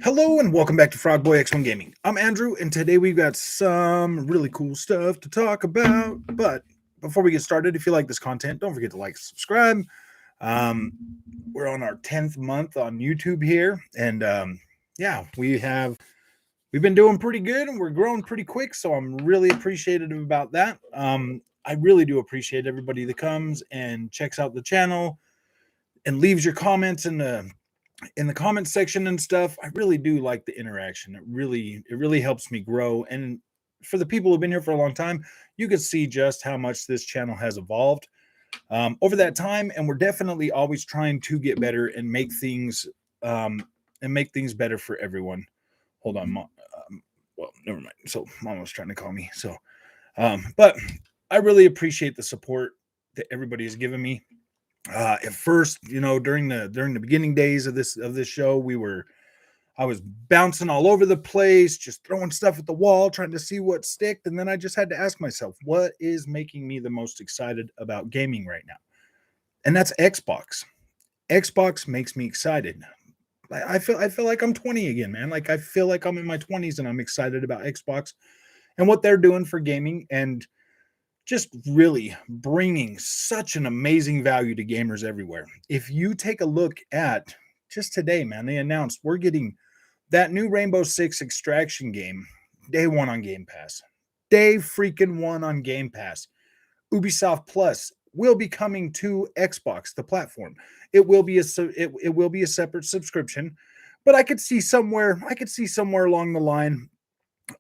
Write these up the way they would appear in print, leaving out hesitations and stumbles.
Hello and welcome back to Frog Boy X1 Gaming. I'm Andrew, and today we've got some really cool stuff to talk about. But before we get started, if you like this content, don't forget to like and subscribe. Um, we're on our 10th month on YouTube here, and yeah, we've been doing pretty good, and we're growing pretty quick. So I'm really appreciative about that. I really do appreciate everybody that comes and checks out the channel and leaves your comments in the comment section and stuff. I really do like the interaction. It really helps me grow. And for the people who've been here for a long time, you can see just how much this channel has evolved over that time. And we're definitely always trying to get better and um, make things better for everyone. Hold on, well, never mind. So mom was trying to call me. But I really appreciate the support that everybody has given me. At first, during the beginning days of this show, I was bouncing all over the place, just throwing stuff at the wall, trying to see what sticked. And then I just had to ask myself, what is making me the most excited about gaming right now? And that's Xbox. Xbox makes me excited. I feel like I'm 20 again, man. Like I feel like I'm in my 20s and I'm excited about Xbox and what they're doing for gaming and just really bringing such an amazing value to gamers everywhere. If you take a look at just today, man, they announced we're getting that new Rainbow Six Extraction game day one on Game Pass. Day freaking one on Game Pass. Ubisoft Plus will be coming to Xbox, the platform. It will be a separate subscription, but I could see somewhere along the line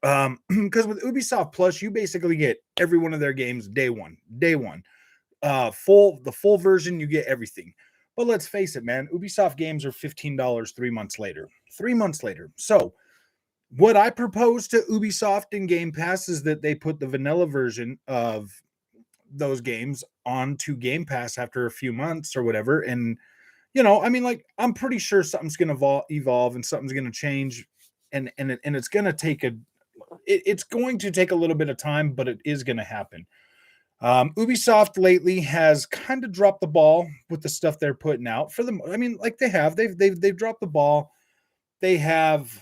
because with Ubisoft Plus, you basically get every one of their games day one. The full version, you get everything. But let's face it, man, Ubisoft games are $15 3 months later. 3 months later. So what I propose to Ubisoft in Game Pass is that they put the vanilla version of those games onto Game Pass after a few months or whatever. And I mean, like, I'm pretty sure something's going to evolve and something's going to change, and it's going to take a little bit of time, but it is going to happen. Ubisoft lately has kind of dropped the ball with the stuff they're putting out. I mean, like they've dropped the ball. They have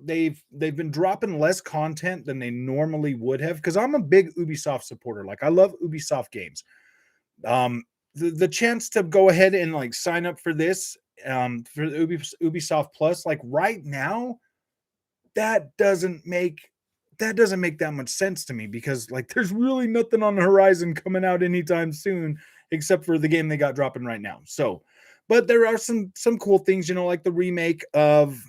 they've been dropping less content than they normally would have. Because I'm a big Ubisoft supporter. Like I love Ubisoft games. Um, the chance to go ahead and like sign up for this for Ubisoft Plus, like right now, that doesn't make that much sense to me because like there's really nothing on the horizon coming out anytime soon except for the game they got dropping right now. So, but there are some cool things, like the remake of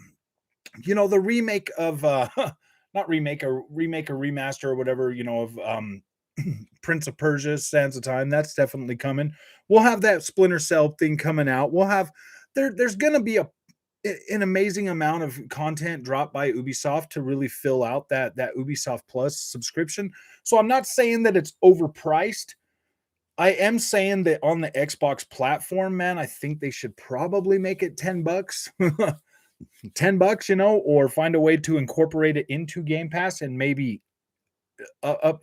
the remake of not remake a remake or remaster or whatever, of Prince of Persia Sands of Time. That's definitely coming. We'll have that Splinter Cell thing coming out. We'll have there's going to be an amazing amount of content dropped by Ubisoft to really fill out that Ubisoft Plus subscription. So I'm not saying that it's overpriced. I am saying that on the Xbox platform, man, I think they should probably make it $10. $10, or find a way to incorporate it into Game Pass and maybe up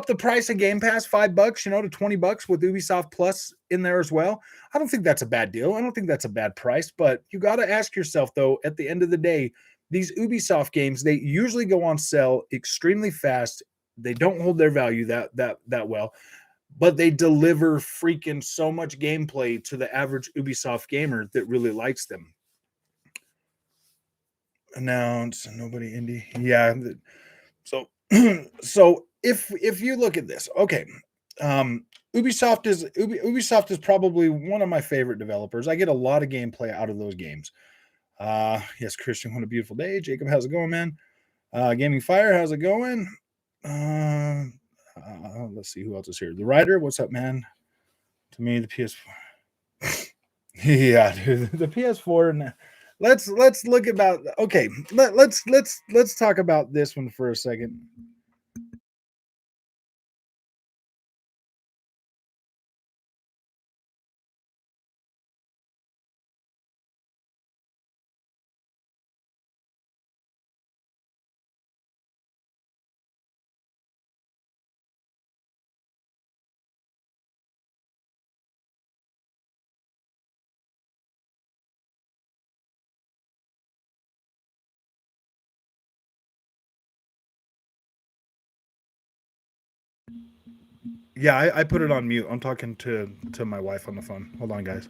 the price of Game Pass $5, to $20 with Ubisoft Plus in there as well. I don't think that's a bad deal. I don't think that's a bad price, but you got to ask yourself though, at the end of the day, these Ubisoft games, they usually go on sale extremely fast. They don't hold their value that well, but they deliver freaking so much gameplay to the average Ubisoft gamer that really likes them. Announce nobody indie. Yeah. So so if you look at this, okay. Ubisoft is probably one of my favorite developers. I get a lot of gameplay out of those games. Yes, Christian, what a beautiful day. Jacob, how's it going, man? Gaming Fire, how's it going? Let's see who else is here. The Rider, what's up, man? To me, the PS4. Yeah, dude, the PS4. Let's look about. Okay, let's talk about this one for a second. Yeah, I put it on mute. I'm talking to my wife on the phone. Hold on, guys.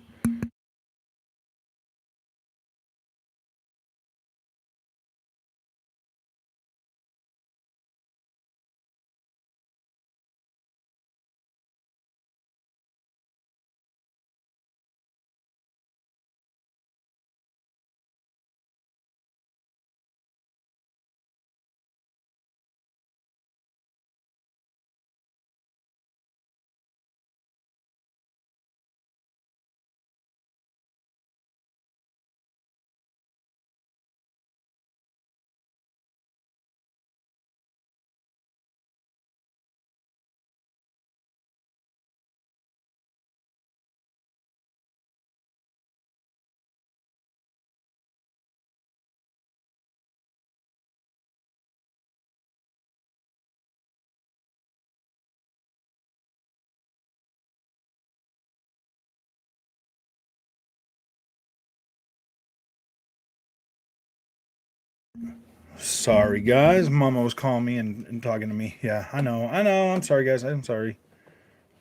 Sorry, guys. Mama was calling me and talking to me. Yeah, I know. I know. I'm sorry, guys. I'm sorry.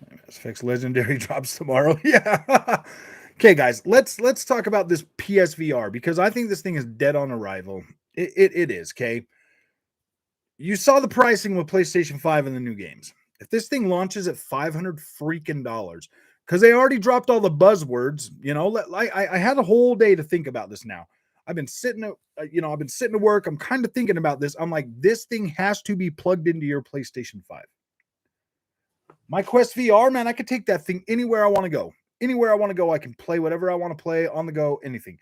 Let's fix legendary drops tomorrow. Yeah. Okay, guys. Let's talk about this PSVR because I think this thing is dead on arrival. It is. Okay. You saw the pricing with PlayStation 5 and the new games. If this thing launches at 500 freaking dollars, because they already dropped all the buzzwords, like I had a whole day to think about this now. I've been sitting I've been sitting to work. I'm kind of thinking about this. I'm like, this thing has to be plugged into your PlayStation 5. My Quest VR, man, I could take that thing anywhere I want to go. Anywhere I want to go, I can play whatever I want to play on the go, anything.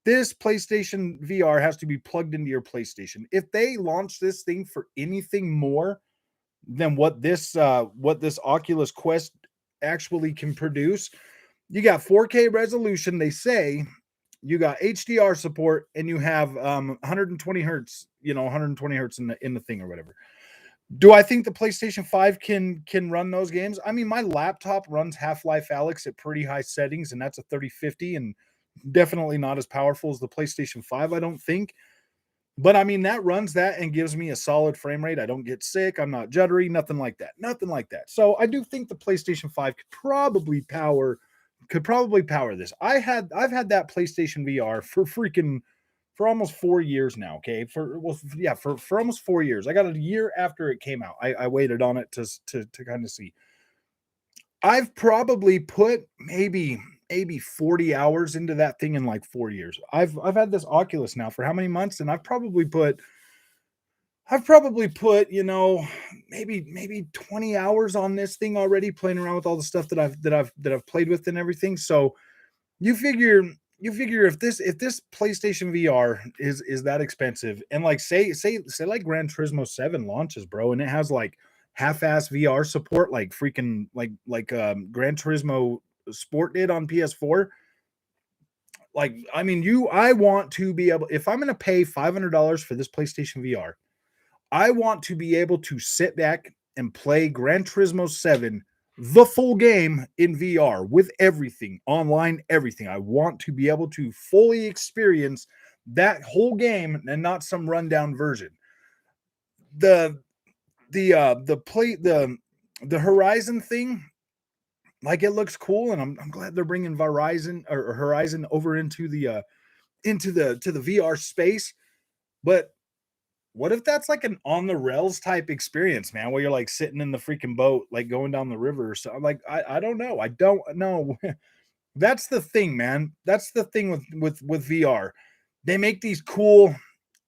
This PlayStation VR has to be plugged into your PlayStation. If they launch this thing for anything more than what this Oculus Quest actually can produce, you got 4K resolution. They say you got HDR support, and you have 120 hertz. 120 hertz in the thing or whatever. Do I think the PlayStation 5 can run those games? I mean, my laptop runs Half-Life Alyx at pretty high settings, and that's a 3050, and definitely not as powerful as the PlayStation 5, I don't think. But I mean, that runs that and gives me a solid frame rate. I don't get sick. I'm not juddery, nothing like that. Nothing like that. So I do think the PlayStation 5 could probably power this. I've had that PlayStation VR for almost 4 years now. Okay. For almost 4 years. I got a year after it came out. I waited on it to kind of see. I've probably put maybe 40 hours into that thing in like 4 years. I've had this Oculus now for how many months, and I've probably put maybe 20 hours on this thing already, playing around with all the stuff that I've played with and everything. So you figure you figure if this PlayStation VR is that expensive, and like say like Gran Turismo 7 launches, bro, and it has like half-ass VR support, like freaking like Gran Turismo Sport did on PS4. Like, I mean, I want to be able, if I'm going to pay $500 for this PlayStation VR, I want to be able to sit back and play Gran Turismo 7, the full game in VR with everything, online, everything. I want to be able to fully experience that whole game and not some rundown version. The the Horizon thing, like, it looks cool, and I'm glad they're bringing Verizon or Horizon over into the VR space. But what if that's like an on the rails type experience, man, where you're like sitting in the freaking boat, like going down the river? So I'm like, I don't know. I don't know. That's the thing, man. That's the thing with VR. They make these cool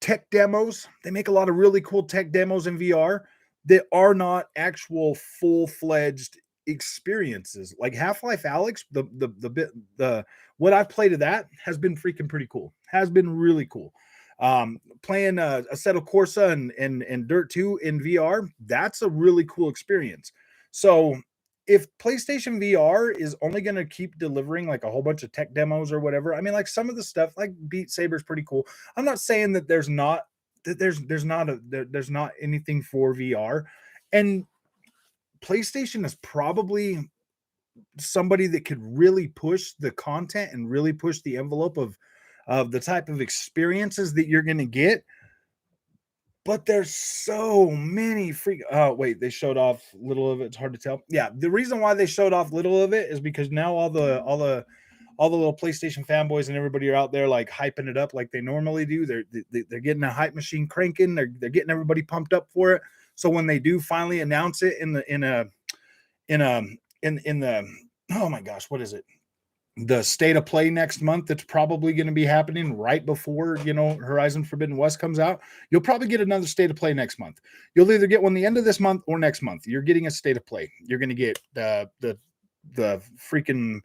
tech demos. They make a lot of really cool tech demos in VR that are not actual full-fledged experiences. Like Half-Life Alyx, the what I've played of that has been freaking pretty cool. Has been really cool. Playing Assetto Corsa and Dirt 2 in VR, that's a really cool experience. So if PlayStation VR is only going to keep delivering like a whole bunch of tech demos or whatever, I mean, like some of the stuff like Beat Saber is pretty cool. I'm not saying that there's not anything for VR, and PlayStation is probably somebody that could really push the content and really push the envelope of the type of experiences that you're going to get. but there's so many oh wait, they showed off little of it. It's hard to tell. Yeah, the reason why they showed off little of it is because now all the little PlayStation fanboys and everybody are out there like hyping it up like they normally do. They're getting a hype machine cranking. They're getting everybody pumped up for it. So when they do finally announce it in the oh my gosh, what is it? The state of play next month that's probably going to be happening right before Horizon Forbidden West comes out. You'll probably get another state of play next month. You'll either get one the end of this month or next month. You're getting a state of play. You're going to get the freaking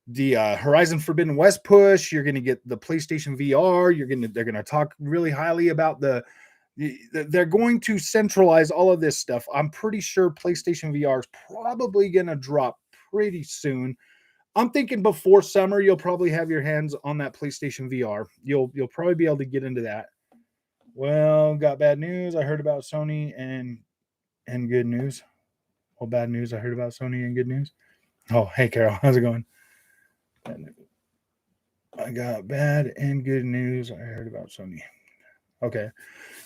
the Horizon Forbidden West push. You're going to get the PlayStation VR. They're going to talk really highly about they're going to centralize all of this stuff. I'm pretty sure PlayStation VR is probably going to drop pretty soon. I'm thinking before summer, you'll probably have your hands on that PlayStation VR. You'll probably be able to get into that. Well, got bad news. I heard about Sony and good news. Well, bad news. I heard about Sony and good news. Oh, hey, Carol. How's it going? I got bad and good news. I heard about Sony. Okay.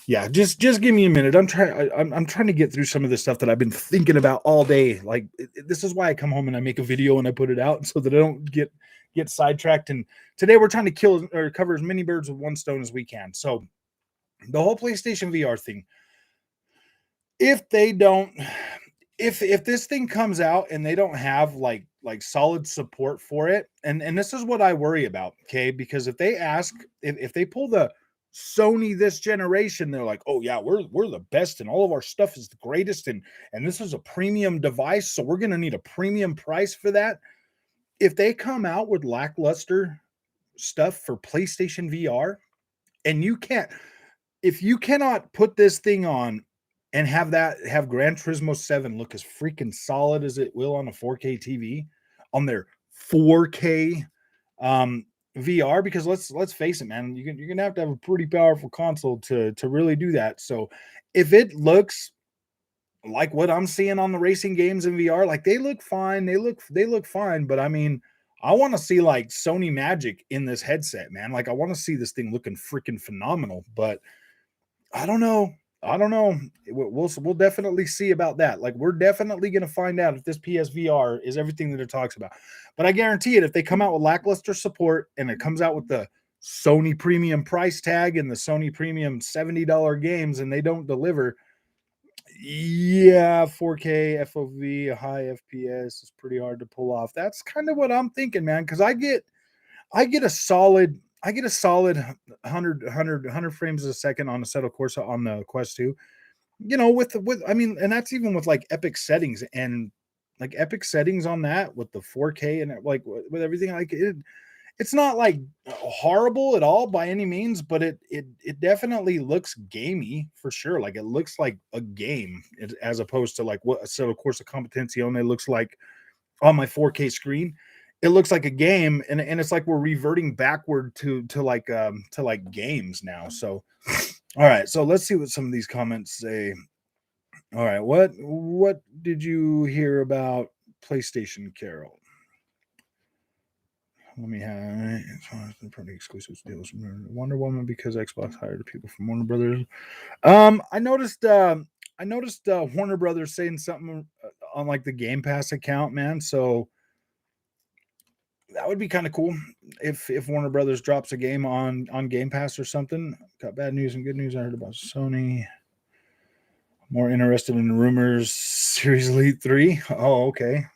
Yeah, just give me a minute. I'm trying to get through some of the stuff that I've been thinking about all day. Like this is why I come home and I make a video and I put it out so that I don't get sidetracked. And today we're trying to kill or cover as many birds with one stone as we can. So the whole PlayStation VR thing. If this thing comes out and they don't have like solid support for it, and this is what I worry about, okay? Because if they pull the Sony this generation, they're like, oh yeah, we're the best and all of our stuff is the greatest, and this is a premium device, so we're gonna need a premium price for that. If they come out with lackluster stuff for PlayStation VR, and if you cannot put this thing on and have Gran Turismo 7 look as freaking solid as it will on a 4K TV, on their 4K VR, because let's face it, man, you're gonna have to have a pretty powerful console to really do that. So if it looks like what I'm seeing on the racing games in VR, like they look fine, they look fine, but I mean, I want to see like Sony magic in this headset, man. Like I want to see this thing looking freaking phenomenal, but I don't know. We'll definitely see about that. Like we're definitely going to find out if this PSVR is everything that it talks about. But I guarantee it, if they come out with lackluster support and it comes out with the Sony premium price tag and the Sony premium $70 games and they don't deliver, yeah, 4K FOV, a high FPS is pretty hard to pull off. That's kind of what I'm thinking, man, because I get a solid 100 frames a second on a Assetto Corsa on the Quest 2. With I mean, and that's even with like epic settings and like epic settings on that with the 4K and like with everything, like it's not like horrible at all by any means, but it definitely looks gamey for sure. Like it looks like a game as opposed to like what Assetto Corsa Competizione looks like on my 4K screen. It looks like a game, and it's like we're reverting backward to like games now. So all right, so let's see what some of these comments say. All right, what did you hear about PlayStation, Carol? Let me have pretty exclusive deals. Wonder Woman because Xbox hired people from Warner Brothers. I noticed Warner Brothers saying something on like the Game Pass account, man. So that would be kind of cool if Warner Brothers drops a game on Game Pass or something. Got bad news and good news. I heard about Sony. More interested in rumors. Series Elite 3. Oh, okay.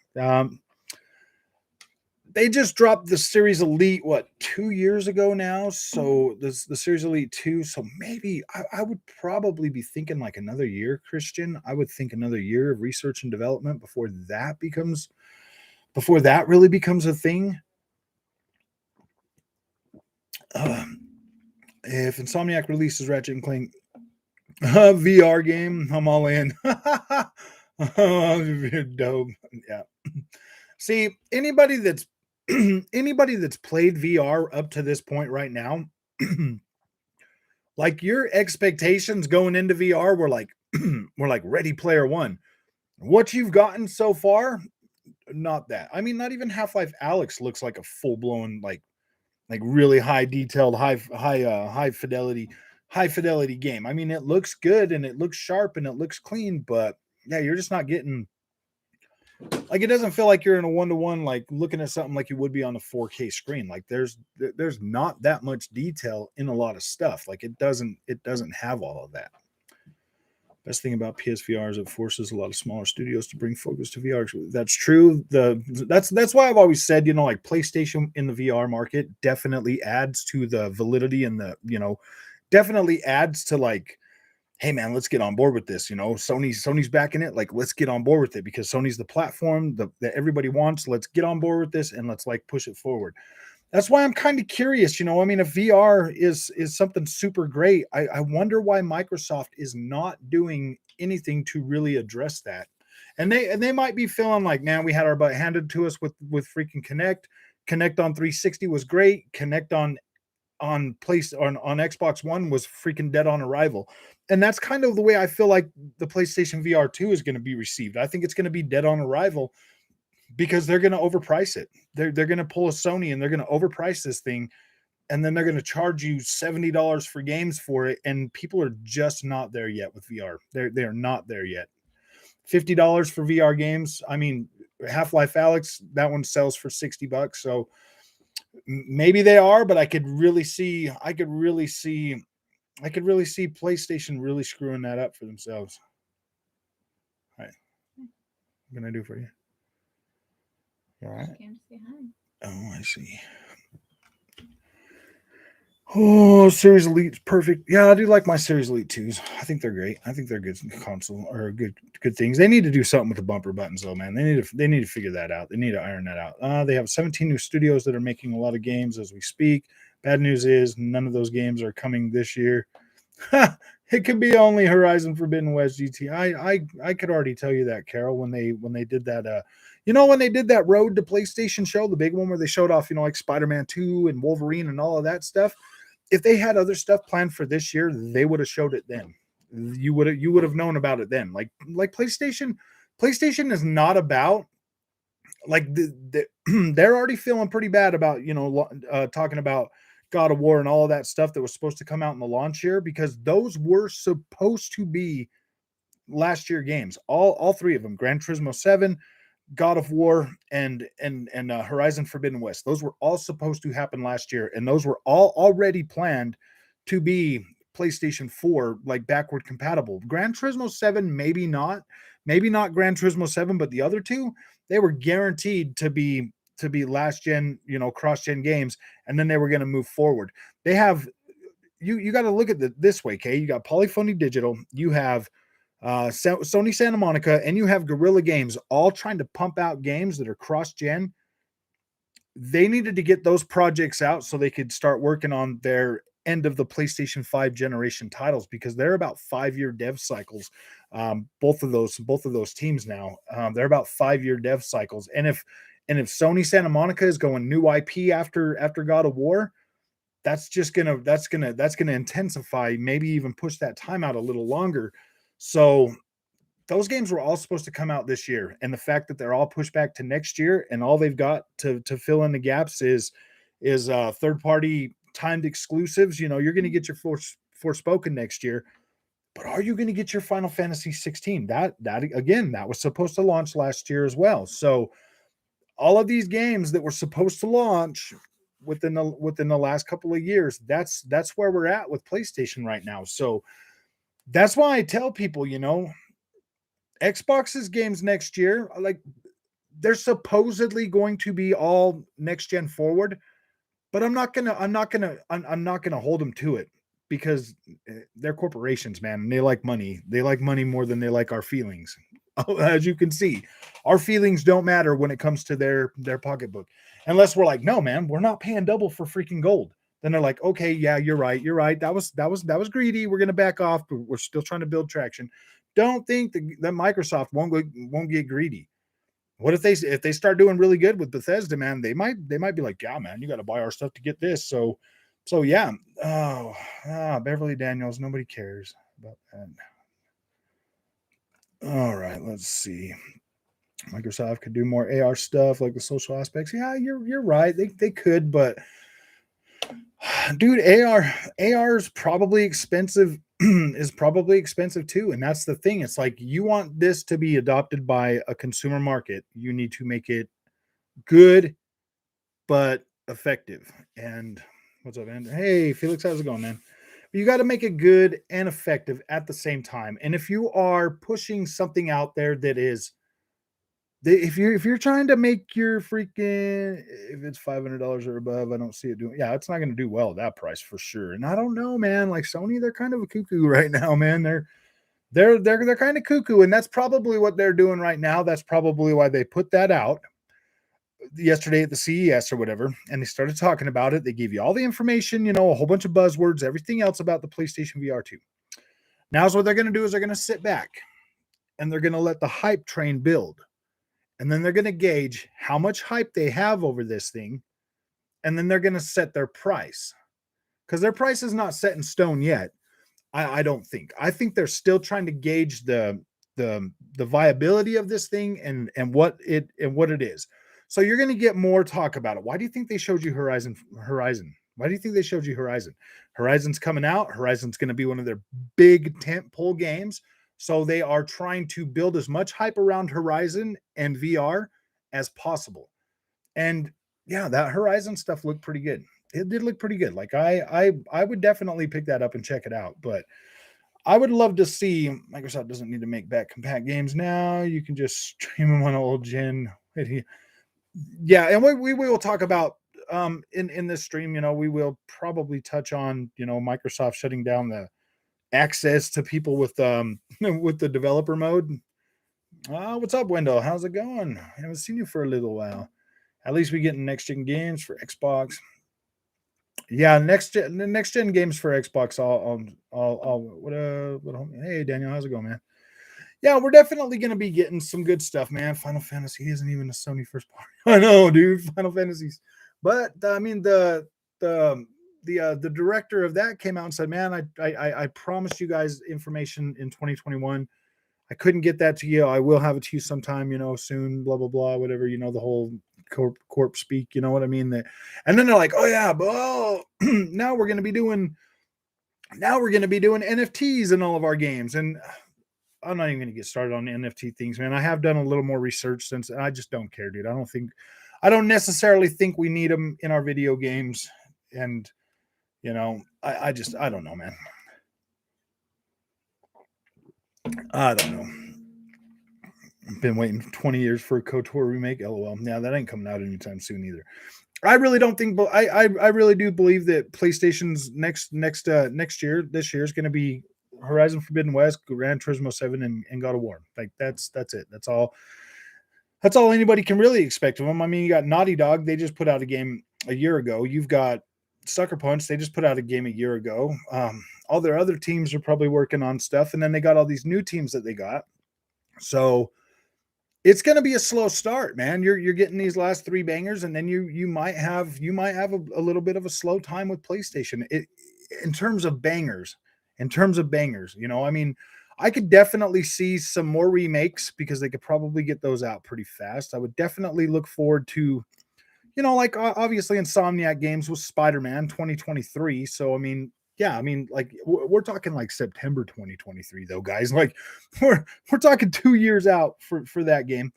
They just dropped the Series Elite 2 years ago now. So the Series Elite 2. So maybe I would probably be thinking like another year, Christian. I would think another year of research and development before that really becomes a thing. If Insomniac releases Ratchet and Clank VR game, I'm all in. Dope. Yeah. See, anybody that's played VR up to this point right now, like your expectations going into VR were like Ready Player One. What you've gotten so far, not that. I mean, not even Half-Life Alyx looks like a full-blown like really high detailed, high fidelity high fidelity game. I mean, it looks good and it looks sharp and it looks clean, but yeah, you're just not getting, like, it doesn't feel like you're in a one-to-one, like looking at something like you would be on a 4K screen. Like there's not that much detail in a lot of stuff. Like it doesn't have all of that. Best thing about PSVR is it forces a lot of smaller studios to bring focus to VR. That's true. That's why I've always said, like PlayStation in the VR market definitely adds to the validity and definitely adds to, like, hey man, let's get on board with this. Sony's backing it. Like, let's get on board with it because Sony's the platform that everybody wants. Let's get on board with this and let's like push it forward. That's why I'm kind of curious. I mean, if VR is something super great, I wonder why Microsoft is not doing anything to really address that. And they might be feeling like, man, we had our butt handed to us with freaking Connect. Connect on 360 was great. Connect on Xbox One was freaking dead on arrival. And that's kind of the way I feel like the PlayStation VR 2 is going to be received. I think it's going to be dead on arrival because they're going to overprice it. They're going to pull a Sony and they're going to overprice this thing, and then they're going to charge you $70 for games for it, and people are just not there yet with VR. They're not there yet. $50 for VR games. I mean, Half-Life Alyx, that one sells for $60, so maybe they are, but I could really see PlayStation really screwing that up for themselves. All right. What can I do for you? All right. Oh, I see. Oh, Series Elite's perfect. Yeah, I do like my Series Elite 2s. I think they're great. I think they're good console or good things. They need to do something with the bumper buttons though, man. They need to figure that out. They need to iron that out. They have 17 new studios that are making a lot of games as we speak. Bad news is none of those games are coming this year. It could be only Horizon Forbidden West GT. I could already tell you that, Carol, when they did that when they did that Road to PlayStation show, the big one where they showed off, like Spider-Man 2 and Wolverine and all of that stuff. If they had other stuff planned for this year, they would have showed it then. You would have known about it then. Like PlayStation is not about, like, they're already feeling pretty bad about talking about God of War and all of that stuff that was supposed to come out in the launch year, because those were supposed to be last year games. All three of them: Gran Turismo 7, God of War, and Horizon Forbidden West. Those were all supposed to happen last year, and those were all already planned to be PlayStation 4, like, backward compatible. Gran Turismo 7, maybe not Gran Turismo 7, but the other two, they were guaranteed to be last gen, cross gen games, and then they were going to move forward. They have, you got to look at it this way, okay? You got Polyphony Digital, you have Sony Santa Monica, and you have Guerrilla Games, all trying to pump out games that are cross-gen. They needed to get those projects out so they could start working on their end of the PlayStation 5 generation titles, because they're about 5-year dev cycles. Both of those teams now, they're about 5-year dev cycles. And if Sony Santa Monica is going new IP after God of War, that's gonna intensify, maybe even push that time out a little longer. So those games were all supposed to come out this year, and the fact that they're all pushed back to next year, and all they've got to fill in the gaps is third party timed exclusives. You're going to get your Forspoken next year, but are you going to get your Final Fantasy 16? That again, that was supposed to launch last year as well. So all of these games that were supposed to launch within the last couple of years, that's where we're at with PlayStation right now. So that's why I tell people, Xbox's games next year, like, they're supposedly going to be all next gen forward, but I'm not gonna hold them to it, because they're corporations, man, and they like money. They like money more than they like our feelings. As you can see, our feelings don't matter when it comes to their pocketbook, unless we're like, no, man, we're not paying double for freaking gold. Then they're like, okay, yeah, you're right. That was greedy. We're gonna back off, but we're still trying to build traction. Don't think that Microsoft won't get greedy. What if they start doing really good with Bethesda, man? They might be like, yeah, man, you got to buy our stuff to get this. So yeah. Beverly Daniels, nobody cares about that. All right, let's see. Microsoft could do more AR stuff, like the social aspects. Yeah, you're right. They could, but Dude, AR is probably expensive is probably expensive too, and that's the thing. It's like you want this to be adopted by a consumer market, you need to make it good but effective. And what's up, Andrew? Hey, Felix, how's it going, man? You got to make it good and effective at the same time. And if you are pushing something out there that is if you're trying to make your freaking if it's $500 or above, I don't see it doing. Yeah, it's not going to do well at that price for sure. And I don't know, man. Like Sony, they're kind of a cuckoo right now, man. They're kind of cuckoo, and that's probably what they're doing right now. That's probably why they put that out yesterday at the CES or whatever, and they started talking about it. They gave you all the information, a whole bunch of buzzwords, everything else about the PlayStation VR 2. Now's what they're going to do is they're going to sit back and they're going to let the hype train build. And then they're going to gauge how much hype they have over this thing. And then they're going to set their price, because their price is not set in stone yet. I don't think. I think they're still trying to gauge the viability of this thing and what it is. So you're going to get more talk about it. Why do you think they showed you Horizon? Why do you think they showed you Horizon? Horizon's coming out. Horizon's going to be one of their big tentpole games. So they are trying to build as much hype around Horizon and VR as possible. And yeah, that Horizon stuff looked pretty good. It did look pretty good. Like I would definitely pick that up and check it out. But I would love to see. Microsoft doesn't need to make back compact games now. You can just stream them on old gen. Yeah, and we will talk about in this stream. We will probably touch on Microsoft shutting down the access to people with with the developer mode. What's up, Wendell? How's it going? I haven't seen you for a little while. At least we getting next gen games for Xbox. Yeah, next gen games for Xbox. Hey Daniel, how's it going, man? Yeah, we're definitely gonna be getting some good stuff, man. Final Fantasy isn't even a Sony first party. I know, dude. Final Fantasies, but I mean the director of that came out and said, "Man, I promised you guys information in 2021. I couldn't get that to you. I will have it to you sometime, soon. Blah blah blah. Whatever, the whole corp speak. You know what I mean? And then they're like, oh yeah, but now we're gonna be doing NFTs in all of our games. And I'm not even gonna get started on the NFT things, man. I have done a little more research since. I just don't care, dude. I don't necessarily think we need them in our video games. And I don't know, man. I don't know. I've been waiting 20 years for a KOTOR remake. LOL. Now that ain't coming out anytime soon either. I really don't think, but I really do believe that PlayStation's next year, this year is going to be Horizon Forbidden West, Gran Turismo 7, and God of War. Like that's it. That's all anybody can really expect of them. I mean, you got Naughty Dog. They just put out a game a year ago. You've got Sucker Punch. They just put out a game a year ago. All their other teams are probably working on stuff, and then they got all these new teams that they got. So it's going to be a slow start, man. You're getting these last three bangers, and then you might have a little bit of a slow time with PlayStation. In terms of bangers. I mean, I could definitely see some more remakes because they could probably get those out pretty fast. I would definitely look forward to, like obviously Insomniac Games with Spider-Man 2023. So I mean, yeah, I mean, like we're talking like September 2023 though, guys. Like we're talking 2 years out for that game.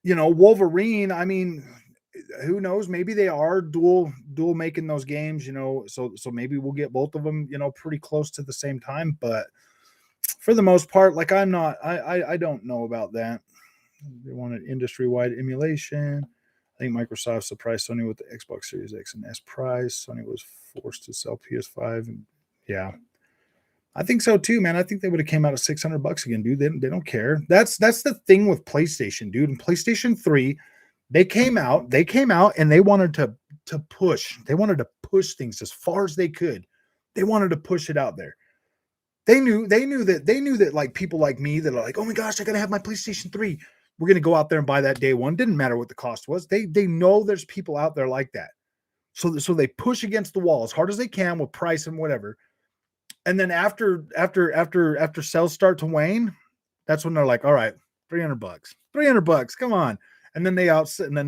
Wolverine, I mean, who knows? Maybe they are dual making those games, so maybe we'll get both of them, pretty close to the same time. But for the most part, like I don't know about that. They wanted industry-wide emulation. I think Microsoft surprised Sony with the Xbox Series X and S price. Sony was forced to sell PS5, and yeah, I think so too, man. I think they would have came out at $600 again, dude. They don't care. That's the thing with PlayStation, dude. And PlayStation 3, they came out and they wanted to push. They wanted to push things as far as they could. They wanted to push it out there. They knew that like people like me that are like, oh my gosh, I gotta have my PlayStation 3. We're gonna go out there and buy that day one. Didn't matter what the cost was. They know there's people out there like that. So they push against the wall as hard as they can with price and whatever. And then after sales start to wane, that's when they're like, all right, $300, $300, come on. And then they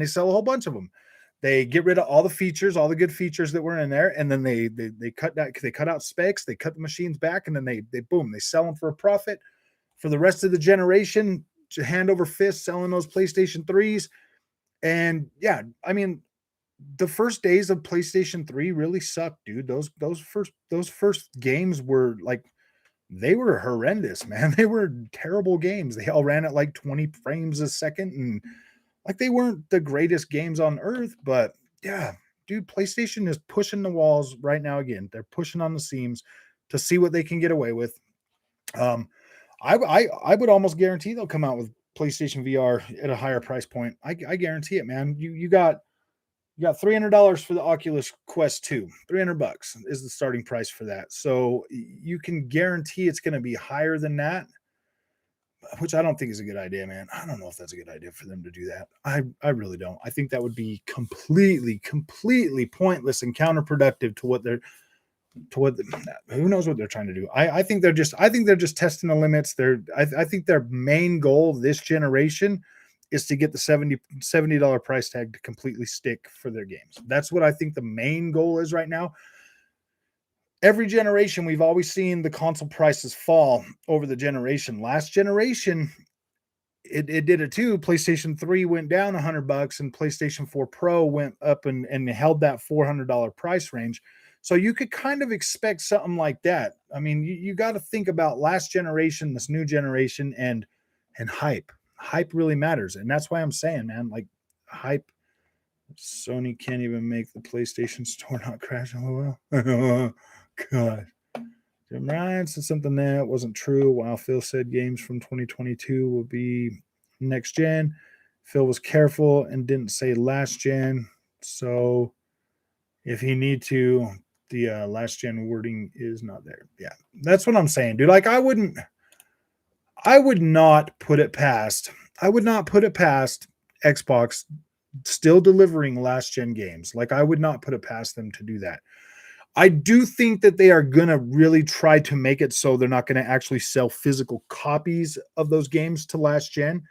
sell a whole bunch of them. They get rid of all the features, all the good features that were in there, and then they cut that, they cut out specs, they cut the machines back, and then they boom, they sell them for a profit for the rest of the generation, to hand over fist selling those PlayStation 3s. And yeah, I mean, the first days of PlayStation 3 really sucked, dude. Those first games were like, they were horrendous, man. They were terrible games. They all ran at like 20 frames a second, and like, they weren't the greatest games on earth. But yeah, dude, PlayStation is pushing the walls right now again. They're pushing on the seams to see what they can get away with. Um, I would almost guarantee they'll come out with PlayStation VR at a higher price point. I guarantee it, man. You got $300 for the Oculus Quest 2. $300 is the starting price for that. So you can guarantee it's going to be higher than that, which I don't think is a good idea, man. I don't know if that's a good idea for them to do that. I really don't. I think that would be completely pointless and counterproductive to what they're who knows what they're trying to do. I think they're just testing the limits. I think their main goal this generation is to get the $70 price tag to completely stick for their games. That's what I think the main goal is right now. Every generation, we've always seen the console prices fall over the generation. Last generation, it did it too. PlayStation 3 went down $100 and PlayStation 4 Pro went up and held that $400 price range. So you could kind of expect something like that. I mean, you got to think about last generation, this new generation, and hype. Hype really matters. And that's why I'm saying, man, like, hype. Sony can't even make the PlayStation Store not crash. Oh, God. Jim Ryan said something that wasn't true. While Phil said games from 2022 will be next gen, Phil was careful and didn't say last gen. So if he need to, the last gen wording is not there. Yeah, that's what I'm saying, dude. Like, I would not put it past Xbox still delivering last gen games. Like, I would not put it past them to do that. I do think that they are going to really try to make it so they're not going to actually sell physical copies of those games to last gen.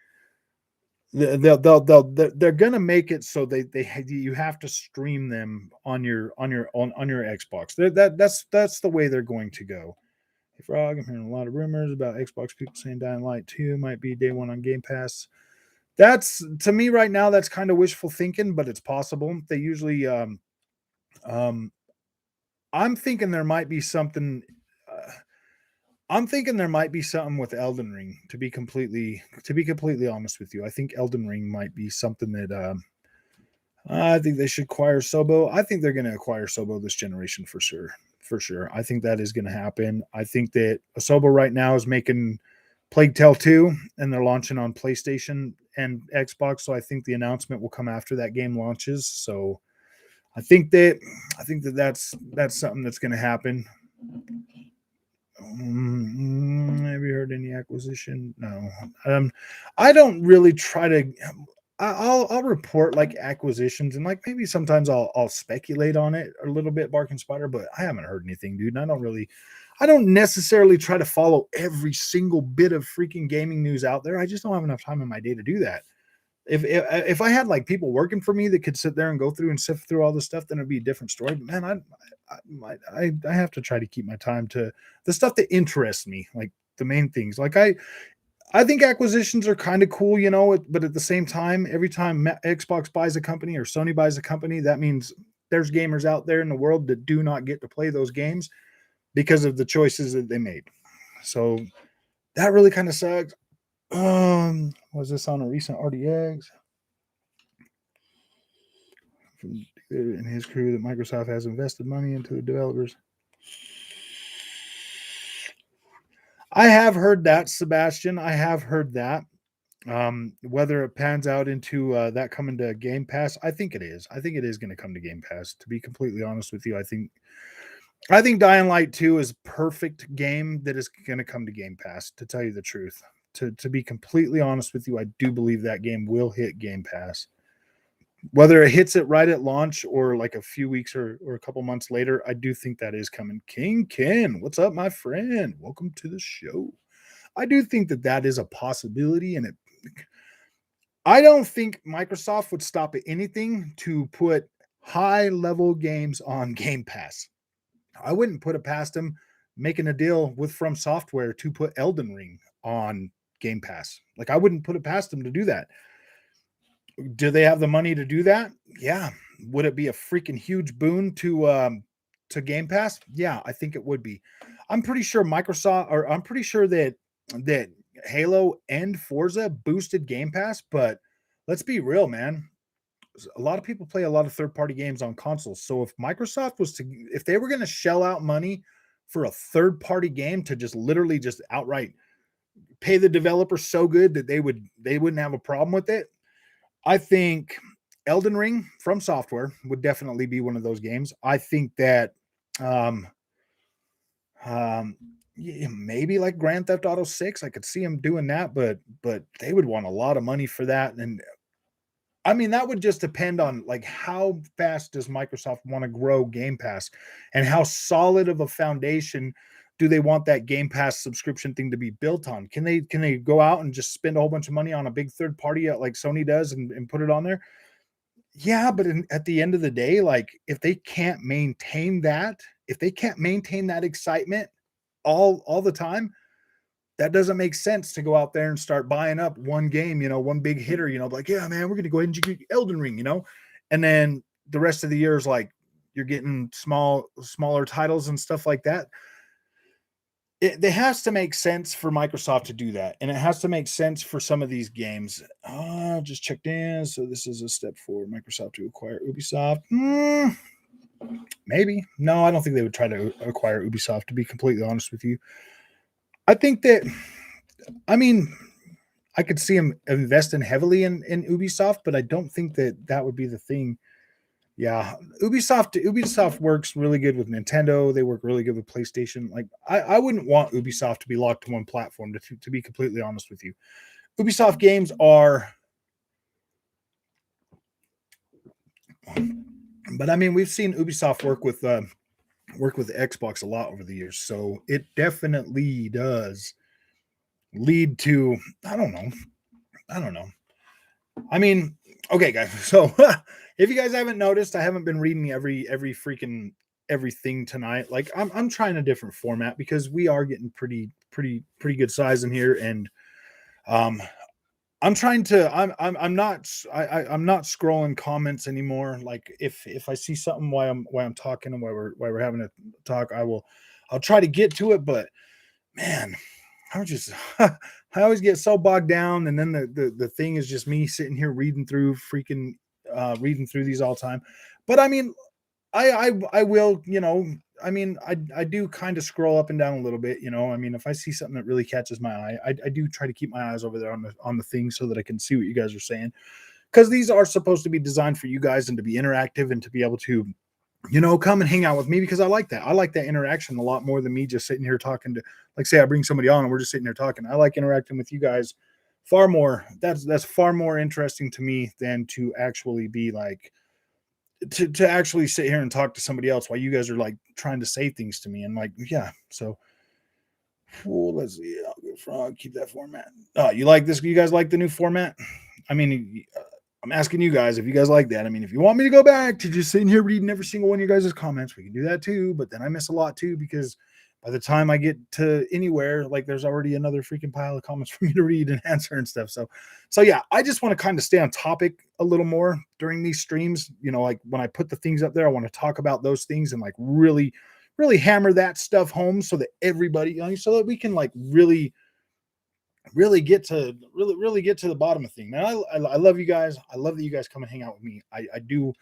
They're going to make it so you have to stream them on your Xbox. That's the way they're going to go. Hey Frog, I'm hearing a lot of rumors about Xbox people saying Dying Light 2 might be day one on Game Pass. That's, to me right now, that's kind of wishful thinking, but it's possible. They usually I'm thinking there might be something. I'm thinking there might be something with Elden Ring. To be completely honest with you, I think Elden Ring might be something that I think they should acquire Sobo. I think they're going to acquire Sobo this generation for sure. For sure, I think that is going to happen. I think that Sobo right now is making Plague Tale 2, and they're launching on PlayStation and Xbox. So I think the announcement will come after that game launches. So I think that's something that's going to happen. Have you heard any acquisition? No. I don't really try to. I'll report like acquisitions, and like maybe sometimes I'll speculate on it a little bit, Barking Spider, but I haven't heard anything, dude. And I don't necessarily try to follow every single bit of freaking gaming news out there. I just don't have enough time in my day to do that. If I had like people working for me that could sit there and go through and sift through all this stuff, then it'd be a different story. But man, I have to try to keep my time to the stuff that interests me, like the main things. Like I think acquisitions are kind of cool, you know, but at the same time, every time Xbox buys a company or Sony buys a company, that means there's gamers out there in the world that do not get to play those games because of the choices that they made. So that really kind of sucks. Was this on a recent RDX? And his crew that Microsoft has invested money into the developers. I have heard that, Sebastian. I have heard that. Whether it pans out into that coming to Game Pass, I think it is. I think it is going to come to Game Pass. To be completely honest with you, I think Dying Light 2 is a perfect game that is going to come to Game Pass, to tell you the truth. To be completely honest with you, I do believe that game will hit Game Pass. Whether it hits it right at launch or like a few weeks or a couple months later, I do think that is coming. King Ken, what's up, my friend? Welcome to the show. I do think that is a possibility, and I don't think Microsoft would stop at anything to put high level games on Game Pass. I wouldn't put it past them making a deal with From Software to put Elden Ring on Game Pass. Like, I wouldn't put it past them to do that. Do they have the money to do that? Yeah. Would it be a freaking huge boon to Game Pass? Yeah, I think it would be. I'm pretty sure I'm pretty sure that Halo and Forza boosted Game Pass, but let's be real, man. A lot of people play a lot of third-party games on consoles. So if they were going to shell out money for a third-party game to just literally just outright pay the developer so good that they wouldn't have a problem with it, I think Elden Ring from Software would definitely be one of those games. I think that um, maybe like Grand Theft Auto 6, I could see them doing that, but they would want a lot of money for that. And I mean, that would just depend on like how fast does Microsoft want to grow Game Pass and how solid of a foundation do they want that Game Pass subscription thing to be built on? Can they go out and just spend a whole bunch of money on a big third party like Sony does and put it on there? Yeah, but at the end of the day, like if they can't maintain that, if they can't maintain that excitement all the time, that doesn't make sense to go out there and start buying up one game, one big hitter, like, yeah, man, we're going to go ahead and get Elden Ring, and then the rest of the year is like you're getting smaller titles and stuff like that. It has to make sense for Microsoft to do that, and it has to make sense for some of these games. Just checked in, so this is a step for Microsoft to acquire Ubisoft. Maybe. No, I don't think they would try to acquire Ubisoft, to be completely honest with you. I think that, I mean, I could see them investing heavily in Ubisoft, but I don't think that would be the thing. Yeah, Ubisoft works really good with Nintendo. They work really good with PlayStation. Like, I wouldn't want Ubisoft to be locked to one platform, to be completely honest with you. Ubisoft games are, but I mean, we've seen Ubisoft work with Xbox a lot over the years, so it definitely does lead to, I don't know. I mean, okay, guys. So if you guys haven't noticed, I haven't been reading every freaking everything tonight. Like, I'm trying a different format because we are getting pretty good size in here, and um I'm trying to I'm not I'm not scrolling comments anymore. Like, if I see something while I'm talking and while we're having a talk, I'll try to get to it, but man, I just I always get so bogged down, and then the thing is just me sitting here reading through these all the time. But I mean, I will, I mean, I do kind of scroll up and down a little bit, I mean, if I see something that really catches my eye, I do try to keep my eyes over there on the thing so that I can see what you guys are saying, because these are supposed to be designed for you guys and to be interactive and to be able to come and hang out with me, because I like that. I like that interaction a lot more than me just sitting here talking to, like, say I bring somebody on and we're just sitting here talking. I like interacting with you guys far more. That's far more interesting to me than to actually be like, to actually sit here and talk to somebody else while you guys are like trying to say things to me. And like, yeah. So let's see. I'll go frog, keep that format. You like this? You guys like the new format? I mean, I'm asking you guys if you guys like that. I mean, if you want me to go back to just sitting here reading every single one of you guys' comments, we can do that too. But then I miss a lot too, because by the time I get to anywhere, like, there's already another freaking pile of comments for me to read and answer and stuff. So yeah, I just want to kind of stay on topic a little more during these streams. Like when I put the things up there, I want to talk about those things and like really, really hammer that stuff home so that everybody, so that we can like really get to the bottom of things, man. I love you guys. I love that you guys come and hang out with me. I do.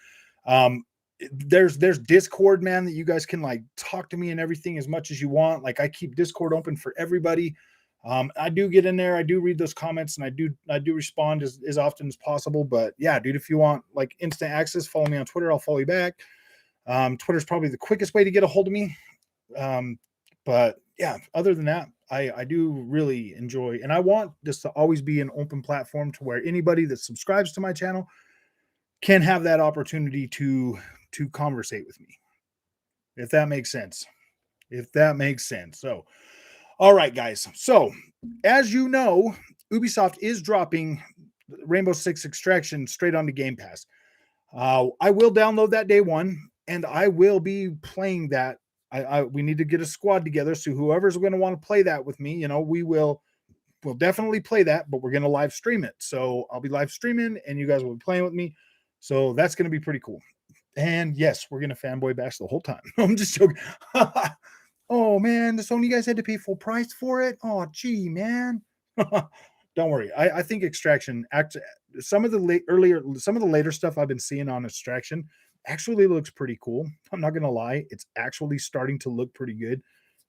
um there's Discord, man, that you guys can like talk to me and everything as much as you want. Like, I keep Discord open for everybody. I do get in there, I do read those comments, and I do respond as often as possible. But yeah, dude, if you want like instant access, follow me on Twitter. I'll follow you back. Twitter's probably the quickest way to get a hold of me. But yeah, other than that, I do really enjoy, and I want this to always be an open platform to where anybody that subscribes to my channel can have that opportunity to conversate with me, if that makes sense. So, all right, guys. So, as you know, Ubisoft is dropping Rainbow Six Extraction straight onto Game Pass. I will download that day one, and I will be playing that. We need to get a squad together, so whoever's going to want to play that with me, we'll definitely play that, but we're going to live stream it. So I'll be live streaming, and you guys will be playing with me. So that's going to be pretty cool. And yes, we're going to fanboy bash the whole time. I'm just joking. Oh man, the Sony guys had to pay full price for it. Oh gee, man. Don't worry. I think Extraction some of the later stuff I've been seeing on Extraction actually looks pretty cool. I'm not gonna lie, it's actually starting to look pretty good.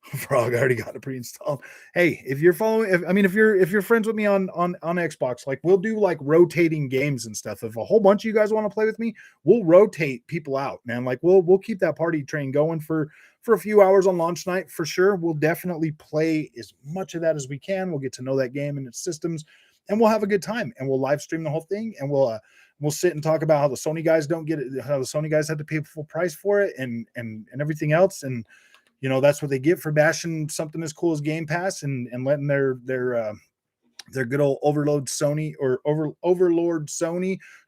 Frog already got it pre-installed. Hey, if you're following, if you're friends with me on Xbox, like we'll do like rotating games and stuff. If a whole bunch of you guys want to play with me, we'll rotate people out, man. Like we'll keep that party train going for a few hours on launch night for sure. We'll definitely play as much of that as we can. We'll get to know that game and its systems, and we'll have a good time. And we'll live stream the whole thing, and we'll sit and talk about how the Sony guys don't get it, how the Sony guys had to pay full price for it, and everything else. And that's what they get for bashing something as cool as Game Pass and letting their good old overlord Sony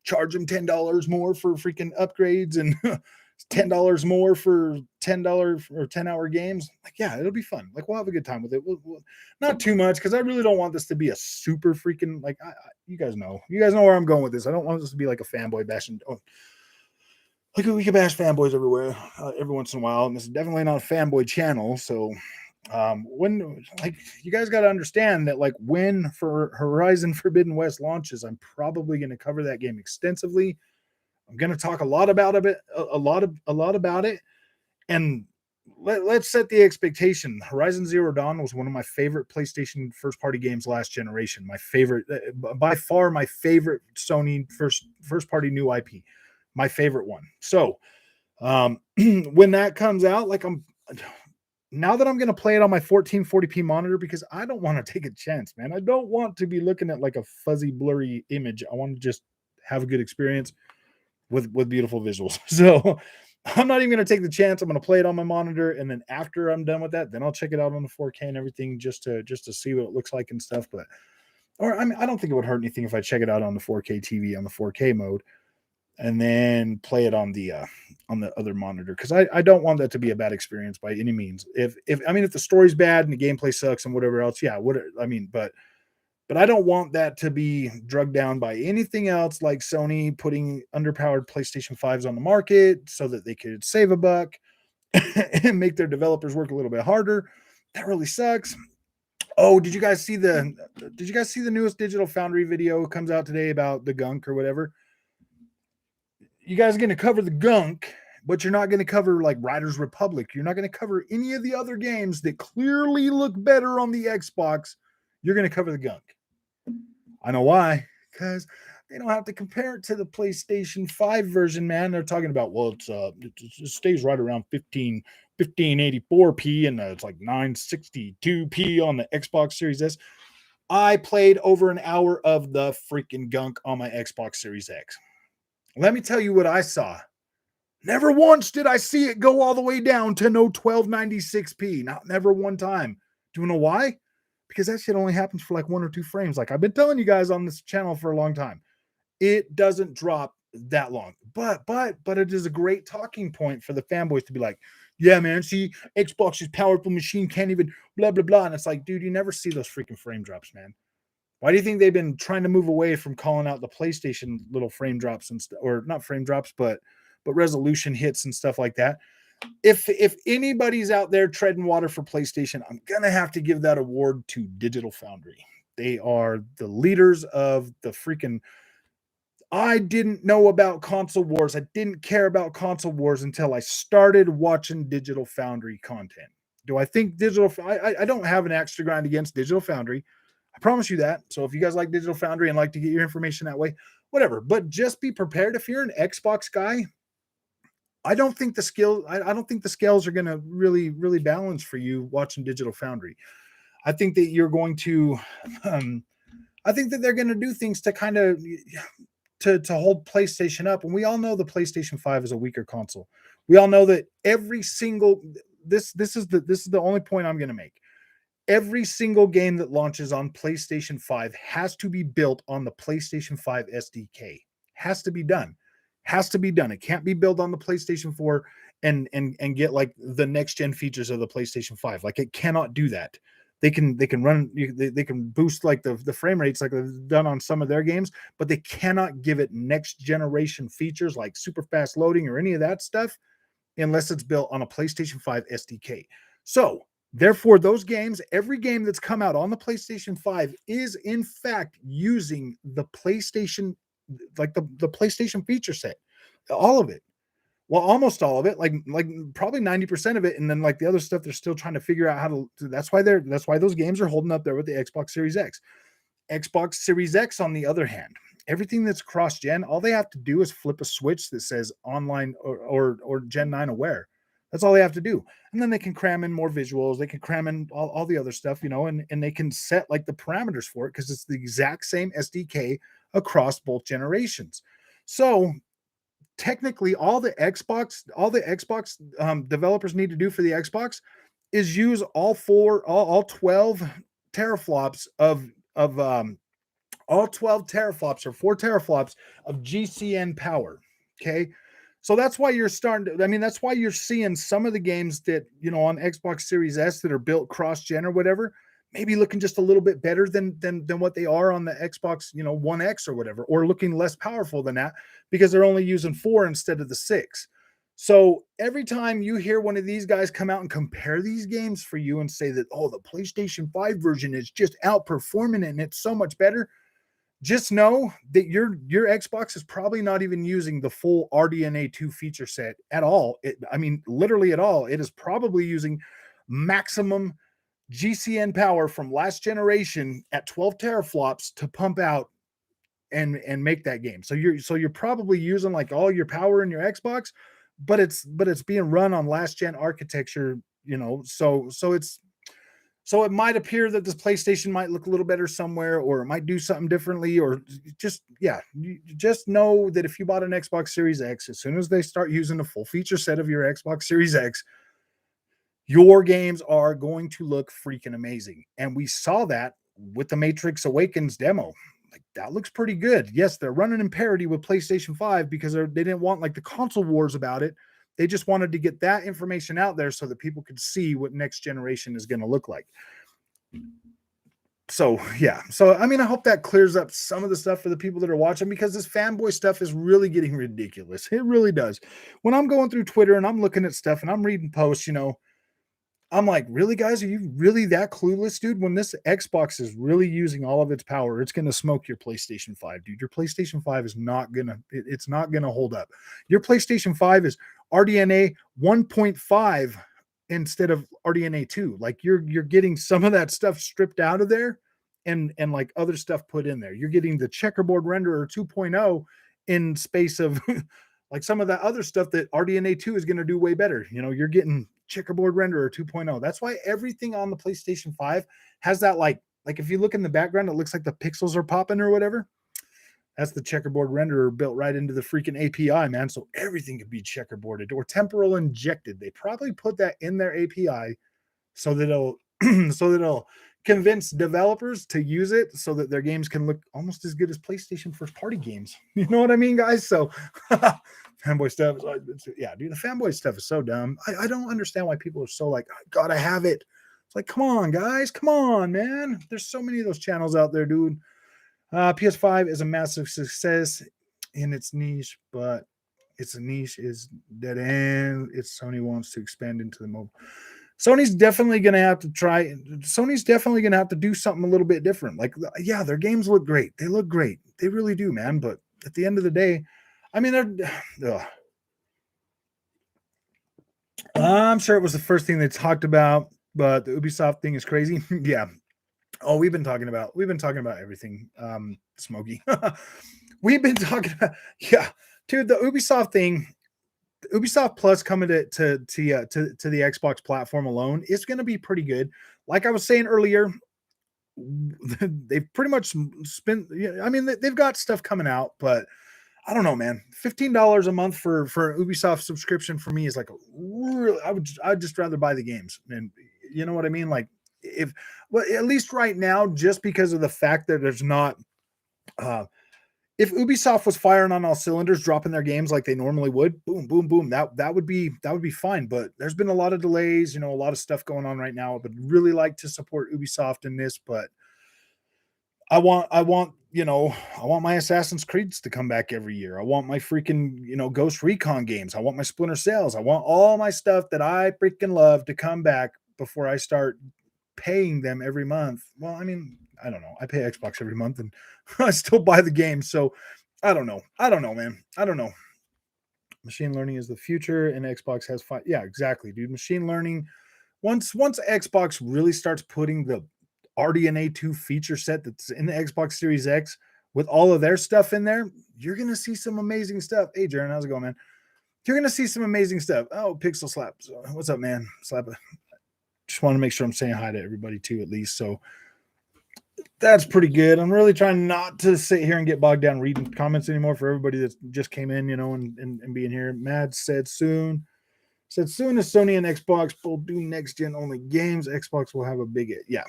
charge them $10 more for freaking upgrades and $10 more for $10 or 10-hour games. Like, yeah, it'll be fun. Like, we'll have a good time with it. We'll not too much, because I really don't want this to be a super freaking, like, you guys know where I'm going with this. I don't want this to be like a fanboy bashing. Like, we can bash fanboys everywhere, every once in a while, and this is definitely not a fanboy channel. So, when, like, you guys got to understand that, like, when for Horizon Forbidden West launches, I'm probably going to cover that game extensively. I'm going to talk a lot about it, about it, and let's set the expectation. Horizon Zero Dawn was one of my favorite PlayStation first-party games last generation. My favorite, by far, my favorite Sony first-party new IP. My favorite one. So when that comes out, like now that I'm going to play it on my 1440p monitor, because I don't want to take a chance, man. I don't want to be looking at like a fuzzy, blurry image. I want to just have a good experience with beautiful visuals. So I'm not even going to take the chance. I'm going to play it on my monitor, and then after I'm done with that, then I'll check it out on the 4K and everything just to see what it looks like and stuff. I don't think it would hurt anything if I check it out on the 4K TV on the 4K mode, and then play it on the other monitor, because I don't want that to be a bad experience by any means. If the story's bad and the gameplay sucks and whatever else, yeah, but I don't want that to be drugged down by anything else, like Sony putting underpowered PlayStation 5s on the market so that they could save a buck and make their developers work a little bit harder. That really sucks. Oh, did you guys see the newest Digital Foundry video comes out today about the gunk or whatever? You guys are going to cover the gunk, but you're not going to cover like Riders Republic. You're not going to cover any of the other games that clearly look better on the Xbox. You're going to cover the gunk. I know why, because they don't have to compare it to the PlayStation 5 version, man. They're talking about, well, it stays right around 1584p, and it's like 962p on the Xbox Series S. I played over an hour of the freaking gunk on my Xbox Series X. Let me tell you what I saw. Never once did I see it go all the way down to no 1296p. Never one time. Do you know why? Because that shit only happens for like 1 or 2 frames. Like I've been telling you guys on this channel for a long time. It doesn't drop that long. But it is a great talking point for the fanboys to be like, yeah, man, see, Xbox's powerful machine can't even blah, blah, blah. And it's like, dude, you never see those freaking frame drops, man. Why do you think they've been trying to move away from calling out the PlayStation little frame drops and stuff, or not frame drops, but resolution hits and stuff like that? If anybody's out there treading water for PlayStation, I'm gonna have to give that award to Digital Foundry. They are the leaders of the freaking. I didn't know about console wars. I didn't care about console wars until I started watching Digital Foundry content. Do I think I don't have an axe to grind against Digital Foundry. I promise you that. So if you guys like Digital Foundry and like to get your information that way, whatever. But just be prepared. If you're an Xbox guy, I don't think the scales are going to really, really balance for you watching Digital Foundry. I think that you're going to, I think that they're going to do things to kind of to hold PlayStation up. And we all know the PlayStation 5 is a weaker console. We all know that every single this is the only point I'm going to make. Every single game that launches on PlayStation 5 has to be built on the PlayStation 5 SDK. Has to be done. Has to be done. It can't be built on the PlayStation 4 and get like the next gen features of the PlayStation 5. Like it cannot do that. They can run they can boost like the frame rates like they've done on some of their games, but they cannot give it next generation features like super fast loading or any of that stuff unless it's built on a PlayStation 5 SDK. So, therefore, those games, every game that's come out on the PlayStation 5 is in fact using the PlayStation, like the PlayStation feature set, all of it. Well, almost all of it, like probably 90% of it, and then like the other stuff, they're still trying to figure out how to. That's why those games are holding up there with the Xbox Series X. Xbox Series X, on the other hand, everything that's cross-gen, all they have to do is flip a switch that says online or Gen 9 aware. That's all they have to do. And then they can cram in more visuals. They can cram in all the other stuff, and they can set like the parameters for it because it's the exact same SDK across both generations. So technically, all the Xbox developers need to do for the Xbox is use all 12 teraflops of all 12 teraflops or 4 teraflops of GCN power. Okay. So that's why you're starting to, I mean, that's why you're seeing some of the games that, on Xbox Series S that are built cross-gen or whatever, maybe looking just a little bit better than what they are on the Xbox, One X or whatever, or looking less powerful than that because they're only using 4 instead of the 6. So every time you hear one of these guys come out and compare these games for you and say that, oh, the PlayStation 5 version is just outperforming it and it's so much better, just know that your Xbox is probably not even using the full RDNA 2 feature set at all. Literally at all. It is probably using maximum GCN power from last generation at 12 teraflops to pump out and make that game. So you're probably using like all your power in your Xbox, but it's being run on last gen architecture, so it might appear that this PlayStation might look a little better somewhere, or it might do something differently, or just know that if you bought an Xbox Series X, as soon as they start using the full feature set of your Xbox Series X, your games are going to look freaking amazing. And we saw that with the Matrix Awakens demo. Like that looks pretty good. Yes, they're running in parity with PlayStation 5 because they didn't want like the console wars about it. They just wanted to get that information out there so that people could see what next generation is going to look like. So, yeah. So, I hope that clears up some of the stuff for the people that are watching, because this fanboy stuff is really getting ridiculous. It really does. When I'm going through Twitter and I'm looking at stuff and I'm reading posts, I'm like, really, guys? Are you really that clueless, dude? When this Xbox is really using all of its power, it's going to smoke your PlayStation 5, dude. Your PlayStation 5 is not going to, it's not going to hold up. Your PlayStation 5 is RDNA 1.5 instead of RDNA 2. Like you're getting some of that stuff stripped out of there and like other stuff put in there. You're getting the checkerboard renderer 2.0 in space of like some of that other stuff that RDNA 2 is going to do way better. You're getting checkerboard renderer 2.0. That's why everything on the PlayStation 5 has that like if you look in the background, it looks like the pixels are popping or whatever. That's the checkerboard renderer built right into the freaking API, man. So everything could be checkerboarded or temporal injected. They probably put that in their API so that it'll convince developers to use it so that their games can look almost as good as PlayStation first party games. You know what I mean, guys? So fanboy stuff. Yeah, dude, the fanboy stuff is so dumb. I don't understand why people are so like, I gotta have it. It's like, come on, guys. Come on, man. There's so many of those channels out there, dude. PS5 is a massive success in its niche, but its niche is dead end. Sony wants to expand into the mobile. Sony's definitely going to have to try. Sony's definitely going to have to do something a little bit different. Like, yeah, their games look great. They look great. They really do, man. But at the end of the day, I'm sure it was the first thing they talked about, but the Ubisoft thing is crazy. Yeah. Oh, we've been talking about everything. Smokey. We've been talking about, yeah, dude, the Ubisoft thing. Ubisoft Plus coming to the Xbox platform alone is going to be pretty good. Like I was saying earlier, they've pretty much spent. They've got stuff coming out, but I don't know, man. $15 a month for an Ubisoft subscription for me is like I'd just rather buy the games, and you know what I mean. Like if, well, at least right now, just because of the fact that there's not, if Ubisoft was firing on all cylinders, dropping their games like they normally would, boom, boom, boom, that would be fine. But there's been a lot of delays, a lot of stuff going on right now. I would really like to support Ubisoft in this, but I want, I want my Assassin's Creeds to come back every year. I want my freaking, Ghost Recon games. I want my Splinter Cells. I want all my stuff that I freaking love to come back before I start paying them every month. Well, I mean, I don't know. I pay Xbox every month and I still buy the game. So I don't know, man. I don't know. Machine learning is the future and Xbox has five. Yeah, exactly, dude. Machine learning. Once Xbox really starts putting the RDNA 2 feature set that's in the Xbox Series X with all of their stuff in there, you're going to see some amazing stuff. Hey, Jaron, how's it going, man? You're going to see some amazing stuff. Oh, Pixel Slap. What's up, man? Slap. Just want to make sure I'm saying hi to everybody too, at least. So that's pretty good. I'm really trying not to sit here and get bogged down reading comments anymore for everybody that just came in, and being here. Mad said soon. Said soon as Sony and Xbox both do next gen only games, Xbox will have a big it. Yeah.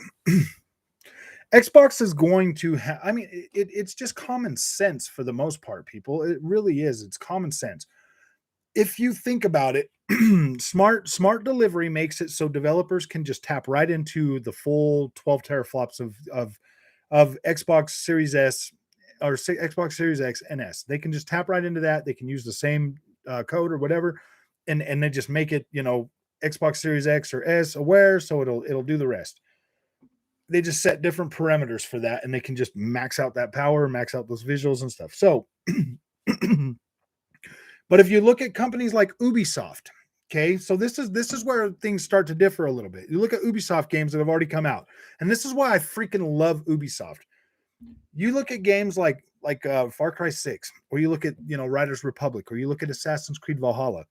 Xbox is going to have, I mean, it's just common sense for the most part, people. It really is. It's common sense. If you think about it, smart delivery makes it so developers can just tap right into the full 12 teraflops of Xbox Series S or Xbox Series X and S. They can just tap right into that. They can use the same code or whatever, and they just make it, Xbox Series X or S aware, so it'll do the rest. They just set different parameters for that, and they can just max out that power, max out those visuals and stuff. So, but if you look at companies like Ubisoft, okay, so this is where things start to differ a little bit. You look at Ubisoft games that have already come out, and this is why I freaking love Ubisoft. You look at games like Far Cry 6, or you look at Riders Republic, or you look at Assassin's Creed Valhalla.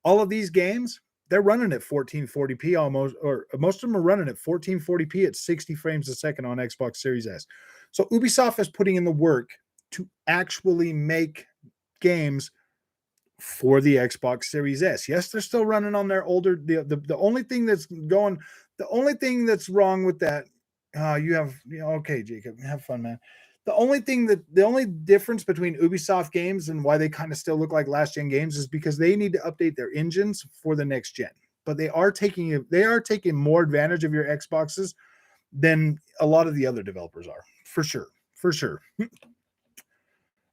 All of these games, they're running at 1440p almost, or most of them are running at 1440p at 60 frames a second on Xbox Series S. So Ubisoft is putting in the work to actually make games for the Xbox Series S. Yes, they're still running on their older. The only thing that's going, the only thing that's wrong with that, okay, Jacob, have fun, man. The only difference between Ubisoft games and why they kind of still look like last gen games is because they need to update their engines for the next gen. But they are taking more advantage of your Xboxes than a lot of the other developers are, for sure.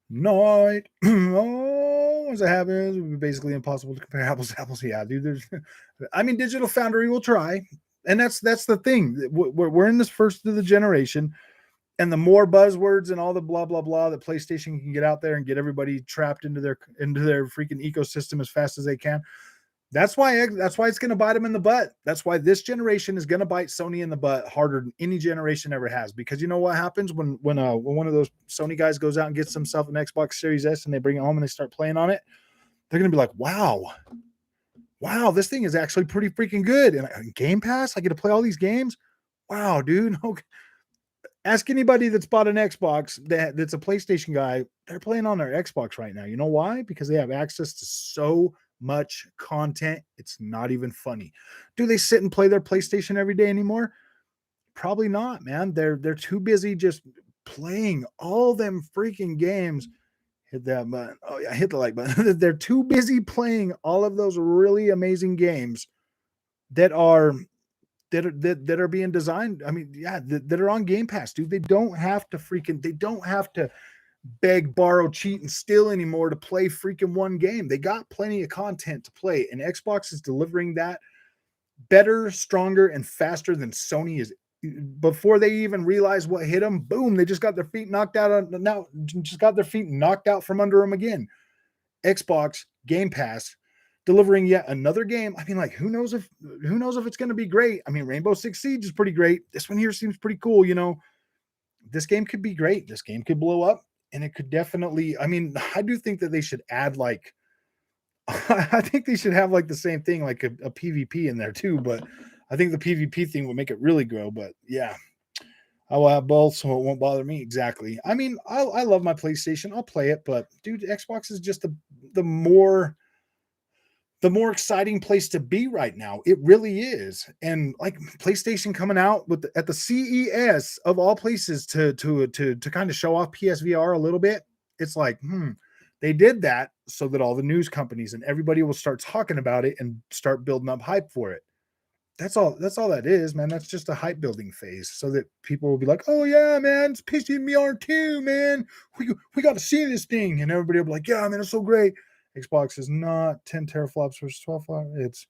Night. Oh, as it happens, it would be basically impossible to compare apples to apples. Yeah, dude. Digital Foundry will try, and that's the thing. We're in this first of the generation. And the more buzzwords and all the blah blah blah that PlayStation can get out there and get everybody trapped into their freaking ecosystem as fast as they can, that's why it's going to bite them in the butt. That's why this generation is going to bite Sony in the butt harder than any generation ever has. Because you know what happens when one of those Sony guys goes out and gets himself an Xbox Series S and they bring it home and they start playing on it, they're going to be like, wow, this thing is actually pretty freaking good. And Game Pass, I get to play all these games. Wow, dude. Okay. Ask anybody that's bought an Xbox that's a PlayStation guy. They're playing on their Xbox right now. You know why? Because they have access to so much content. It's not even funny. Do they sit and play their PlayStation every day anymore? Probably not, man. They're too busy just playing all them freaking games. Hit that button. Oh yeah, hit the like button. They're too busy playing all of those really amazing games that are being designed. That are on Game Pass, dude. They don't have to beg, borrow, cheat, and steal anymore to play freaking one game. They got plenty of content to play, and Xbox is delivering that better, stronger, and faster than Sony is. Before they even realize what hit them, boom, they just got their feet knocked out from under them again. Xbox Game Pass delivering yet another game. Who knows if it's going to be great? Rainbow Six Siege is pretty great. This one here seems pretty cool. This game could be great. This game could blow up, and it could definitely. I do think that they should add I think they should have the same thing, like a PvP in there too. But I think the PvP thing would make it really grow. But yeah, I will have both, so it won't bother me. Exactly. I love my PlayStation. I'll play it, but dude, Xbox is just the the more exciting place to be right now. It really is. And like PlayStation coming out with at the CES of all places to kind of show off PSVR a little bit. It's like, they did that so that all the news companies and everybody will start talking about it and start building up hype for it. That's all that is, man. That's just a hype building phase so that people will be like, oh yeah, man, it's PSVR 2, man. We got to see this thing. And everybody will be like, yeah, man, it's so great. Xbox is not 10 teraflops versus 12 flops. It's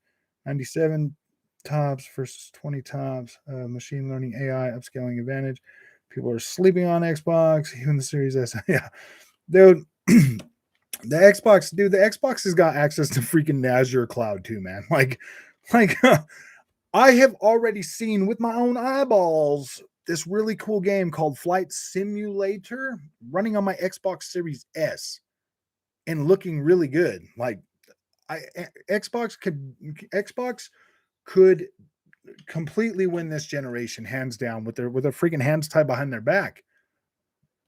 97 tops versus 20 tops. Machine learning AI upscaling advantage. People are sleeping on Xbox, even the Series S. Yeah, dude. The Xbox has got access to freaking Azure cloud too, man. Like I have already seen with my own eyeballs this really cool game called Flight Simulator running on my Xbox Series S and looking really good. Like Xbox could completely win this generation hands down with their freaking hands tied behind their back.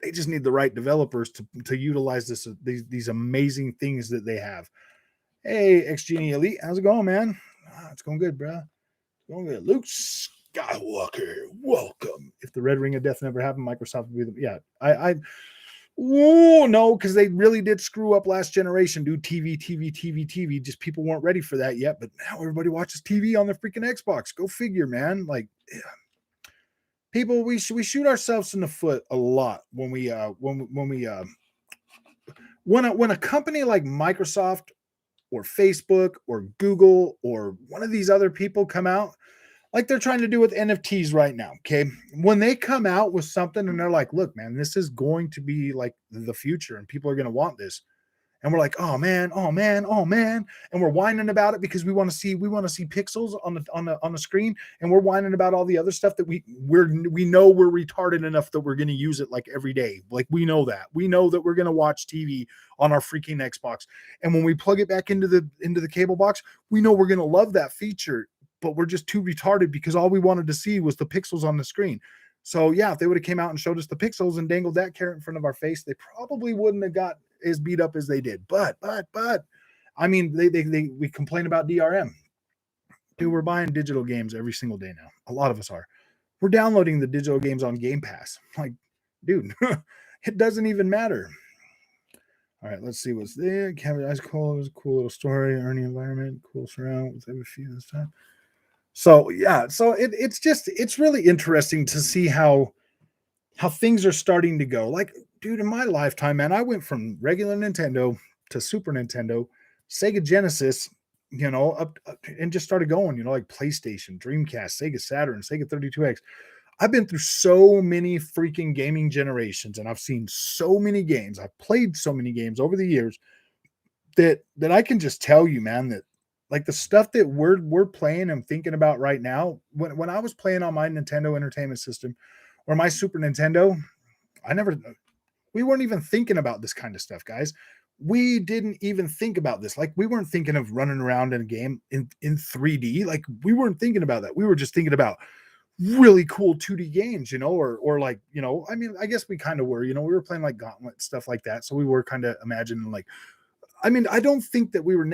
They just need the right developers to utilize these amazing things that they have. Hey, XGenie Elite, how's it going, man? It's going good, bro. Going good. Luke Skywalker, welcome. If the Red Ring of Death never happened, Microsoft would be the no, because they really did screw up last generation, dude. TV. Just people weren't ready for that yet, but now everybody watches TV on their freaking Xbox. Go figure, man. Like, yeah. People, we shoot ourselves in the foot a lot when a company like Microsoft or Facebook or Google or one of these other people come out like they're trying to do with NFTs right now. Okay. When they come out with something and they're like, look, man, this is going to be like the future and people are going to want this. And we're like, oh man. And we're whining about it because we want to see pixels on the screen. And we're whining about all the other stuff that we know we're retarded enough that we're going to use it like every day. Like we know that we're going to watch TV on our freaking Xbox. And when we plug it back into the cable box, we know we're going to love that feature, but we're just too retarded because all we wanted to see was the pixels on the screen. So yeah, if they would have came out and showed us the pixels and dangled that carrot in front of our face, they probably wouldn't have got as beat up as they did. But I mean, we complain about DRM. Dude, we're buying digital games every single day now. A lot of us are. We're downloading the digital games on Gamepass. Like, dude, it doesn't even matter. All right, let's see what's there. Kevin Ice Cold, it was a cool little story. Ernie environment, cool surround with every few this time. So yeah, so it's really interesting to see how things are starting to go. Like, dude, in my lifetime, man, I went from regular Nintendo to Super Nintendo, Sega Genesis, up and just started going, like PlayStation, Dreamcast, Sega Saturn, Sega 32X. I've been through so many freaking gaming generations and I've seen so many games. I've played so many games over the years that I can just tell you, man, that like the stuff that we're playing and thinking about right now, when I was playing on my Nintendo Entertainment System or my Super Nintendo, we weren't even thinking about this kind of stuff, guys. We didn't even think about this. Like we weren't thinking of running around in a game in 3D. Like we weren't thinking about that. We were just thinking about really cool 2D games, or like, I mean, I guess we kind of were, we were playing like Gauntlet, stuff like that. So we were kind of imagining like, I mean, I don't think that we were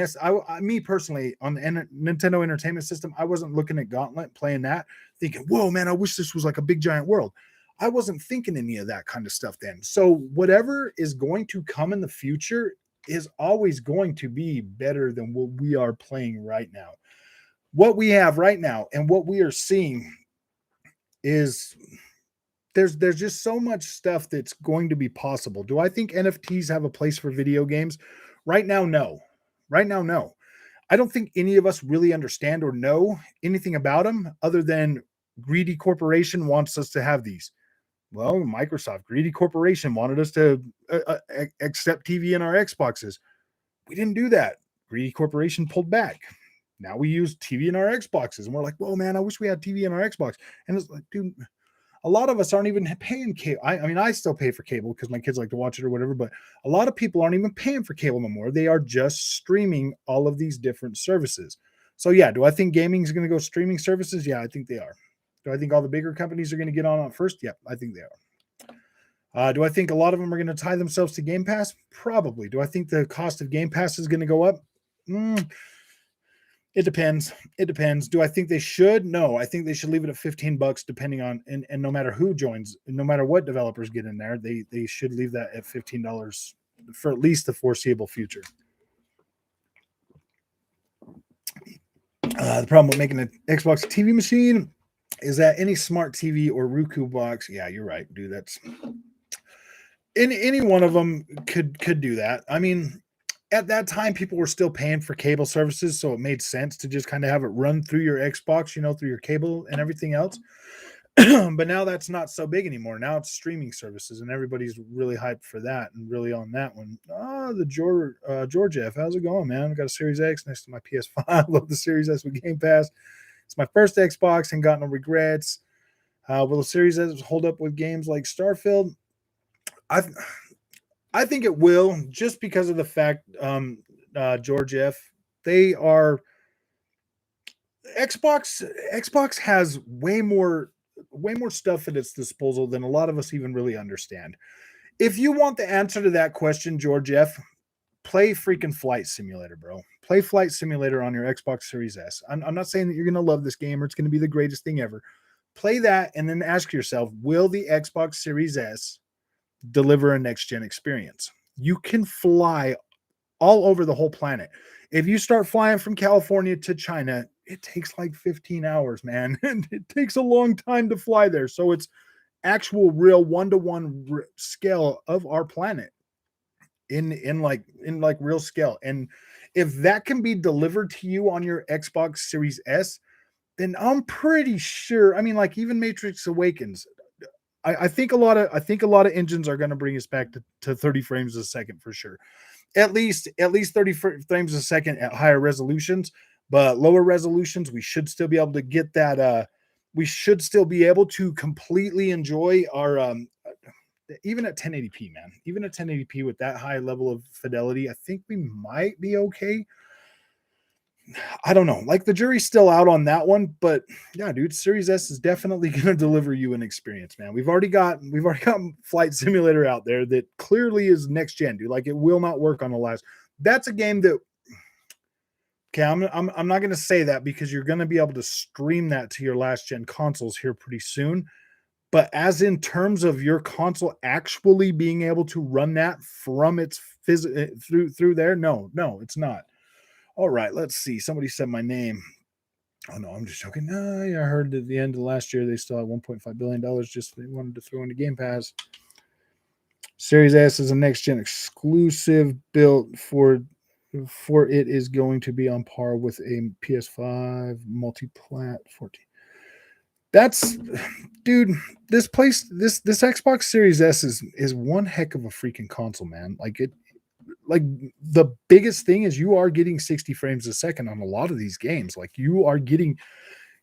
me personally on the Nintendo Entertainment System, I wasn't looking at Gauntlet, playing that, thinking, whoa, man, I wish this was like a big giant world. I wasn't thinking any of that kind of stuff then. So whatever is going to come in the future is always going to be better than what we are playing right now. What we have right now and what we are seeing is there's just so much stuff that's going to be possible. Do I think NFTs have a place for video games? Right now, no. I don't think any of us really understand or know anything about them other than greedy corporation wants us to have these. Well, Microsoft, greedy corporation, wanted us to accept TV in our Xboxes. We didn't do that. Greedy corporation pulled back. Now we use TV in our Xboxes. And we're like, whoa, man, I wish we had TV in our Xbox. And it's like, dude, a lot of us aren't even paying cable. I mean, I still pay for cable because my kids like to watch it or whatever, but a lot of people aren't even paying for cable no more. They are just streaming all of these different services. So yeah, do I think gaming is going to go streaming services? Yeah, I think they are. Do I think all the bigger companies are going to get on first? Yeah, I think they are. Do I think a lot of them are going to tie themselves to Game Pass? Probably. Do I think the cost of Game Pass is going to go up? It depends. It depends. Do I think they should? No, I think they should leave it at $15 depending on, and no matter who joins, no matter what developers get in there, they should leave that at $15 for at least the foreseeable future. The problem with making an Xbox TV machine is that any smart TV or Roku box, yeah, you're right, dude. That's any one of them could do that. I mean, at that time, people were still paying for cable services, so it made sense to just kind of have it run through your Xbox, through your cable and everything else. But now that's not so big anymore. Now it's streaming services, and everybody's really hyped for that and really on that one. The George F. How's it going, man? I got a Series X next to my PS5. Love the Series S with Gamepass. It's my first Xbox and got no regrets. Will the Series S hold up with games like Starfield? I think it will, just because of the fact, George F. They are Xbox has way more stuff at its disposal than a lot of us even really understand. If you want the answer to that question, George F., play freaking Flight Simulator, bro. Play Flight Simulator on your Xbox Series S. I'm not saying that you're going to love this game or it's going to be the greatest thing ever. Play that and then ask yourself, will the Xbox Series S deliver a next-gen experience? You can fly all over the whole planet. If you start flying from California to China, it takes like 15 hours, man. And it takes a long time to fly there. So it's actual real one-to-one scale of our planet in like real scale. And if that can be delivered to you on your Xbox Series S, then I'm pretty sure, I mean, like even Matrix Awakens, I think a lot of engines are going to bring us back to 30 frames a second for sure. At least 30 frames a second at higher resolutions, but lower resolutions, we should still be able to get that. We should still be able to completely enjoy our, even at 1080p, man, even at 1080p with that high level of fidelity, I think we might be okay. I don't know. Like the jury's still out on that one, but yeah, dude, Series S is definitely going to deliver you an experience, man. We've already got Flight Simulator out there that clearly is next gen, dude. Like it will not work on the last. That's a game that. Okay, I'm not going to say that because you're going to be able to stream that to your last gen consoles here pretty soon. But as in terms of your console actually being able to run that from its through there, no, it's not. All right, let's see. Somebody said my name. Oh, no, I'm just joking. No, yeah, I heard at the end of last year they still had $1.5 billion just they wanted to throw into Game Pass. Series S is a next-gen exclusive built for it is going to be on par with a PS5 multi-plat 14. That's, dude, this Xbox Series S is one heck of a freaking console, man. Like the biggest thing is you are getting 60 frames a second on a lot of these games. Like you're getting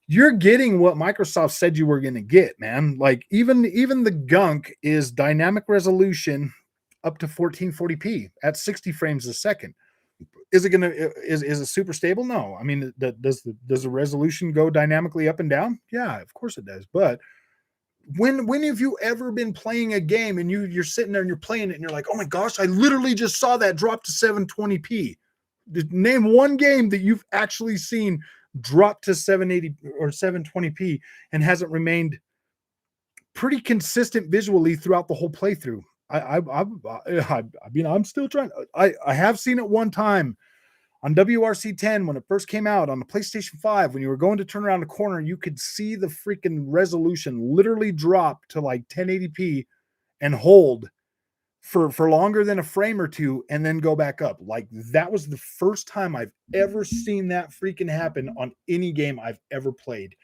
what Microsoft said you were going to get, man. Like even the gunk is dynamic resolution up to 1440p at 60 frames a second. Is it is it super stable? No. I mean, does the resolution go dynamically up and down? Yeah, of course it does. But when have you ever been playing a game and you're sitting there and you're playing it and you're like, oh my gosh, I literally just saw that drop to 720p. Name one game that you've actually seen drop to 780 or 720p and hasn't remained pretty consistent visually throughout the whole playthrough. I mean, I'm still trying. I have seen it one time on WRC 10 when it first came out on the PlayStation 5. When you were going to turn around the corner, you could see the freaking resolution literally drop to like 1080p and hold for longer than a frame or two and then go back up. Like that was the first time I've ever seen that freaking happen on any game I've ever played.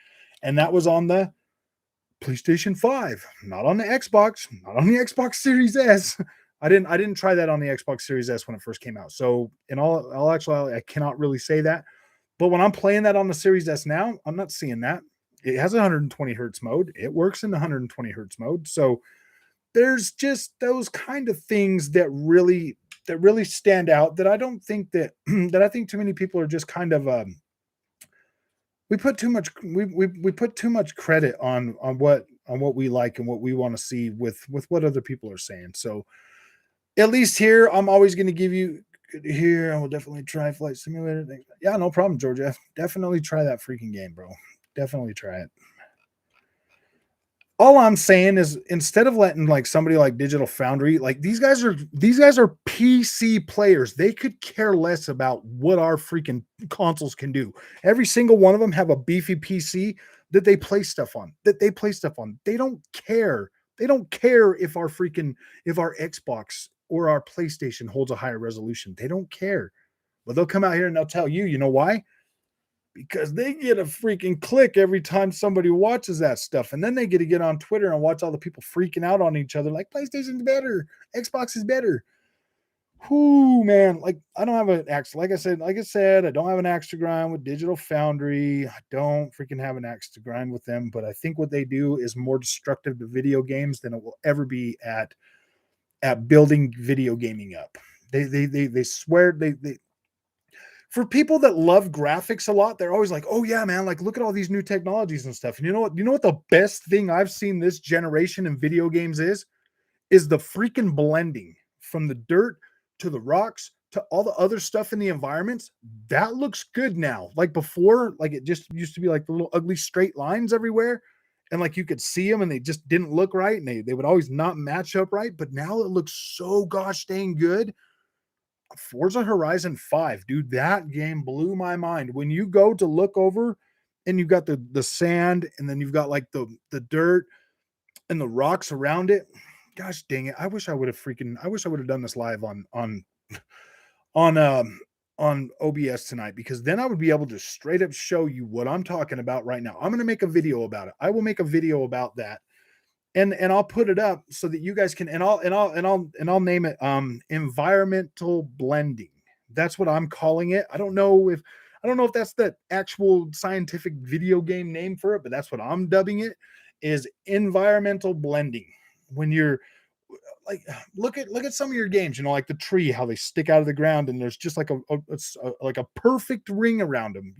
And that was on the PlayStation 5, not on the Xbox, not on the Xbox Series S. I didn't try that on the Xbox Series S when it first came out. So in all actuality, I cannot really say that. But when I'm playing that on the Series S now, I'm not seeing that. It has 120 hertz mode. It works in the 120 hertz mode. So there's just those kind of things that really stand out that I don't think that I think too many people are just kind of we put too much credit on what we like and what we want to see with what other people are saying. So at least here, I'm always going to give you good to hear. I will definitely try Flight Simulator. Thanks. Yeah, no problem, Georgia. Definitely try that freaking game, bro. Definitely try it. All I'm saying is instead of letting like somebody like Digital Foundry, like these guys are PC players. They could care less about what our freaking consoles can do. Every single one of them have a beefy PC that they play stuff on. They don't care. They don't care if our Xbox or our PlayStation holds a higher resolution. They don't care. But they'll come out here and they'll tell you know why? Because they get a freaking click every time somebody watches that stuff. And then they get to get on Twitter and watch all the people freaking out on each other like PlayStation's better, Xbox is better. Whoo, man. Like, I don't have an axe. Like I said, I don't have an axe to grind with Digital Foundry. I don't freaking have an axe to grind with them. But I think what they do is more destructive to video games than it will ever be at building video gaming up. They swear they for people that love graphics a lot, they're always like, oh yeah, man, like look at all these new technologies and stuff. And you know what the best thing I've seen this generation in video games is the freaking blending from the dirt to the rocks to all the other stuff in the environments. That looks good now. Like before, like it just used to be like the little ugly straight lines everywhere. And like you could see them and they just didn't look right. And they would always not match up right. But now it looks so gosh dang good. Forza Horizon 5, dude, that game blew my mind. When you go to look over and you've got the sand and then you've got like the dirt and the rocks around it. Gosh dang it. I wish I would have done this live on OBS tonight, because then I would be able to straight up show you what I'm talking about right now. I'm going to make a video about it. I will make a video about that. And I'll put it up so that you guys can, and I'll name it environmental blending. That's what I'm calling it. I don't know if that's the actual scientific video game name for it, but that's what I'm dubbing it, is environmental blending. When you're like, look at some of your games, like the tree, how they stick out of the ground and there's just like a perfect ring around them,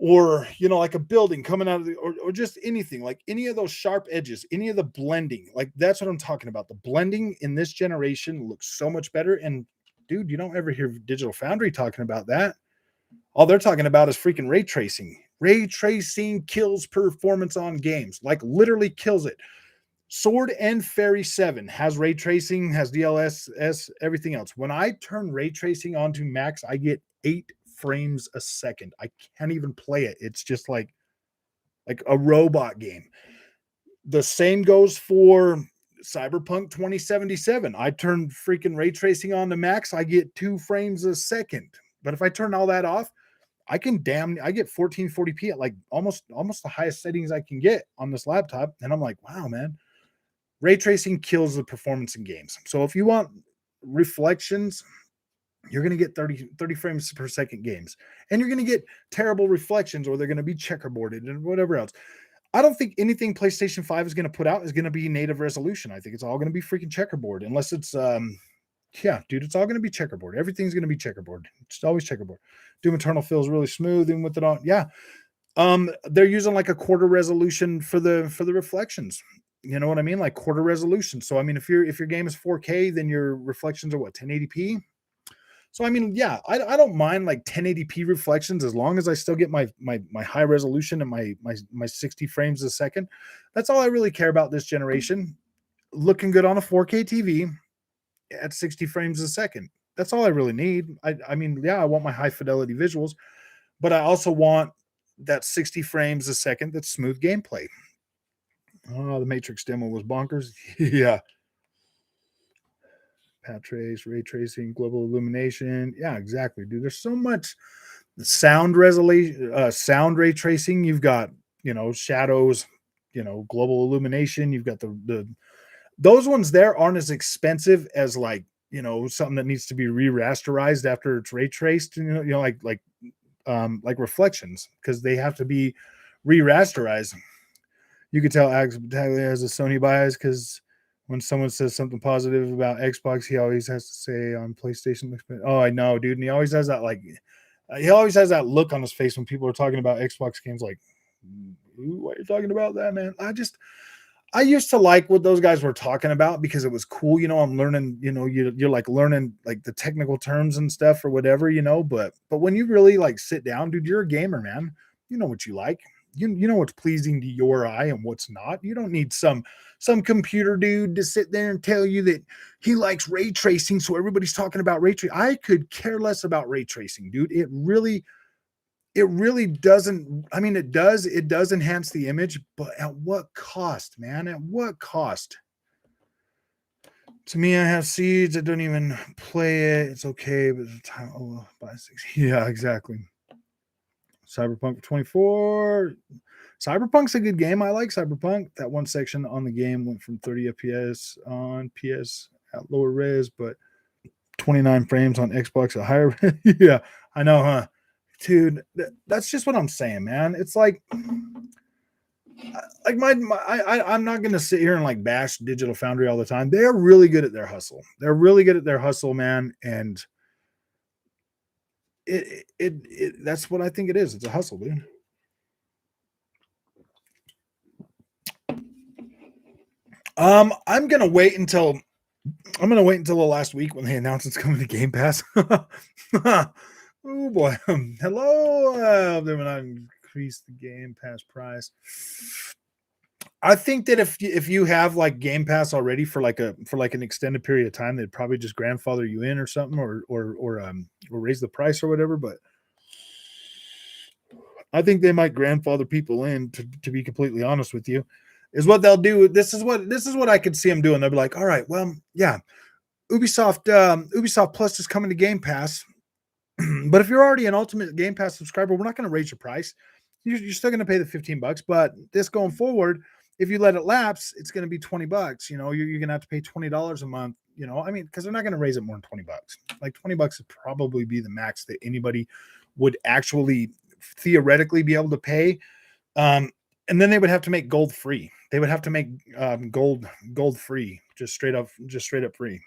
or like a building coming out of or just anything, like any of those sharp edges, any of the blending. Like that's what I'm talking about. The blending in this generation looks so much better. And dude, you don't ever hear Digital Foundry talking about that. All they're talking about is freaking ray tracing. Ray tracing kills performance on games, like literally kills it. Sword and Fairy 7 has ray tracing, has DLSS, everything else. When I turn ray tracing onto max, I get 8 frames a second. I can't even play it. It's just like a robot game. The same goes for Cyberpunk 2077. I turn freaking ray tracing on to max, I get 2 frames a second. But if I turn all that off, I get 1440p at like almost the highest settings I can get on this laptop. And I'm like, wow, man, ray tracing kills the performance in games. So if you want reflections, you're going to get 30 frames per second games, and you're going to get terrible reflections, or they're going to be checkerboarded and whatever else. I don't think anything PlayStation 5 is going to put out is going to be native resolution. I think it's all going to be freaking checkerboard, unless it's yeah, dude, it's all going to be checkerboard. Everything's going to be checkerboard. It's always checkerboard. Doom Eternal feels really smooth, and with it on, yeah. They're using like a quarter resolution for the reflections. You know what I mean? Like quarter resolution. So I mean, if your game is 4K, then your reflections are what, 1080p? So I mean, yeah, I don't mind like 1080p reflections as long as I still get my high resolution and my 60 frames a second. That's all I really care about this generation. Looking good on a 4K TV at 60 frames a second. That's all I really need. I mean, yeah, I want my high fidelity visuals, but I also want that 60 frames a second that's smooth gameplay. Oh, the Matrix demo was bonkers. Yeah. Pat trace, ray tracing, global illumination. Yeah, exactly, dude. There's so much sound resolution, sound ray tracing. You've got, shadows, global illumination. You've got the those ones there aren't as expensive as like, something that needs to be re-rasterized after it's ray traced, like reflections, because they have to be re-rasterized. You could tell Alex Battaglia has a Sony bias, because when someone says something positive about Xbox, he always has to say on PlayStation. Oh, I know, dude. And he always has that look on his face when people are talking about Xbox games, like, why are you talking about that, man? I used to like what those guys were talking about because it was cool. I'm learning, you're like learning like the technical terms and stuff or whatever, but when you really like sit down, dude, you're a gamer, man. You know what you like. You know what's pleasing to your eye and what's not. You don't need some computer dude to sit there and tell you that he likes ray tracing, so everybody's talking about ray tracing. I could care less about ray tracing, dude. It really doesn't. I mean, it does enhance the image, but at what cost, man? At what cost? To me, I have seeds. I don't even play it. It's okay, but the time. Oh, buy 6. Yeah, exactly. Cyberpunk 24. Cyberpunk's a good game. I like Cyberpunk. That one section on the game went from 30 FPS on PS at lower res, but 29 frames on Xbox at higher. Yeah, I know, huh? Dude, that's just what I'm saying, man. It's like I'm not gonna sit here and like bash Digital Foundry all the time. They're really good at their hustle. They're really good at their hustle, man. And that's what I think it is. It's a hustle, dude. I'm gonna wait until the last week when they announce it's coming to Game Pass. Oh boy. Hello. Then when I increase the Game Pass price. I think that if you have like Game Pass already for like an extended period of time, they'd probably just grandfather you in or something, or raise the price or whatever. But I think they might grandfather people in to be completely honest with you, is what they'll do. This is what I could see them doing. They'll be like, all right, well, yeah, Ubisoft Plus is coming to Game Pass, but if you're already an Ultimate Game Pass subscriber, we're not going to raise your price. You're still going to pay the $15, but this going forward, if you let it lapse, it's going to be $20. You're going to have to pay $20 a month. I mean, because they're not going to raise it more than $20. Like $20 would probably be the max that anybody would actually theoretically be able to pay. And then they would have to make gold free. They would have to make gold free, just straight up free.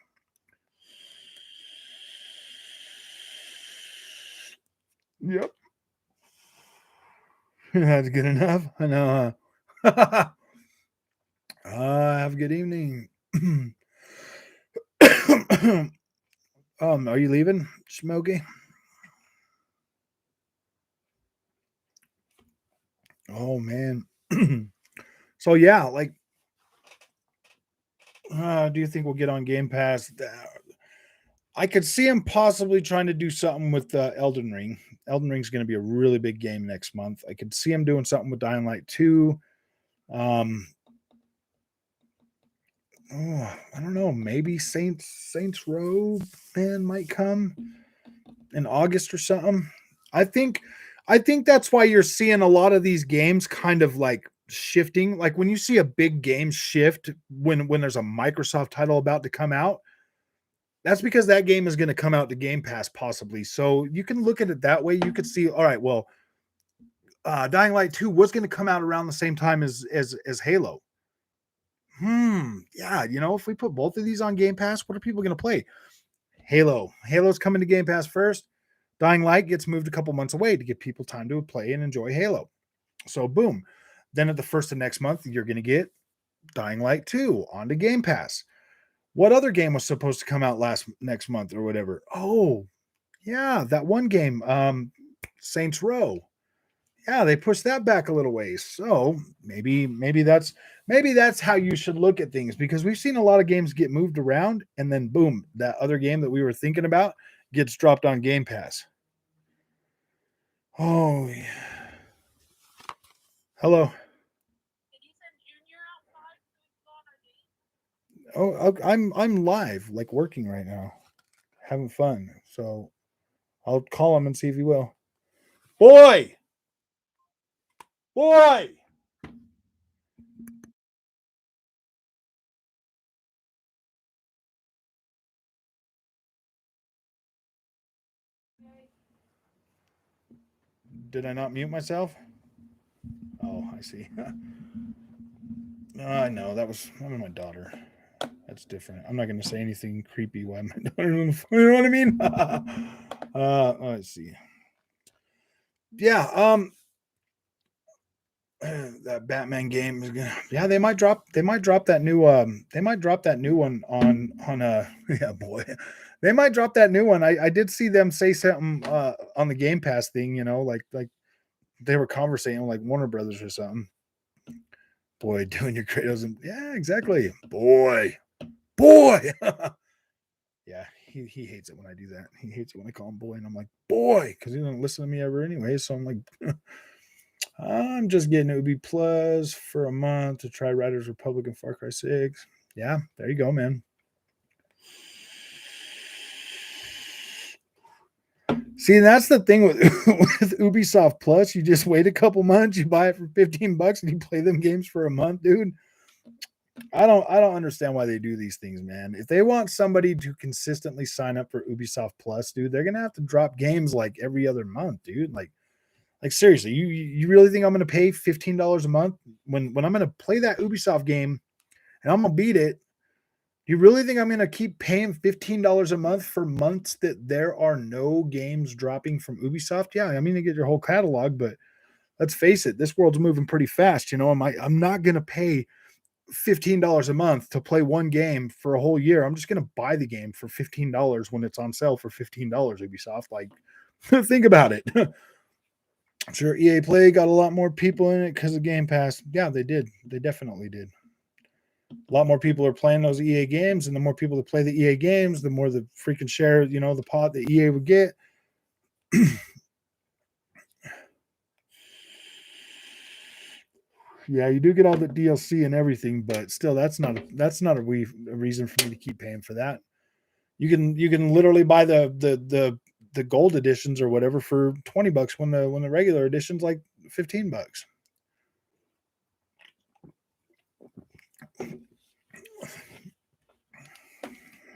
Yep. That's good enough. I know. Have a good evening. Are you leaving, Smokey? Oh man. So yeah, like, do you think we'll get on Game Pass? I could see him possibly trying to do something with Elden Ring. Elden Ring's going to be a really big game next month. I could see him doing something with Dying Light 2. I don't know. Maybe Saints Row man might come in August or something. I think that's why you're seeing a lot of these games kind of like shifting. Like when you see a big game shift when there's a Microsoft title about to come out, that's because that game is going to come out to Game Pass possibly. So you can look at it that way. You could see, all right, well, Dying Light 2 was going to come out around the same time as Halo. Yeah, if we put both of these on Game Pass, what are people going to play? Halo's coming to Game Pass first. Dying Light gets moved a couple months away to give people time to play and enjoy Halo. So boom. Then at the first of next month, you're going to get Dying Light 2 onto Game Pass. What other game was supposed to come out next month or whatever? Oh, yeah, that one game, Saints Row. Yeah, they pushed that back a little ways. So maybe that's how you should look at things, because we've seen a lot of games get moved around and then boom, that other game that we were thinking about gets dropped on Game Pass. Oh, yeah. Hello. Oh, I'm live, like working right now, having fun. So I'll call him and see if he will. Boy. Did I not mute myself? Oh, I see. I know that was my daughter. That's different. I'm not going to say anything creepy while my daughter on the phone. You know what I mean? Let's see. Yeah. that Batman game is gonna. Yeah, they might drop that new. They might drop that new one on. Yeah, boy, they might drop that new one. I did see them say something on the Gamepass thing. Like they were conversating like Warner Brothers or something. Boy, doing your Kratos and yeah, exactly. Boy. Yeah, he hates it when I do that. He hates it when I call him boy, and I'm like, boy, because he doesn't listen to me ever anyway. So I'm like, I'm just getting Ubi Plus for a month to try Riders Republic and Far Cry 6. Yeah, there you go, man. See, that's the thing with Ubisoft Plus. You just wait a couple months, you buy it for $15, and you play them games for a month, dude. I don't understand why they do these things, man. If they want somebody to consistently sign up for Ubisoft Plus, dude, they're gonna have to drop games like every other month, dude. Like seriously, you really think I'm gonna pay $15 a month when I'm gonna play that Ubisoft game and I'm gonna beat it? Do you really think I'm gonna keep paying $15 a month for months that there are no games dropping from Ubisoft? Yeah, I mean to get your whole catalog, but let's face it, this world's moving pretty fast. I'm not gonna pay $15 a month to play one game for a whole year. I'm just going to buy the game for $15 when it's on sale for $15, Ubisoft. Like, think about it. I'm sure EA Play got a lot more people in it because of Game Pass. Yeah, they did. They definitely did. A lot more people are playing those EA games, and the more people that play the EA games, the more the freaking share, the pot that EA would get. Yeah, you do get all the DLC and everything, but still, that's not a reason for me to keep paying for that. You can literally buy the gold editions or whatever for $20 when the regular edition's like $15.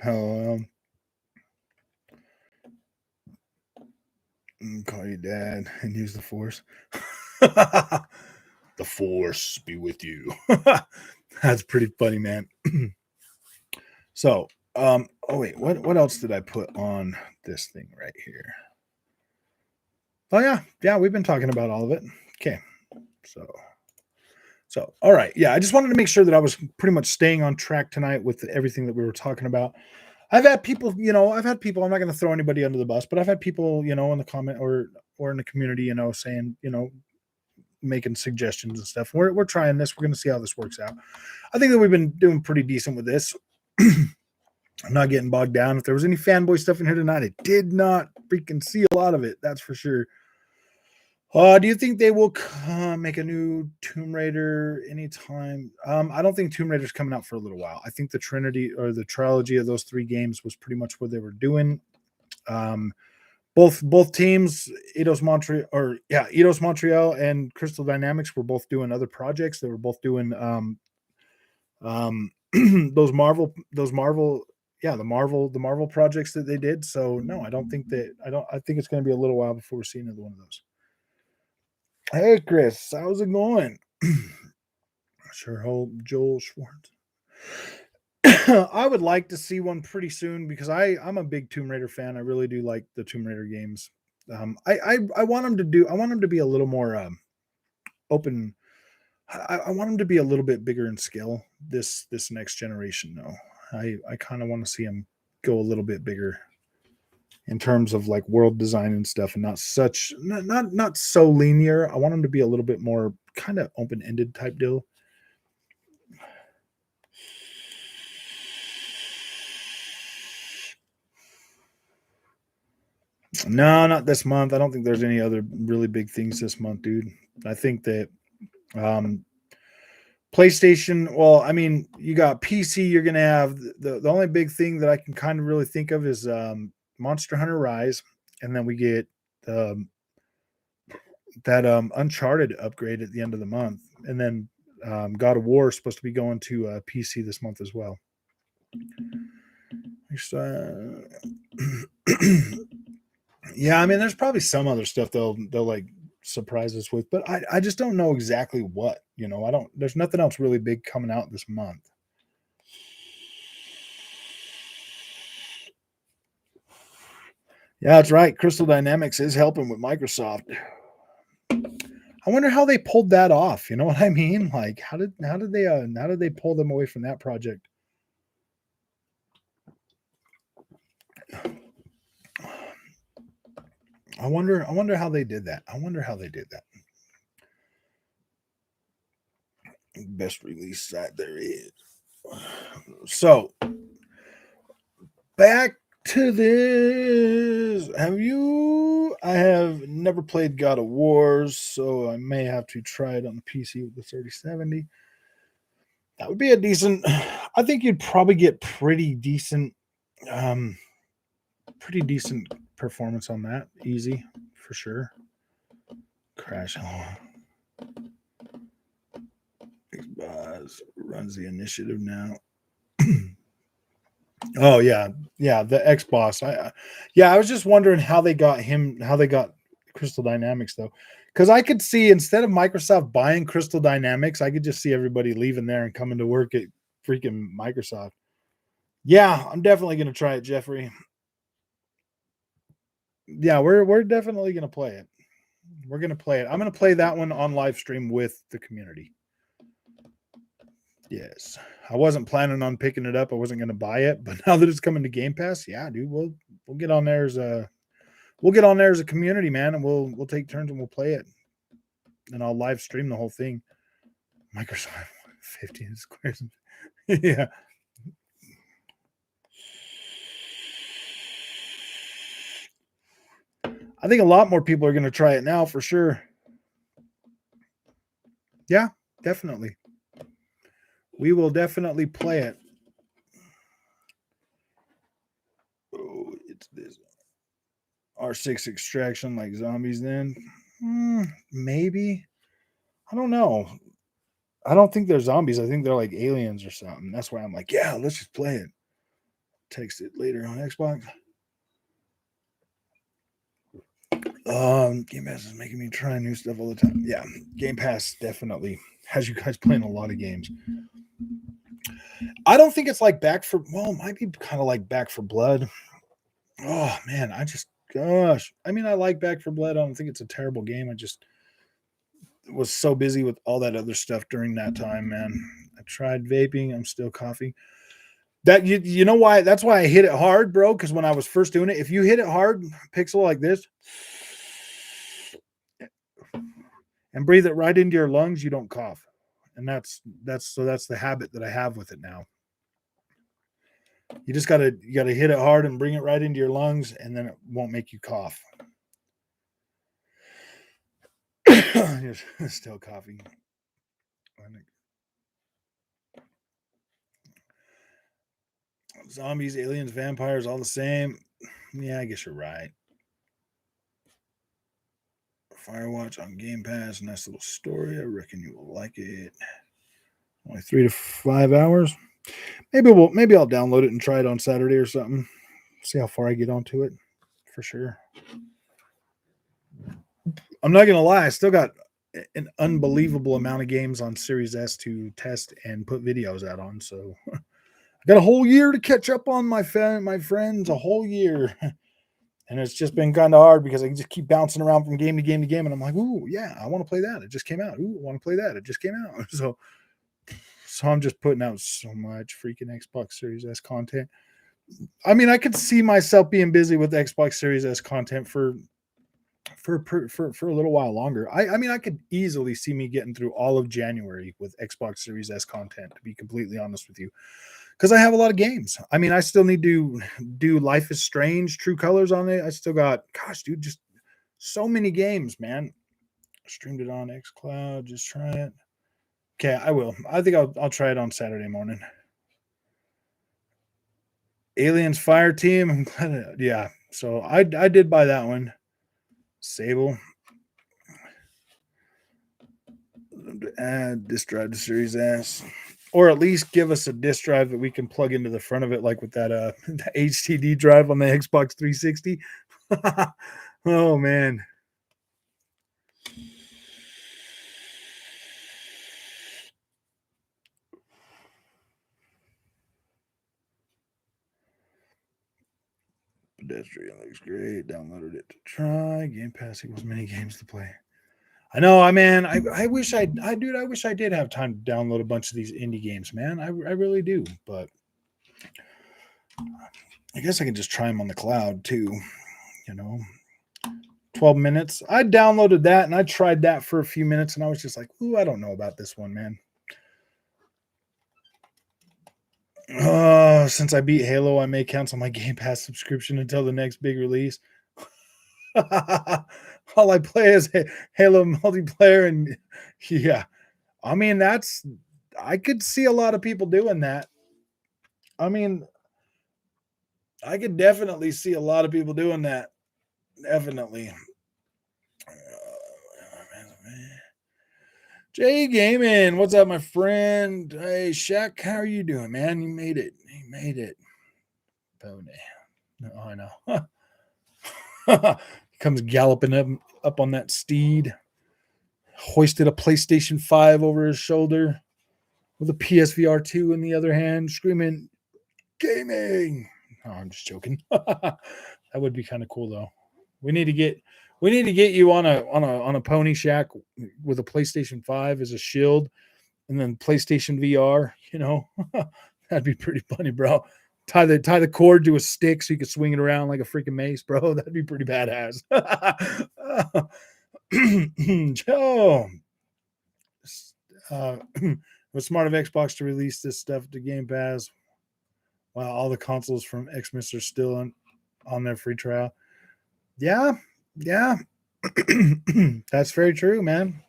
Oh, call you dad and use the force. The force be with you. That's pretty funny, man. So, oh wait, what else did I put on this thing right here? Oh yeah, we've been talking about all of it. Okay, so all right, yeah, I just wanted to make sure that I was pretty much staying on track tonight with everything that we were talking about. I've had people, I'm not going to throw anybody under the bus, but I've had people, in the comment or in the community, saying, making suggestions and stuff. We're trying this. We're going to see how this works out. I think that we've been doing pretty decent with this. I'm not getting bogged down. If there was any fanboy stuff in here tonight, I did not freaking see a lot of it. That's for sure. Do you think they will make a new Tomb Raider anytime? I don't think Tomb Raider's coming out for a little while. I think the Trinity or the trilogy of those three games was pretty much what they were doing. Both teams, Eidos Montreal and Crystal Dynamics were both doing other projects. They were both doing those Marvel the Marvel projects that they did. So no, I think it's going to be a little while before we see another one of those. Hey Chris, how's it going? Sure hope Joel Schwartz. I would like to see one pretty soon because I'm a big Tomb Raider fan. I really do like the Tomb Raider games. I want them to be a little more open. I want them to be a little bit bigger in scale this next generation though. I kind of want to see them go a little bit bigger in terms of like world design and stuff, and not so linear. I want them to be a little bit more kind of open-ended type deal. No, not this month. I don't think there's any other really big things this month, dude. I think that PlayStation, well, I mean, you got PC, you're going to have the only big thing that I can kind of really think of is Monster Hunter Rise, and then we get that Uncharted upgrade at the end of the month, and then God of War is supposed to be going to PC this month as well. Yeah, I mean, there's probably some other stuff they'll like surprise us with, but I just don't know exactly what. There's nothing else really big coming out this month. Yeah, that's right. Crystal Dynamics is helping with Microsoft. I wonder how they pulled that off. You know what I mean? Like, how did they pull them away from that project? I wonder how they did that. Best release site there is. So back to this. I have never played God of War, so I may have to try it on the PC with the 3070. That would be a decent. I think you'd probably get pretty decent performance on that. Easy for sure. Crash. Xbox runs the initiative now. Oh yeah, the Xbox. I was just wondering how they got Crystal Dynamics though, because I could see instead of Microsoft buying Crystal Dynamics, I could just see everybody leaving there and coming to work at freaking Microsoft. Yeah, I'm definitely gonna try it, Jeffrey. Yeah, we're definitely gonna play it. We're gonna play it. I'm gonna play that one on live stream with the community. Yes. I wasn't planning on picking it up. I wasn't going to buy it, but now that it's coming to Game Pass, yeah, dude, we'll get on there as a community, man, and we'll take turns and we'll play it. And I'll live stream the whole thing. Microsoft 15 squares. Yeah. I think a lot more people are going to try it now for sure. Yeah, definitely. We will definitely play it. Oh, it's this R6 extraction like zombies then? Maybe. I don't know. I don't think they're zombies. I think they're like aliens or something. That's why I'm like, yeah, let's just play it. Text it later on Xbox. Game Pass is making me try new stuff all the time. Yeah, Game Pass definitely has you guys playing a lot of games. I don't think it's like Back for, well, it might be kind of like Back for Blood. Oh man, gosh. I mean, I like Back for Blood. I don't think it's a terrible game. I just was so busy with all that other stuff during that time, man. I tried vaping. I'm still coughing. That you know why? That's why I hit it hard, bro. Because when I was first doing it, if you hit it hard, pixel like this, and breathe it right into your lungs, you don't cough. And that's the habit that I have with it now. You just gotta hit it hard and bring it right into your lungs, and then it won't make you cough. You're still coughing. Zombies, aliens, vampires, all the same. Yeah, I guess you're right. Firewatch on Game Pass, nice little story. I reckon you will like it. Only 3 to 5 hours. Maybe I'll download it and try it on Saturday or something. See how far I get onto it. For sure. I'm not gonna lie, I still got an unbelievable amount of games on Series S to test and put videos out on. So I got a whole year to catch up on my friends, a whole year. And it's just been kind of hard because I can just keep bouncing around from game to game to game. And I'm like, ooh, yeah, I want to play that. It just came out. Ooh, I want to play that. It just came out. So I'm just putting out so much freaking Xbox Series S content. I mean, I could see myself being busy with Xbox Series S content for a little while longer. I mean, I could easily see me getting through all of January with Xbox Series S content, to be completely honest with you, because I have a lot of games. I mean, I still need to do Life is Strange, True Colors on it. I still got, gosh, dude, just so many games, man. Streamed it on xCloud. Just try it. Okay, I will. I think I'll try it on Saturday morning. Aliens Fire Team. I'm glad. Yeah. So I did buy that one. Sable. Add disk drive to Series S, or at least give us a disk drive that we can plug into the front of it, like with that the HDD drive on the Xbox 360. Oh man. Pedestrian looks great. Downloaded it to try. Game Pass equals many games to play. I know, I wish dude, I wish I did have time to download a bunch of these indie games, man. I really do, but I guess I can just try them on the cloud too. You know, 12 minutes. I downloaded that and I tried that for a few minutes, and I was just like, ooh, I don't know about this one, man. Since I beat Halo, I may cancel my Game Pass subscription until the next big release. All I play is Halo multiplayer, and yeah, I mean I could see a lot of people doing that. I mean, I could definitely see a lot of people doing that. Definitely. Jay Gaming, what's up, my friend? Hey, Shaq, how are you doing, man? You made it. You made it. Pony. Oh, I know. He comes galloping up on that steed, hoisted a PlayStation 5 over his shoulder with a PSVR 2 in the other hand, screaming, gaming. Oh, I'm just joking. That would be kind of cool though. We need to get you on a pony, Shack, with a PlayStation 5 as a shield, and then PlayStation VR, that'd be pretty funny, bro. Tie the cord to a stick so you could swing it around like a freaking mace, bro. That'd be pretty badass. Joe, was smart of Xbox to release this stuff to Game Pass while all the consoles from Xmas are still on their free trial. Yeah. That's very true, man.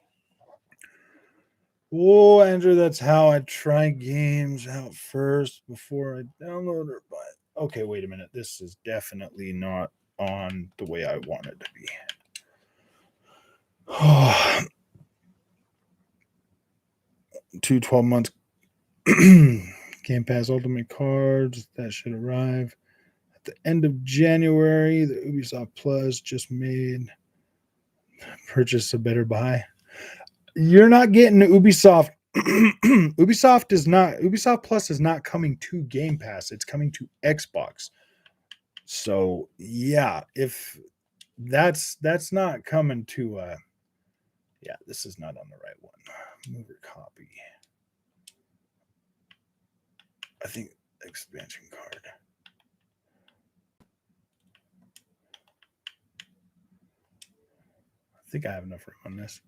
Oh, Andrew, that's how I try games out first before I download or buy it. Okay, wait a minute. This is definitely not on the way I want it to be. Oh, 12 months Game Pass Ultimate cards that should arrive at the end of January. The Ubisoft Plus just made purchase a better buy. You're not getting Ubisoft. Ubisoft Plus is not coming to Game Pass. It's coming to Xbox. So yeah, if that's not coming to yeah, this is not on the right one. Move your copy. I think expansion card. I think I have enough room on this.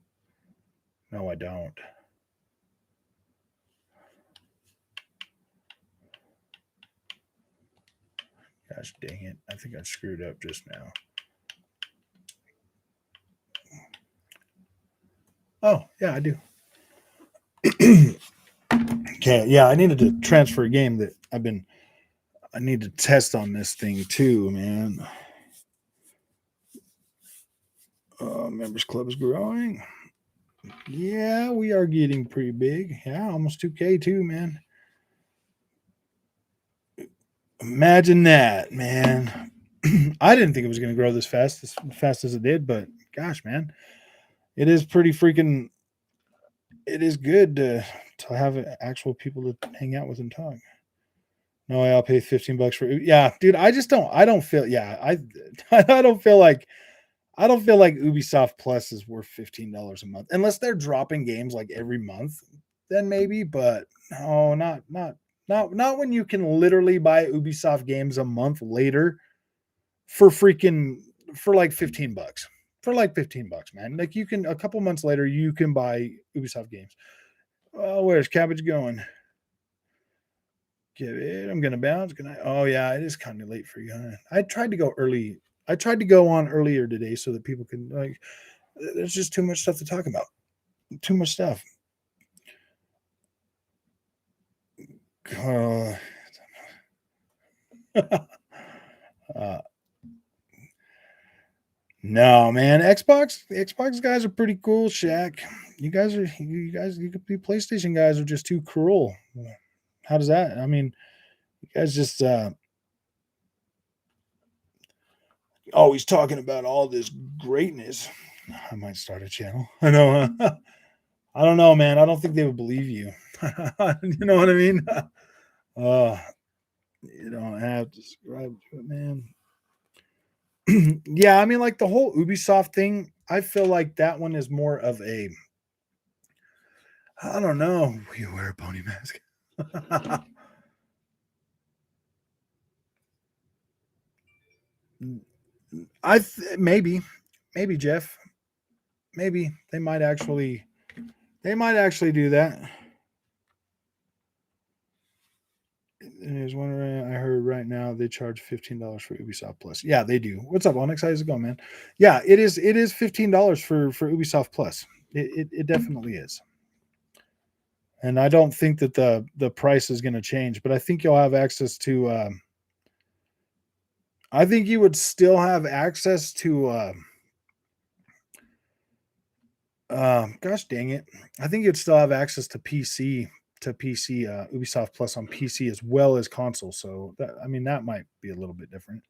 No, I don't. Gosh dang it. I think I screwed up just now. Oh, yeah, I do. Okay, yeah, I needed to transfer a game that I need to test on this thing too, man. Members club is growing. Yeah, we are getting pretty big. Yeah, almost 2K too, man. Imagine that, man. I didn't think it was going to grow this fast as it did, but gosh, man, it is pretty freaking. It is good to have actual people to hang out with and talk. No way, I'll pay $15 for. Yeah, dude, I just don't. I don't feel. Yeah, I don't feel like. I don't feel like Ubisoft Plus is worth $15 a month unless they're dropping games like every month. Then maybe, but no, not when you can literally buy Ubisoft games a month later for like $15. For like $15, man. Like you can a couple months later you can buy Ubisoft games. Oh, where's Cabbage going? Give it. I'm gonna bounce. Oh yeah, it is kind of late for you. Huh? I tried to go early. I tried to go on earlier today so that people can like. There's just too much stuff to talk about. Too much stuff. No, man. The Xbox guys are pretty cool, Shaq. You could be PlayStation guys are just too cruel. How does that? I mean, you guys just always talking about all this greatness. I might start a channel. I know. I don't know, man. I don't think they would believe you. You know what I mean? You don't have to subscribe to it, man. Yeah, I mean, like the whole Ubisoft thing, I feel like that one is more of a, I don't know. You wear a pony mask. Maybe Jeff, maybe they might actually do that. There's one I heard right now they charge $15 for Ubisoft Plus. Yeah, they do. What's up, Onyx? How's it going, man? Yeah, it is. It is $15 for Ubisoft Plus. It definitely is. And I don't think that the price is going to change, but I think you'll have access to. I think you would still have access to. Gosh dang it! I think you'd still have access to PC Ubisoft Plus on PC as well as console. So that, I mean, that might be a little bit different.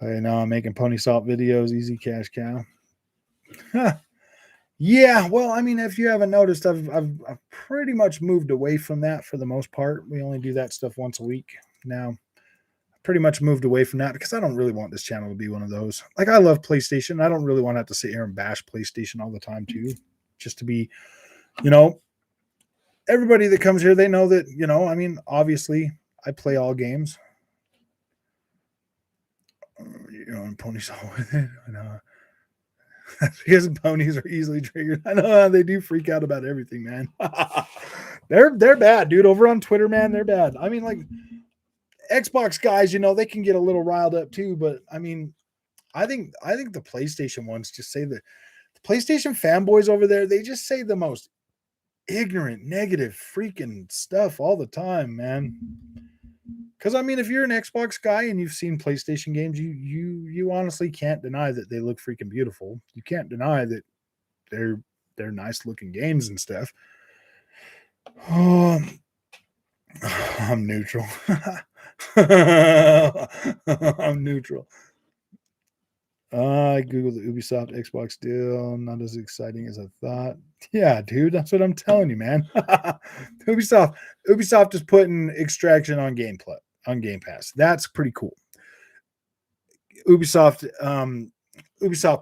Okay, now I'm making pony salt videos. Easy cash cow. Huh. Yeah, well, I mean, if you haven't noticed, I've pretty much moved away from that for the most part. We only do that stuff once a week now. Pretty much moved away from that because I don't really want this channel to be one of those. Like, I love PlayStation. I don't really want to have to sit here and bash PlayStation all the time too. Just to be, you know, everybody that comes here, they know that, I mean, obviously I play all games. And ponies all with it. I know. Because ponies are easily triggered. I know they do freak out about everything, man. They're bad, dude. Over on Twitter, man, they're bad. I mean, like Xbox guys, they can get a little riled up too. But I mean, I think the PlayStation ones just say the PlayStation fanboys over there. They just say the most ignorant, negative, freaking stuff all the time, man. Because I mean, if you're an Xbox guy and you've seen PlayStation games, you honestly can't deny that they look freaking beautiful. You can't deny that they're nice looking games and stuff. I'm neutral. I'm neutral. I googled the Ubisoft Xbox deal. Not as exciting as I thought. Yeah, dude, that's what I'm telling you, man. Ubisoft is putting Extraction on Game Pass. That's pretty cool. Ubisoft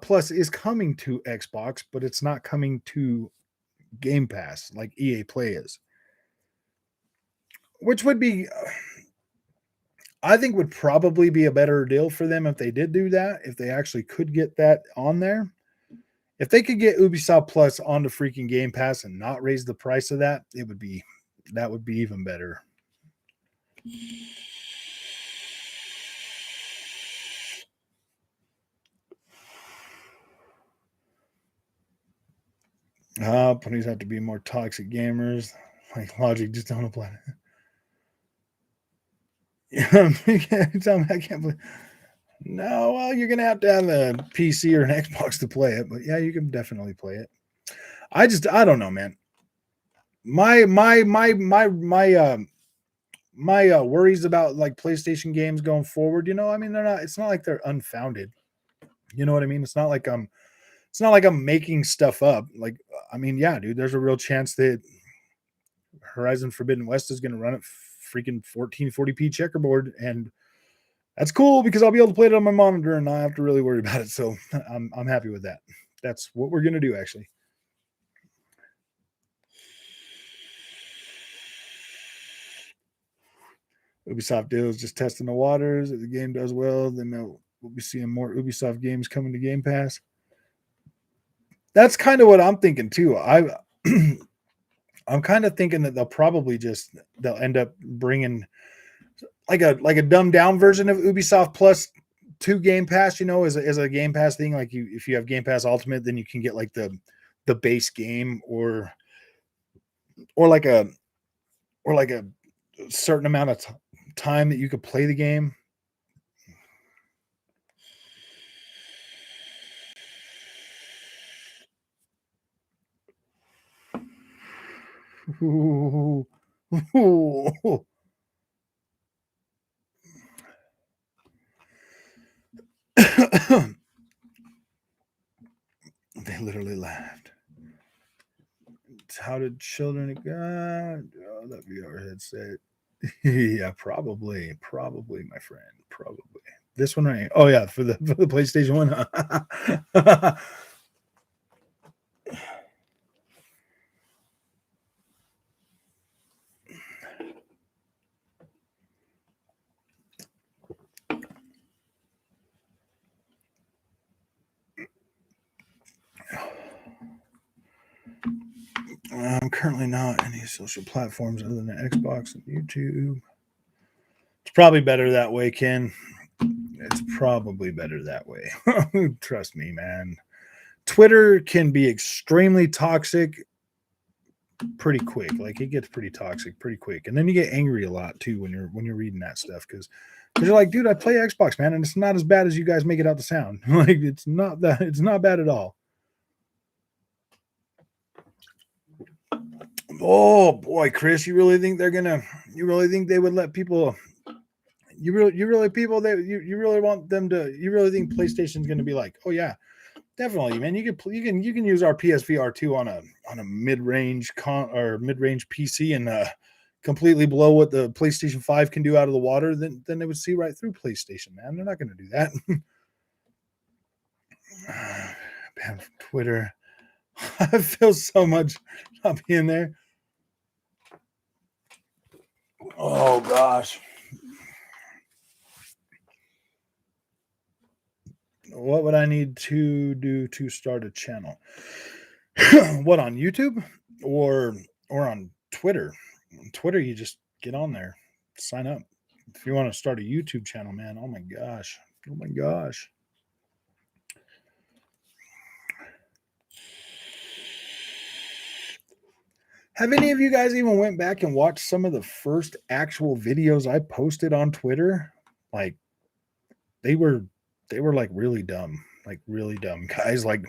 Plus is coming to Xbox, but it's not coming to Game Pass like EA Play is. Which would be, I think, would probably be a better deal for them if they did do that, if they actually could get that on there. If they could get Ubisoft Plus onto freaking Game Pass and not raise the price of that, that would be even better. Ponies have to be more toxic gamers. Like logic just don't apply. I can't believe. No, well, you're gonna have to have a PC or an Xbox to play it, but yeah, you can definitely play it. I don't know, man. My worries about like PlayStation games going forward, I mean, it's not like they're unfounded. You know what I mean? It's not like I'm making stuff up. Like, I mean, yeah, dude, there's a real chance that Horizon Forbidden West is going to run at freaking 1440p checkerboard, and that's cool because I'll be able to play it on my monitor and not have to really worry about it. So I'm happy with that. That's what we're going to do, actually. Ubisoft deals just testing the waters. If the game does well, then we'll be seeing more Ubisoft games coming to Game Pass. That's kind of what I'm thinking too. I'm kind of thinking that they'll end up bringing like a dumbed down version of Ubisoft Plus to Game Pass. As a Game Pass thing. Like if you have Game Pass Ultimate, then you can get like the base game or like a certain amount of time that you could play the game. Ooh. Ooh. They literally laughed. How did children that VR headset. Yeah, probably, my friend, probably. This one right. Oh yeah, for the PlayStation one. I'm currently not any social platforms other than Xbox and YouTube. It's probably better that way, Ken. It's probably better that way. Trust me, man. Twitter can be extremely toxic pretty quick. Like it gets pretty toxic pretty quick. And then you get angry a lot too when you're reading that stuff because you're like, dude, I play Xbox, man, and it's not as bad as you guys make it out to sound. Like it's not bad at all. Oh boy, Chris, you really think they would let people you really people that you really want them to you really think PlayStation's going to be like, oh yeah, definitely, man. You can use our PSVR 2 on a mid-range mid-range PC and completely blow what the PlayStation 5 can do out of the water. Then they would see right through PlayStation, man. They're not going to do that. Banned from Twitter. I feel so much not being there. Oh gosh. What would I need to do to start a channel? What, on YouTube or on Twitter? On Twitter, you just get on there, sign up. If you want to start a YouTube channel, man, oh my gosh. Have any of you guys even went back and watched some of the first actual videos I posted on Twitter? Like they were like really dumb, guys. Like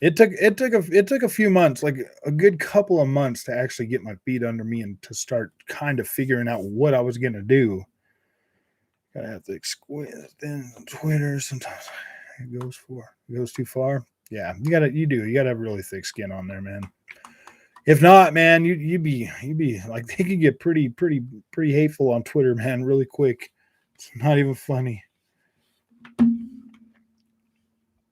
it took a few months, like a good couple of months to actually get my feet under me and to start kind of figuring out what I was gonna do. Gotta have to exquire then Twitter sometimes it goes too far. Yeah, you gotta have really thick skin on there, man. If not, man, you'd be like, they could get pretty hateful on Twitter, man, really quick. It's not even funny.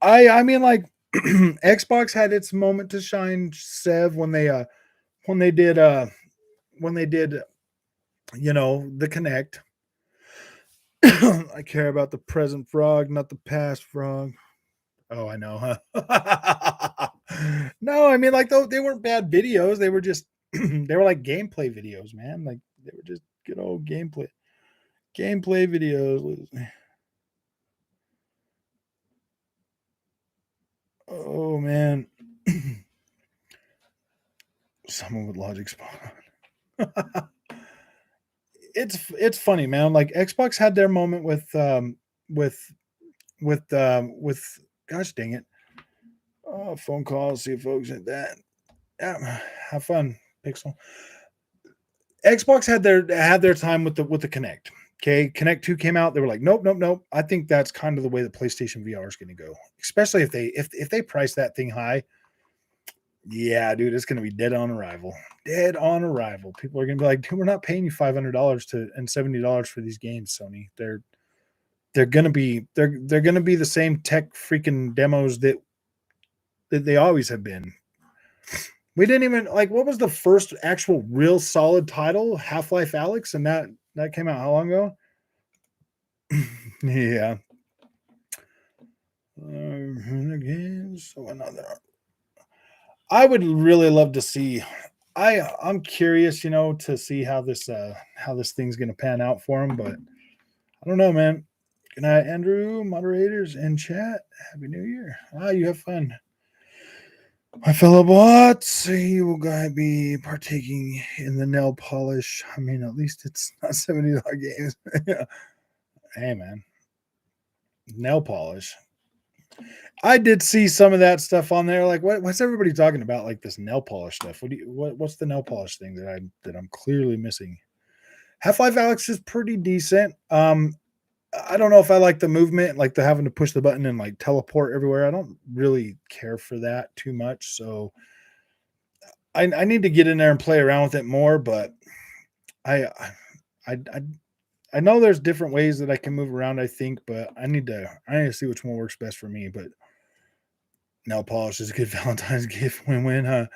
I mean, like Xbox had its moment to shine, Sev, when they did the Connect. I care about the present frog, not the past frog. Oh, I know, huh? No, I mean, like, they weren't bad videos. They were just they were like gameplay videos, man. Like they were just good old gameplay videos. Oh man. Someone with logic spot on. It's funny, man. Like Xbox had their moment with gosh dang it. Oh, phone calls, see if folks at that. Yeah, have fun, Pixel. Xbox had their time with the Connect. Okay, Connect 2 came out. They were like, nope. I think that's kind of the way that PlayStation VR is going to go, especially if they price that thing high. Yeah, dude, it's going to be dead on arrival. People are going to be like, dude, we're not paying you $500 and $70 for these games, Sony. They're going to be the same tech freaking demos that they always have been. We didn't even like, what was the first actual real solid title? Half-Life Alyx, and that came out how long ago? Yeah. So another. I would really love to see. I'm curious, to see how this thing's gonna pan out for him, but I don't know, man. Good night, Andrew, moderators and chat. Happy New Year. You have fun. My fellow bots, you will be partaking in the nail polish. I mean, at least it's not $70 games. Hey, man. Nail polish. I did see some of that stuff on there. Like, what's everybody talking about? Like this nail polish stuff. What's the nail polish thing that I'm clearly missing? Half-Life Alyx is pretty decent. I don't know if I like the movement, like the having to push the button and like teleport everywhere. I don't really care for that too much. So I need to get in there and play around with it more, but I I I I know there's different ways that I can move around, I think, but I need to see which one works best for me. But nail polish is a good Valentine's gift. Win-win, huh?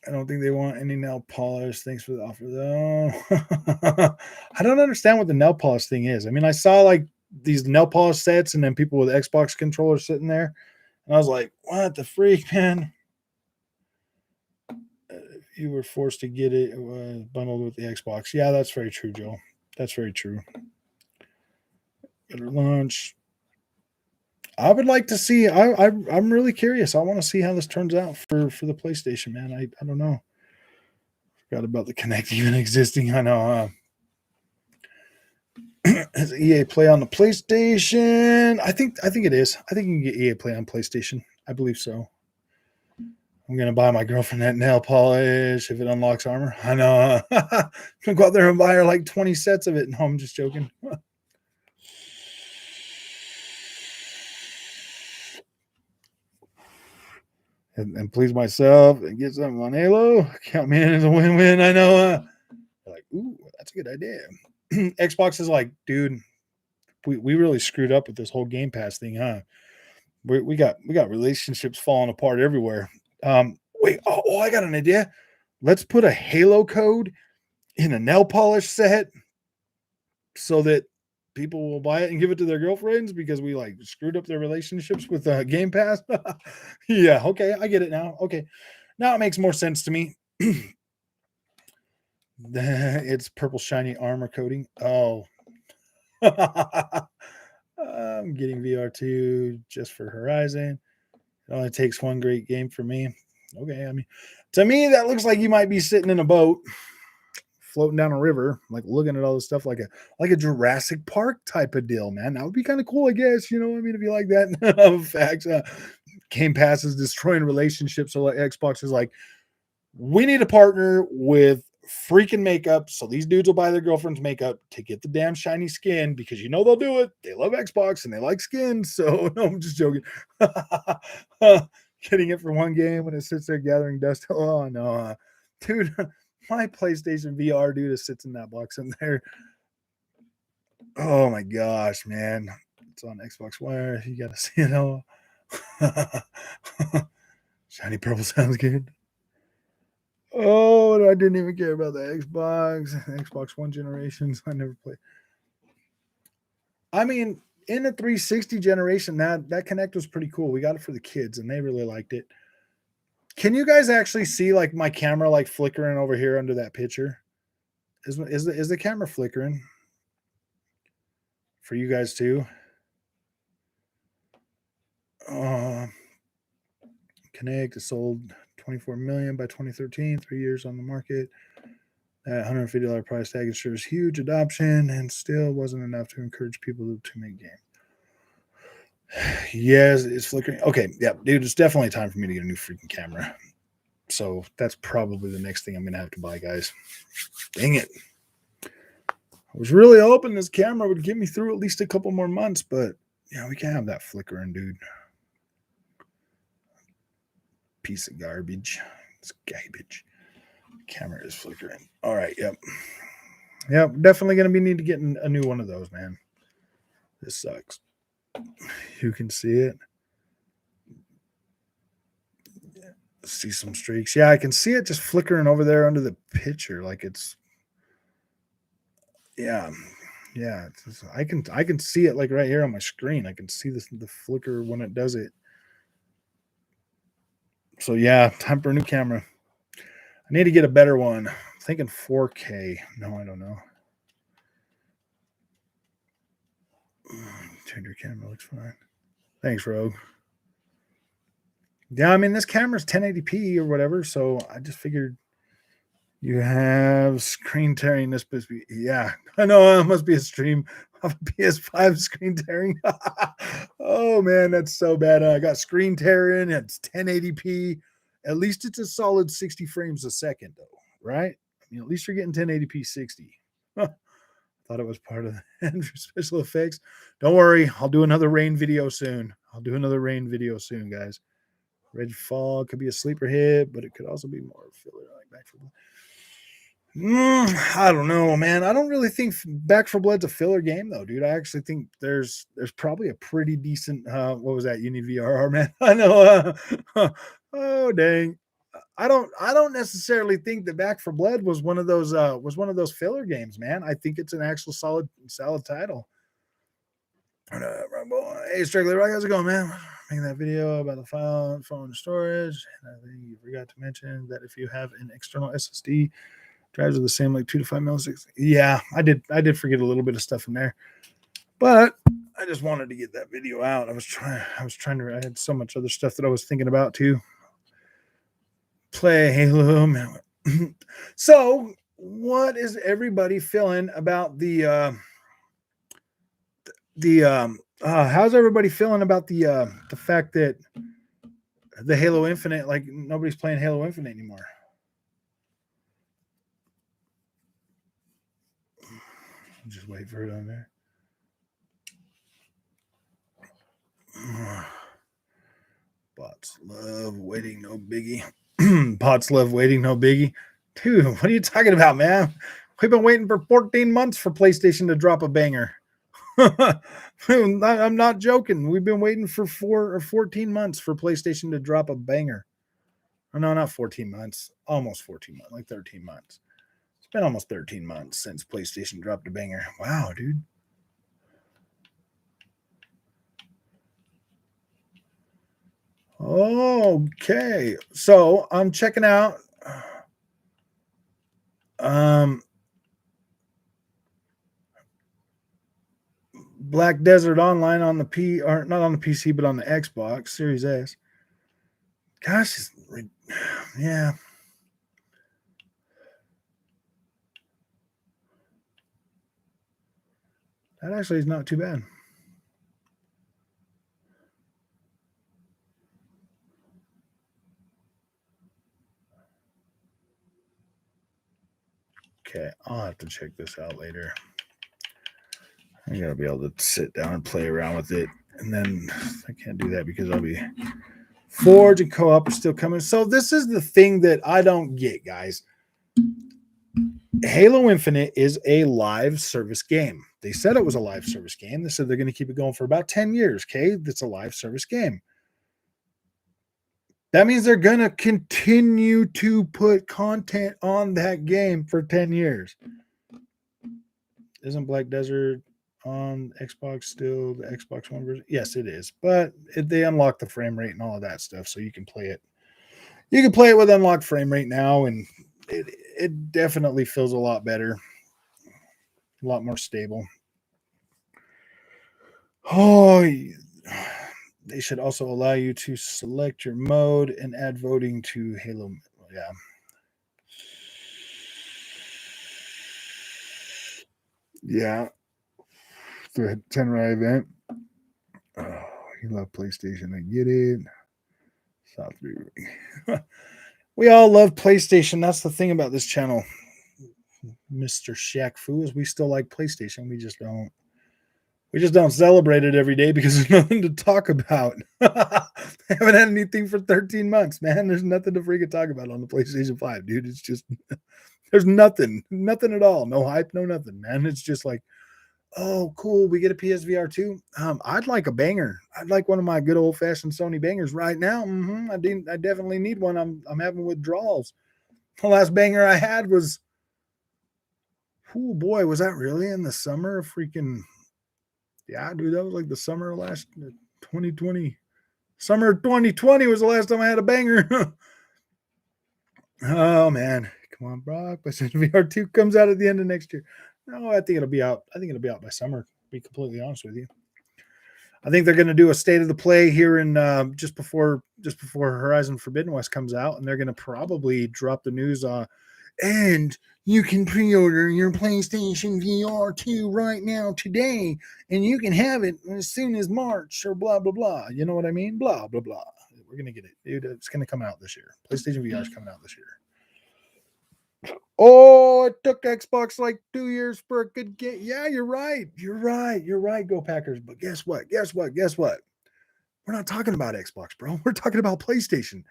I don't think they want any nail polish. Thanks for the offer, though. I don't understand what the nail polish thing is. I mean, I saw like these nail polish sets and then people with Xbox controllers sitting there. And I was like, what the freak, man? You were forced to get it bundled with the Xbox. Yeah, that's very true, Joe. That's very true. Better launch. I would like to see. I'm really curious. I want to see how this turns out for the PlayStation, man. I don't know. Forgot about the Kinect even existing. I know. Is EA Play on the PlayStation? I think it is. I think you can get EA Play on PlayStation. I believe so. I'm gonna buy my girlfriend that nail polish if it unlocks armor. I know. I'm gonna go out there and buy her like 20 sets of it. No, I'm just joking. And please myself and get something on Halo. Count me in as a win-win. I know. Like, ooh, that's a good idea. Xbox is like, dude, we really screwed up with this whole Game Pass thing, huh? We got relationships falling apart everywhere. Wait, I got an idea. Let's put a Halo code in a nail polish set so that people will buy it and give it to their girlfriends because we like screwed up their relationships with Game Pass. Yeah, okay, I get it now. Okay, now it makes more sense to me. It's purple shiny armor coating. Oh, I'm getting VR2 just for Horizon. It only takes one great game for me. Okay, I mean, to me that looks like you might be sitting in a boat floating down a river, like looking at all this stuff like a Jurassic Park type of deal, man. That would be kind of cool, I guess. You know, I mean, if you like that. Facts. Game Pass is destroying relationships, so like Xbox is like, we need to partner with freaking makeup, so these dudes will buy their girlfriend's makeup to get the damn shiny skin because you know they'll do it. They love Xbox and they like skin. So no, I'm just joking. Getting it for one game when it sits there gathering dust. Oh no, dude. My PlayStation VR, dude, sits in that box in there. Oh my gosh, man. It's on Xbox Wire. You gotta see it all. Shiny purple sounds good. Oh, I didn't even care about the Xbox One generations. I never played. I mean, in the 360 generation, that Kinect was pretty cool. We got it for the kids, and they really liked it. Can you guys actually see like my camera like flickering over here under that picture? Is the camera flickering for you guys too? Kinect is sold 24 million by 2013, 3 years on the market. That $150 price tag ensures huge adoption and still wasn't enough to encourage people to make games. Yes, it's flickering. Okay, yeah, dude, it's definitely time for me to get a new freaking camera. So that's probably the next thing I'm going to have to buy, guys. Dang it. I was really hoping this camera would get me through at least a couple more months, but yeah, we can't have that flickering, dude. Piece of garbage. It's garbage. Camera is flickering. All right, yep. Yep, definitely going to be need to get a new one of those, man. This sucks. You can see it. See some streaks. Yeah, I can see it just flickering over there under the picture. Like it's, yeah. I can see it like right here on my screen. I can see the flicker when it does it. So yeah, time for a new camera. I need to get a better one. I'm thinking 4K. No, I don't know. Turn your camera, looks fine. Thanks, Rogue. Yeah, I mean this camera's 1080p or whatever, so I just figured you have screen tearing. This must be, yeah. I know it must be a stream of PS5 screen tearing. Oh man, that's so bad. I got screen tearing. It's 1080p. At least it's a solid 60 frames a second, though, right? I mean, at least you're getting 1080p 60. Thought it was part of the special effects. Don't worry, I'll do another rain video soon. Guys. Redfall could be a sleeper hit, but it could also be more filler like Back for Blood. I don't know, man. I don't really think Back for Blood's a filler game, though, dude. I actually think there's probably a pretty decent. What was that? Uni VRR, man. I know. Oh dang. I don't necessarily think that Back for Blood was one of those filler games, man. I think it's an actual solid title. Hey, Strictly Rock, how's it going, man? Making that video about the phone storage. And I think you forgot to mention that if you have an external SSD, drives are the same, like 2 to 5 milliseconds. Yeah, I did forget a little bit of stuff in there, but I just wanted to get that video out. I had so much other stuff that I was thinking about too. Play Halo, man. So, what is everybody feeling about how's everybody feeling about the fact that the Halo Infinite, like nobody's playing Halo Infinite anymore? Just wait for it on there. Bots love waiting, no biggie. Bots love waiting, no biggie. Dude, what are you talking about, man? We've been waiting for 14 months for PlayStation to drop a banger. I'm not joking. We've been waiting for 14 months for PlayStation to drop a banger. Oh, no, not 14 months. Almost 14 months, like 13 months. It's been almost 13 months since PlayStation dropped a banger. Wow, dude. Okay. So I'm checking out Black Desert Online on the or not on the PC, but on the Xbox Series S. Gosh, yeah. That actually is not too bad. Okay, I'll have to check this out later. I gotta be able to sit down and play around with it. And then I can't do that because I'll be Forge and co-op are still coming. So this is the thing that I don't get, guys. Halo Infinite is a live service game. They said it was a live service game. They said they're going to keep it going for about 10 years. Okay, that's a live service game. That means they're going to continue to put content on that game for 10 years. Isn't Black Desert on Xbox still the Xbox One version? Yes, it is. But they unlock the frame rate and all of that stuff, so you can play it. You can play it with unlocked frame rate now, and it definitely feels a lot better, a lot more stable. Oh, they should also allow you to select your mode and add voting to Halo. Yeah. Yeah. The Tenrai event. Oh, you love PlayStation. I get it. South We all love PlayStation. That's the thing about this channel. Mr. Shaq Fu is we still like PlayStation. We just don't celebrate it every day because there's nothing to talk about. I haven't had anything for 13 months, man. There's nothing to freaking talk about on the PlayStation 5, dude. It's just there's nothing at all. No hype, no nothing, man. It's just like, oh, cool. We get a PSVR 2. I'd like a banger. I'd like one of my good old fashioned Sony bangers right now. I definitely need one. I'm having withdrawals. The last banger I had was, oh boy, was that really in the summer of freaking. Yeah, dude, that was like the summer of last 2020. Summer 2020 was the last time I had a banger. Oh man, come on, Brock. PlayStation VR 2 comes out at the end of next year. No, I think it'll be out. I think it'll be out by summer. To be completely honest with you, I think they're going to do a state of the play here in just before Horizon Forbidden West comes out, and they're going to probably drop the news. And you can pre-order your PlayStation VR 2 right now today, and you can have it as soon as March or blah, blah, blah. You know what I mean? Blah, blah, blah. We're going to get it, dude. It's going to come out this year. PlayStation VR is coming out this year. Oh, it took Xbox like 2 years for a good game. Yeah, you're right. Go Packers. But guess what? We're We're not talking about Xbox, bro. We're talking about PlayStation.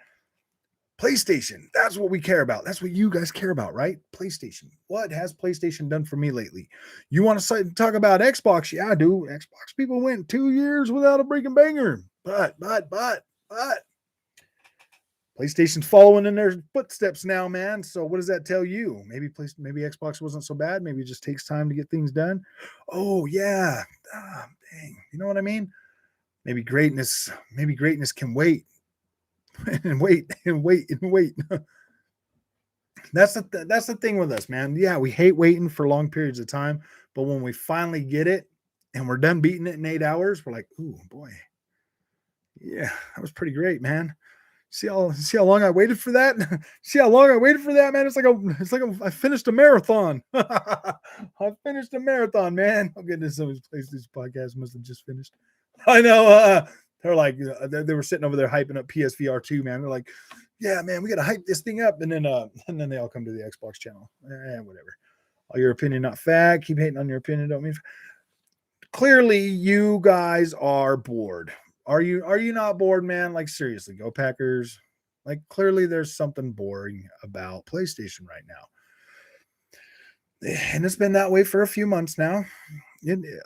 PlayStation. That's what we care about. That's what you guys care about, right? PlayStation. What has PlayStation done for me lately? You want to talk about Xbox? Yeah, I do. Xbox people went 2 years without a breaking banger. But PlayStation's following in their footsteps now, man. So what does that tell you? Maybe Xbox wasn't so bad. Maybe it just takes time to get things done. Oh yeah. Dang. You know what I mean? Maybe greatness can wait and wait and wait and wait. That's the thing with us, man. Yeah, we hate waiting for long periods of time, but when we finally get it and we're done beating it in 8 hours, we're like, ooh, boy. Yeah, that was pretty great, man. See how long I waited for that? See how long I waited for that, man? I finished a marathon. I finished a marathon, man. Oh goodness, somebody's place this podcast must have just finished. I know. They're like, they were sitting over there hyping up PSVR 2, man. They're like, yeah, man, we got to hype this thing up. And then they all come to the Xbox channel. Whatever. All your opinion, not fact. Keep hating on your opinion. Don't mean. Clearly, you guys are bored. Are you not bored, man? Like, seriously, go Packers. Like, clearly there's something boring about PlayStation right now. And it's been that way for a few months now.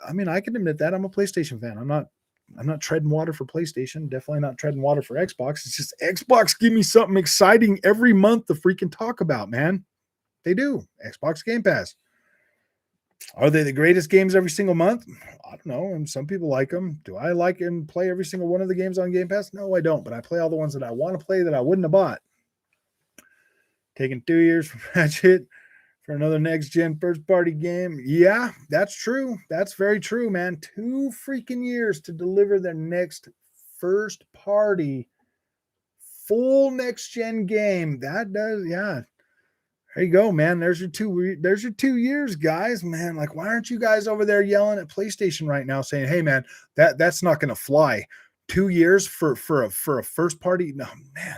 I mean, I can admit that. I'm a PlayStation fan. I'm not treading water for PlayStation. Definitely not treading water for Xbox. It's just Xbox give me something exciting every month to freaking talk about, man. They do. Xbox Game Pass. Are they the greatest games every single month? I don't know. And some people like them. Do I like and play every single one of the games on Game Pass? No, I don't. But I play all the ones that I want to play that I wouldn't have bought. Taking 2 years from Ratchet for another next-gen first-party game. Yeah, that's true. That's very true, man. 2 freaking years to deliver their next first-party full next-gen game. That does, yeah. There you go, man. There's your 2 years, guys, man. Like, why aren't you guys over there yelling at PlayStation right now saying, hey, man, that's not going to fly. 2 years for a first party? No, man.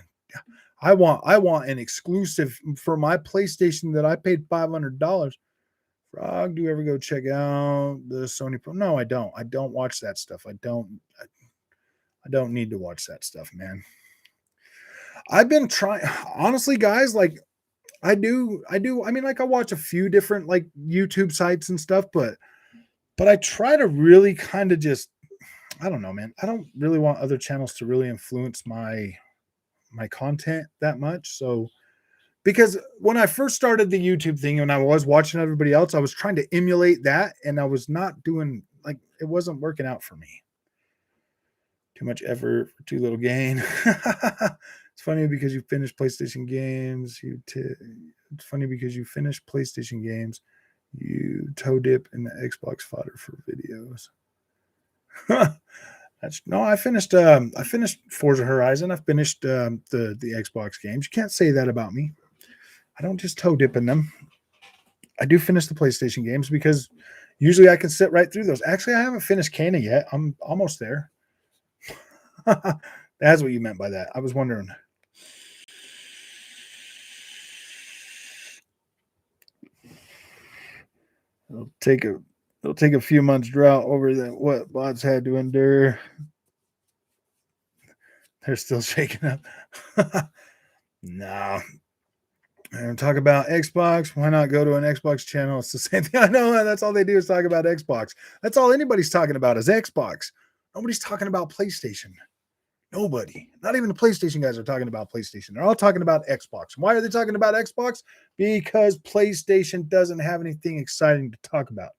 I want an exclusive for my PlayStation that I paid $500. Frog, do you ever go check out the Sony Pro? No, I don't. I don't watch that stuff. I don't need to watch that stuff, man. I've been trying, honestly, guys, like, I do. I mean, like, I watch a few different like YouTube sites and stuff, but I try to really kind of just, I don't know, man. I don't really want other channels to really influence my content that much. So, because when I first started the YouTube thing and I was watching everybody else, I was trying to emulate that, and I was not doing, like, it wasn't working out for me. Too much effort for too little gain. It's funny because you finish PlayStation games. It's funny because you finish PlayStation games. You toe dip in the Xbox fodder for videos. I finished Forza Horizon. I finished the Xbox games. You can't say that about me. I don't just toe dip in them. I do finish the PlayStation games because usually I can sit right through those. Actually, I haven't finished Cana yet. I'm almost there. That's what you meant by that. I was wondering. It'll take a few months drought over what bots had to endure. They're still shaking up. No. And talk about Xbox. Why not go to an Xbox channel? It's the same thing. I know that's all they do is talk about Xbox. That's all anybody's talking about is Xbox. Nobody's talking about PlayStation. Nobody. Not even the PlayStation guys are talking about PlayStation. They're all talking about Xbox. Why are they talking about Xbox? Because PlayStation doesn't have anything exciting to talk about.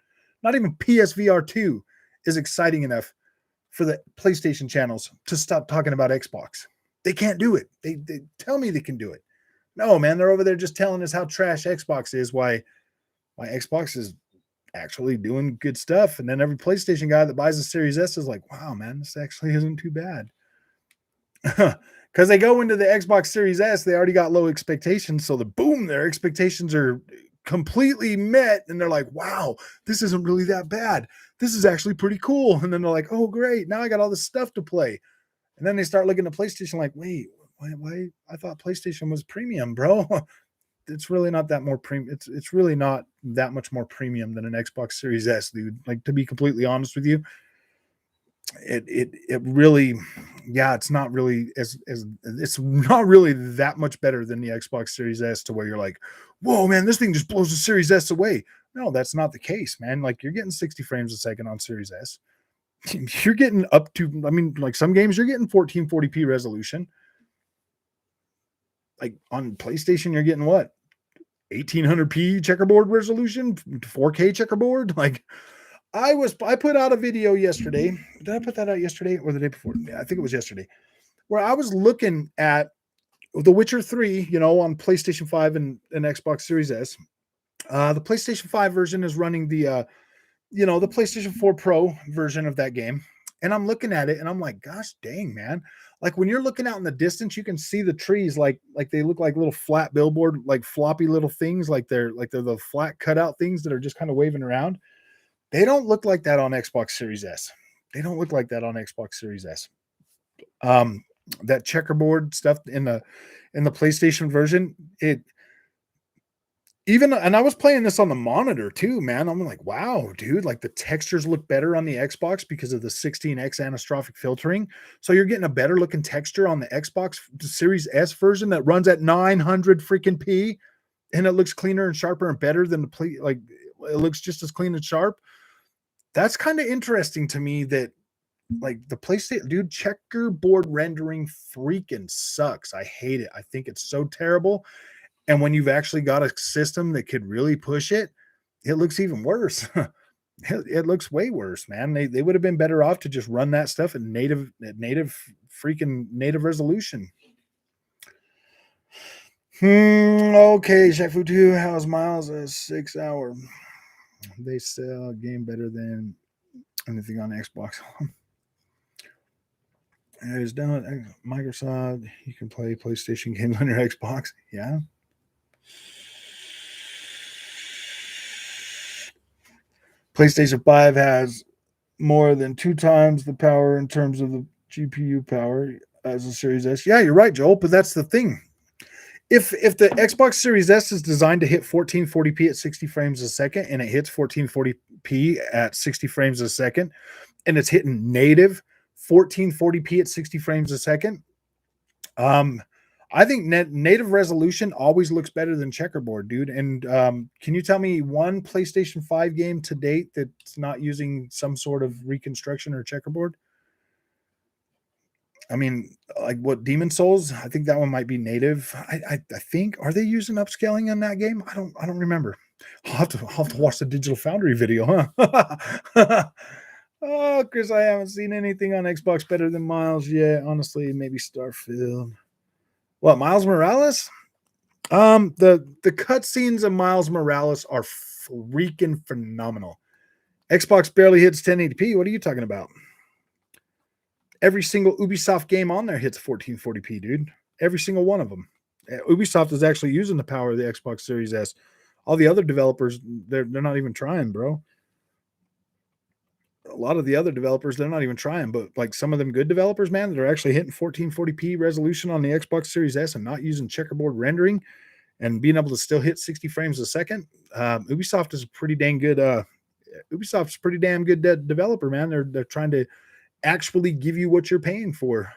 Not even PSVR 2 is exciting enough for the PlayStation channels to stop talking about Xbox. They can't do it. They tell me they can do it. No, man, they're over there just telling us how trash Xbox is, why Xbox is actually doing good stuff. And then every PlayStation guy that buys a Series S is like, wow, man, this actually isn't too bad. Because they go into the Xbox Series S, they already got low expectations. So their expectations are completely met. And they're like, wow, this isn't really that bad. This is actually pretty cool. And then they're like, oh, great. Now I got all this stuff to play. And then they start looking at PlayStation like, wait, why? I thought PlayStation was premium, bro. It's really not that more premium. It's really not that much more premium than an Xbox Series S, dude. Like, to be completely honest with you, it really, yeah, it's not really as it's not really that much better than the Xbox Series S, to where you're like, whoa, man, this thing just blows the Series S away. No, that's not the case, man. Like, you're getting 60 frames a second on Series S. You're getting up to, I mean, like, some games you're getting 1440p resolution. Like, on PlayStation, you're getting what? 1800p checkerboard resolution, 4K checkerboard. Like, I put out a video yesterday. Did I put that out yesterday or the day before? Yeah, I think it was yesterday, where I was looking at The Witcher 3, on PlayStation 5 and Xbox Series S. The PlayStation 5 version is running the PlayStation 4 Pro version of that game. And I'm looking at it and I'm like, gosh dang, man. Like, when you're looking out in the distance, you can see the trees like they look like little flat billboard, like floppy little things, like they're the flat cutout things that are just kind of waving around. They don't look like that on Xbox Series S. They don't look like that on Xbox Series S. That checkerboard stuff in the PlayStation version, and I was playing this on the monitor too, man. I'm like, wow, dude, like, the textures look better on the Xbox because of the 16x anastrophic filtering. So you're getting a better looking texture on the Xbox Series S version that runs at 900 freaking P, and it looks cleaner and sharper and better than like, it looks just as clean and sharp. That's kind of interesting to me, that, like, the PlayStation, dude, checkerboard rendering freaking sucks. I hate it. I think it's so terrible. And when you've actually got a system that could really push it, it looks even worse. It looks way worse, man. They would have been better off to just run that stuff at native resolution. Okay, Chef 2, how's Miles a 6 hour? They sell a game better than anything on Xbox. It is done. Microsoft, you can play PlayStation games on your Xbox. Yeah. PlayStation 5 has more than 2 times the power in terms of the GPU power as a Series S. Yeah, you're right, Joel, but that's the thing. If the Xbox Series S is designed to hit 1440p at 60 frames a second, and it hits 1440p at 60 frames a second, and it's hitting native 1440p at 60 frames a second, I think native resolution always looks better than checkerboard, dude. And can you tell me one PlayStation 5 game to date that's not using some sort of reconstruction or checkerboard? I mean, like, what, Demon Souls? I think that one might be native. I think, are they using upscaling in that game? I don't remember. I'll have to watch the Digital Foundry video, huh? Oh, Chris, I haven't seen anything on Xbox better than Miles yet. Honestly, maybe Starfield. What, Miles Morales? The cutscenes of Miles Morales are freaking phenomenal. Xbox barely hits 1080p. What are you talking about? Every single Ubisoft game on there hits 1440p, dude. Every single one of them. Ubisoft is actually using the power of the Xbox Series S. All the other developers, they're not even trying, bro. A lot of the other developers, they're not even trying, but like some of them good developers, man, that are actually hitting 1440p resolution on the Xbox Series S and not using checkerboard rendering and being able to still hit 60 frames a second. Ubisoft is a pretty dang good. Ubisoft's a pretty damn good developer, man. They're trying to actually give you what you're paying for.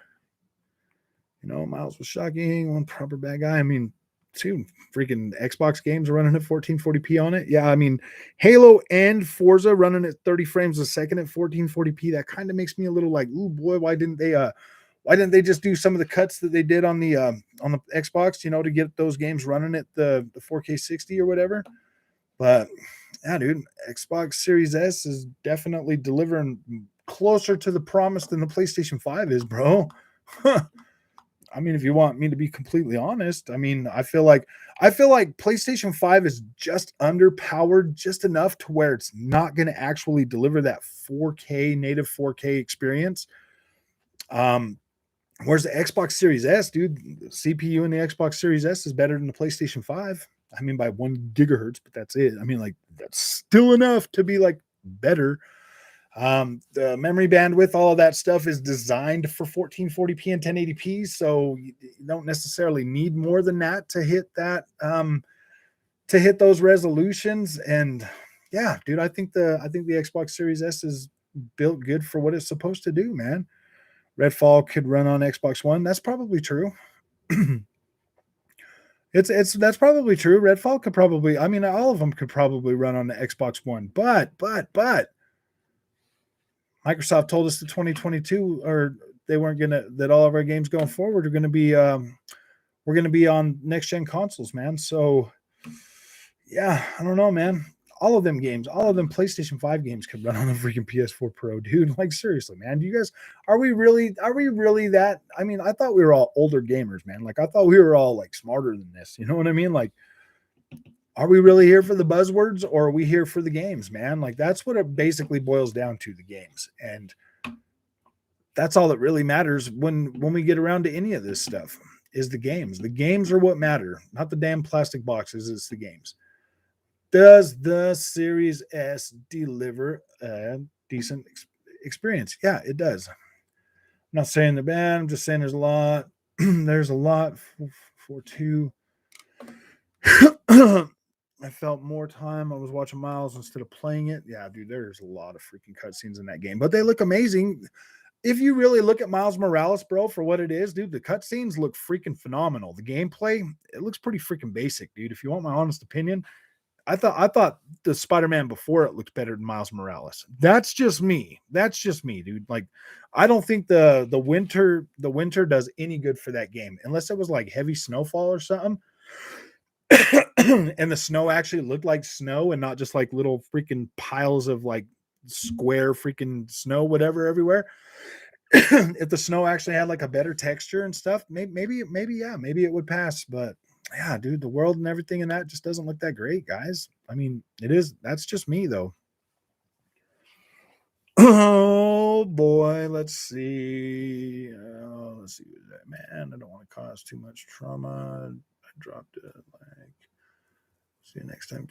Miles was shocking. One proper bad guy. I mean, 2 freaking Xbox games running at 1440p on it. Yeah, I mean, Halo and Forza running at 30 frames a second at 1440p. That kind of makes me a little like, ooh boy, why didn't they just do some of the cuts that they did on the Xbox, to get those games running at the 4K 60 or whatever? But yeah, dude, Xbox Series S is definitely delivering closer to the promise than the PlayStation 5 is, bro. I mean, if you want me to be completely honest, I mean, I feel like PlayStation 5 is just underpowered just enough to where it's not going to actually deliver that 4K native 4K experience. Whereas the Xbox Series S, dude, the CPU in the Xbox Series S is better than the PlayStation 5. I mean, by 1 gigahertz, but that's it. I mean, like, that's still enough to be like better. The memory bandwidth, all of that stuff is designed for 1440p and 1080p, so you don't necessarily need more than that to hit those resolutions. And yeah, dude, I think the Xbox Series S is built good for what it's supposed to do, man. Redfall could run on Xbox One. That's probably true. It's that's probably true. Redfall could probably, I mean, all of them could probably run on the Xbox One, but Microsoft told us that 2022, or they weren't gonna, that all of our games going forward are gonna be we're gonna be on next gen consoles, man. So yeah, I don't know, man. All of them games, all of them PlayStation 5 games could run on the freaking PS4 Pro, dude. Like seriously, man. Do you guys, are we really that? I mean, I thought we were all older gamers, man. Like I thought we were all like smarter than this. You know what I mean? Like, are we really here for the buzzwords, or are we here for the games, man? Like that's what it basically boils down to, the games. And that's all that really matters when we get around to any of this stuff, is the games. The games are what matter, not the damn plastic boxes. It's the games. Does the Series S deliver a decent experience? Yeah, it does. I'm not saying they're bad. I'm just saying there's a lot. There's a lot for two. I felt more time. I was watching Miles instead of playing it. Yeah, dude, there's a lot of freaking cutscenes in that game, but they look amazing. If you really look at Miles Morales, bro, for what it is, dude, the cutscenes look freaking phenomenal. The gameplay, it looks pretty freaking basic, dude. If you want my honest opinion, I thought the Spider-Man before it looked better than Miles Morales. That's just me. That's just me, dude. Like, I don't think the winter does any good for that game unless it was like heavy snowfall or something. And the snow actually looked like snow and not just like little freaking piles of like square freaking snow, whatever, everywhere. If the snow actually had like a better texture and stuff, maybe it would pass. But yeah, dude, the world and everything in that just doesn't look that great, guys. I mean, it is. That's just me, though. Oh boy, let's see. Let's see, man. I don't want to cause too much trauma. I dropped it. Like, see you next time.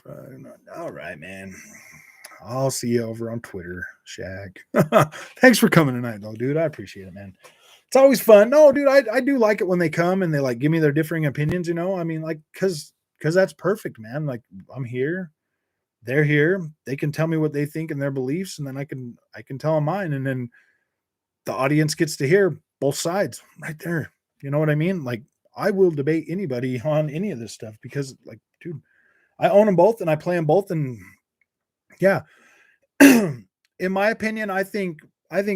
All right, man. I'll see you over on Twitter, Shaq. Thanks for coming tonight, though, dude. I appreciate it, man. It's always fun. No, dude, I do like it when they come and they like give me their differing opinions, you know? I mean, like, cause that's perfect, man. Like, I'm here, they're here, they can tell me what they think and their beliefs, and then I can tell them mine, and then the audience gets to hear both sides right there. You know what I mean? Like, I will debate anybody on any of this stuff because, like, dude, I own them both and I play them both, and yeah. In my opinion, I think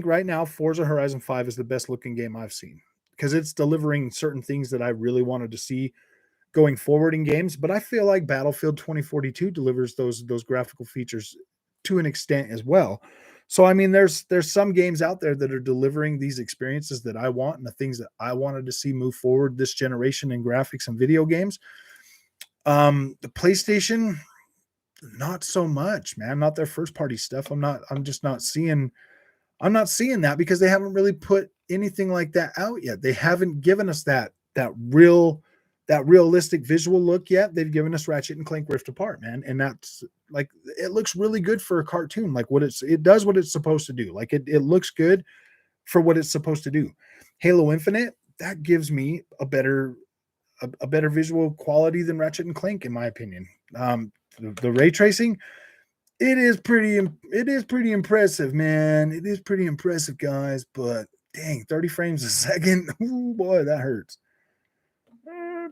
right now Forza Horizon 5 is the best looking game I've seen because it's delivering certain things that I really wanted to see going forward in games. But I feel like Battlefield 2042 delivers those graphical features to an extent as well. So I mean, there's some games out there that are delivering these experiences that I want and the things that I wanted to see move forward this generation in graphics and video games. The PlayStation, not so much, man. Not their first party stuff. I'm just not seeing. I'm not seeing that because they haven't really put anything like that out yet. They haven't given us that realistic visual look yet. They've given us Ratchet and Clank Rift Apart, man, and that's like, it looks really good for a cartoon. Like, it does what it's supposed to do. Like, it looks good for what it's supposed to do. Halo Infinite, that gives me a better visual quality than Ratchet and Clank, in my opinion. The ray tracing, it is pretty impressive, man. It is pretty impressive, guys. But dang, 30 frames a second. Ooh, boy, that hurts.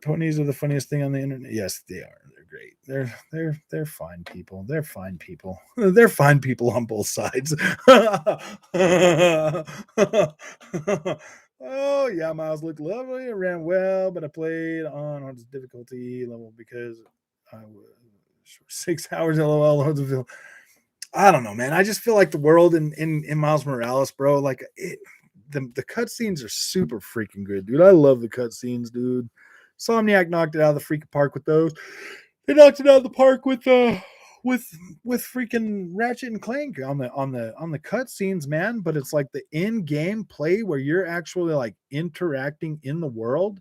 Ponies are the funniest thing on the internet. Yes, they are. They're great. They're fine people. They're fine people. They're fine people on both sides. Oh yeah, Miles looked lovely. It ran well, but I played on hardest difficulty level because I was 6 hours. LOL. I don't know, man. I just feel like the world in Miles Morales, bro. Like, the cutscenes are super freaking good, dude. I love the cutscenes, dude. Somniac knocked it out of the freaking park with those. They knocked it out of the park with freaking Ratchet and Clank on the cutscenes, man. But it's like the in-game play where you're actually like interacting in the world.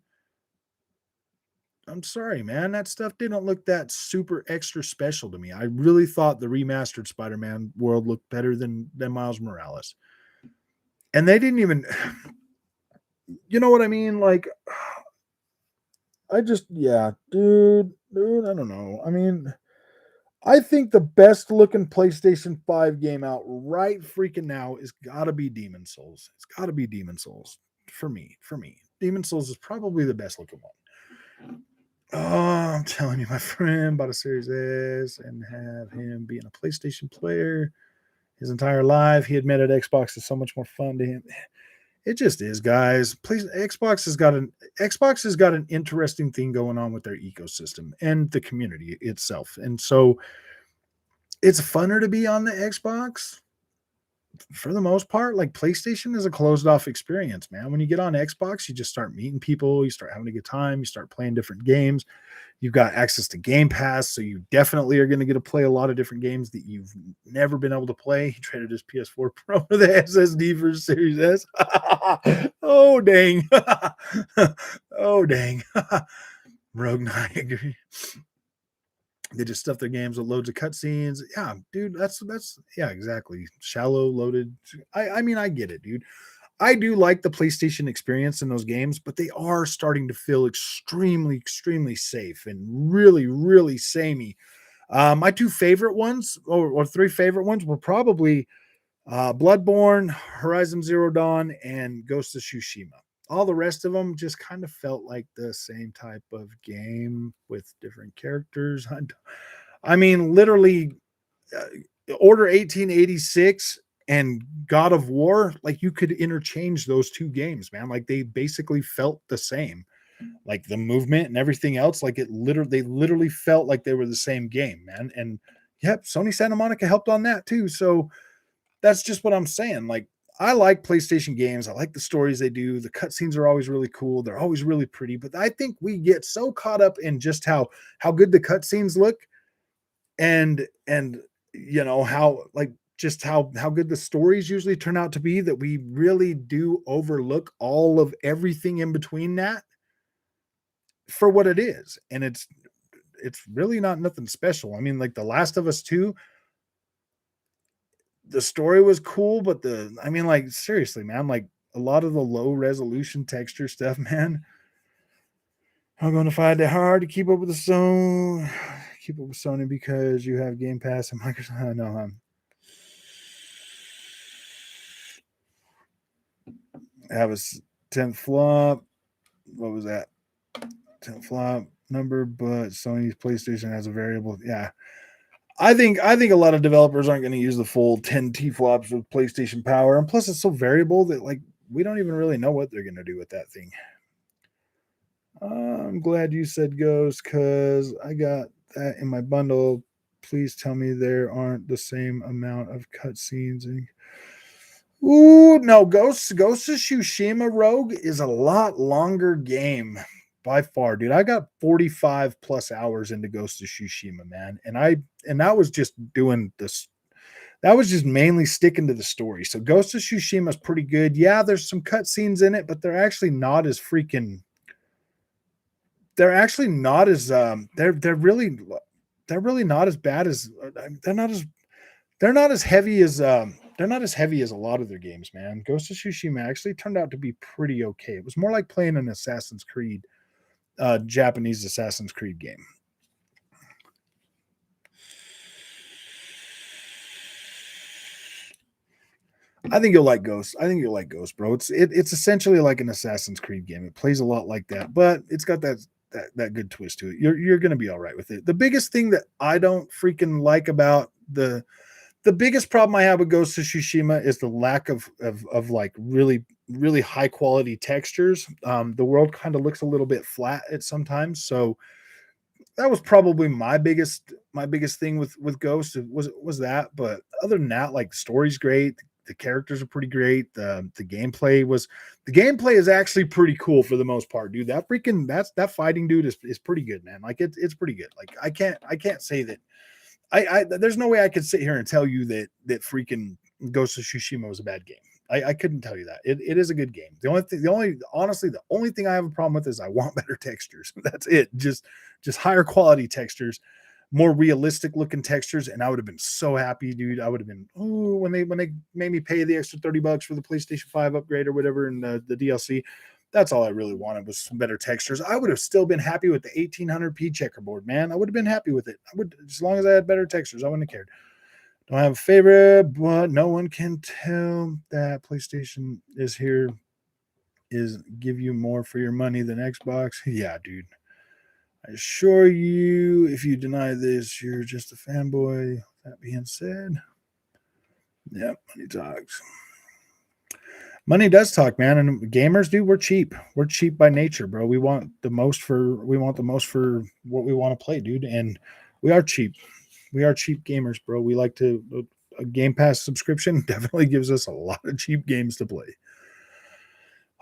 I'm sorry, man. That stuff didn't look that super extra special to me. I really thought the remastered Spider-Man world looked better than Miles Morales. And they didn't even, you know what I mean? Like, yeah, dude, I don't know. I mean, I think the best looking PlayStation 5 game out right freaking now is gotta be Demon Souls. It's gotta be Demon Souls for me. For me, Demon Souls is probably the best looking one. Oh, I'm telling you, my friend bought a Series S and have him being a PlayStation player his entire life. He admitted Xbox is so much more fun to him. It just is, guys. Please, Xbox has got an interesting thing going on with their ecosystem and the community itself, and so it's funner to be on the Xbox for the most part. Like PlayStation is a closed off experience, man. When you get on Xbox, you just start meeting people, you start having a good time, you start playing different games. You've got access to Game Pass, so you definitely are going to get to play a lot of different games that you've never been able to play. He traded his PS4 Pro for the SSD for Series S. Oh dang! Oh dang! Rogue Knight, agree. They just stuff their games with loads of cutscenes. Yeah, dude, that's yeah, exactly. Shallow, loaded. I mean, I get it, dude. I do like the PlayStation experience in those games, but they are starting to feel extremely, extremely safe and really, really samey. My two favorite ones, or three favorite ones, were probably Bloodborne, Horizon Zero Dawn, and Ghost of Tsushima. All the rest of them just kind of felt like the same type of game with different characters. I mean, literally, Order 1886 and God of War, like you could interchange those two games, man. Like they basically felt the same. Like the movement and everything else, like they literally felt like they were the same game, man. And yep, Sony Santa Monica helped on that too. So that's just what I'm saying. Like, I like PlayStation games. I like the stories they do. The cutscenes are always really cool. They're always really pretty. But I think we get so caught up in just how good the cutscenes look, and you know how like just how good the stories usually turn out to be, that we really do overlook all of everything in between that for what it is. And it's really not nothing special. I mean, like The Last of Us 2, the story was cool, but I mean, like, seriously, man, like a lot of the low resolution texture stuff, man. I'm going to find it hard to keep up with keep up with Sony because you have Game Pass and Microsoft. I know I have a 10th flop. What was that? 10th flop number, but Sony's PlayStation has a variable. Yeah. I think a lot of developers aren't going to use the full 10 T flops with PlayStation Power, and plus it's so variable that like we don't even really know what they're going to do with that thing. I'm glad you said Ghost because I got that in my bundle. Please tell me there aren't the same amount of cutscenes. Ooh, no, Ghost of Tsushima Rogue is a lot longer game by far, dude. I got 45 plus hours into Ghost of Tsushima, man. And that was just doing this. That was just mainly sticking to the story. So Ghost of Tsushima is pretty good. Yeah, there's some cutscenes in it, but they're actually not as freaking. They're actually not as they're really not as bad as they're not as they're not as heavy as they're not as heavy as a lot of their games, man. Ghost of Tsushima actually turned out to be pretty okay. It was more like playing an Assassin's Creed, Japanese Assassin's Creed game. I think you'll like Ghost. I think you'll like Ghost, bro. It's essentially like an Assassin's Creed game. It plays a lot like that, but it's got that good twist to it. You're gonna be all right with it. The biggest thing that I don't freaking like about the biggest problem I have with Ghost of Tsushima is the lack of like really high quality textures. The world kind of looks a little bit flat at sometimes, so that was probably my biggest thing with Ghost was that. But other than that, like the story's great, the characters are pretty great. The gameplay is actually pretty cool for the most part, dude. That fighting dude is pretty good, man. Like it's pretty good. Like I can't say that I there's no way I could sit here and tell you that freaking Ghost of Tsushima was a bad game. I couldn't tell you that. It is a good game. Honestly, the only thing I have a problem with is I want better textures. That's it. Just higher quality textures, more realistic looking textures, and I would have been so happy, dude. I would have been when they made me pay the extra $30 for the PlayStation 5 upgrade or whatever and the DLC. That's all I really wanted was some better textures. I would have still been happy with the 1800p checkerboard, man. I would have been happy with it. I would, as long as I had better textures, I wouldn't have cared. Don't have a favorite, but no one can tell that PlayStation is here is give you more for your money than Xbox. Yeah, dude. I assure you, if you deny this, you're just a fanboy. That being said, yeah, money talks. Money does talk, man. And gamers, dude, we're cheap. We're cheap by nature, bro. We want the most for what we want to play, dude. And we are cheap. We are cheap gamers, bro. We like to a Game Pass subscription definitely gives us a lot of cheap games to play.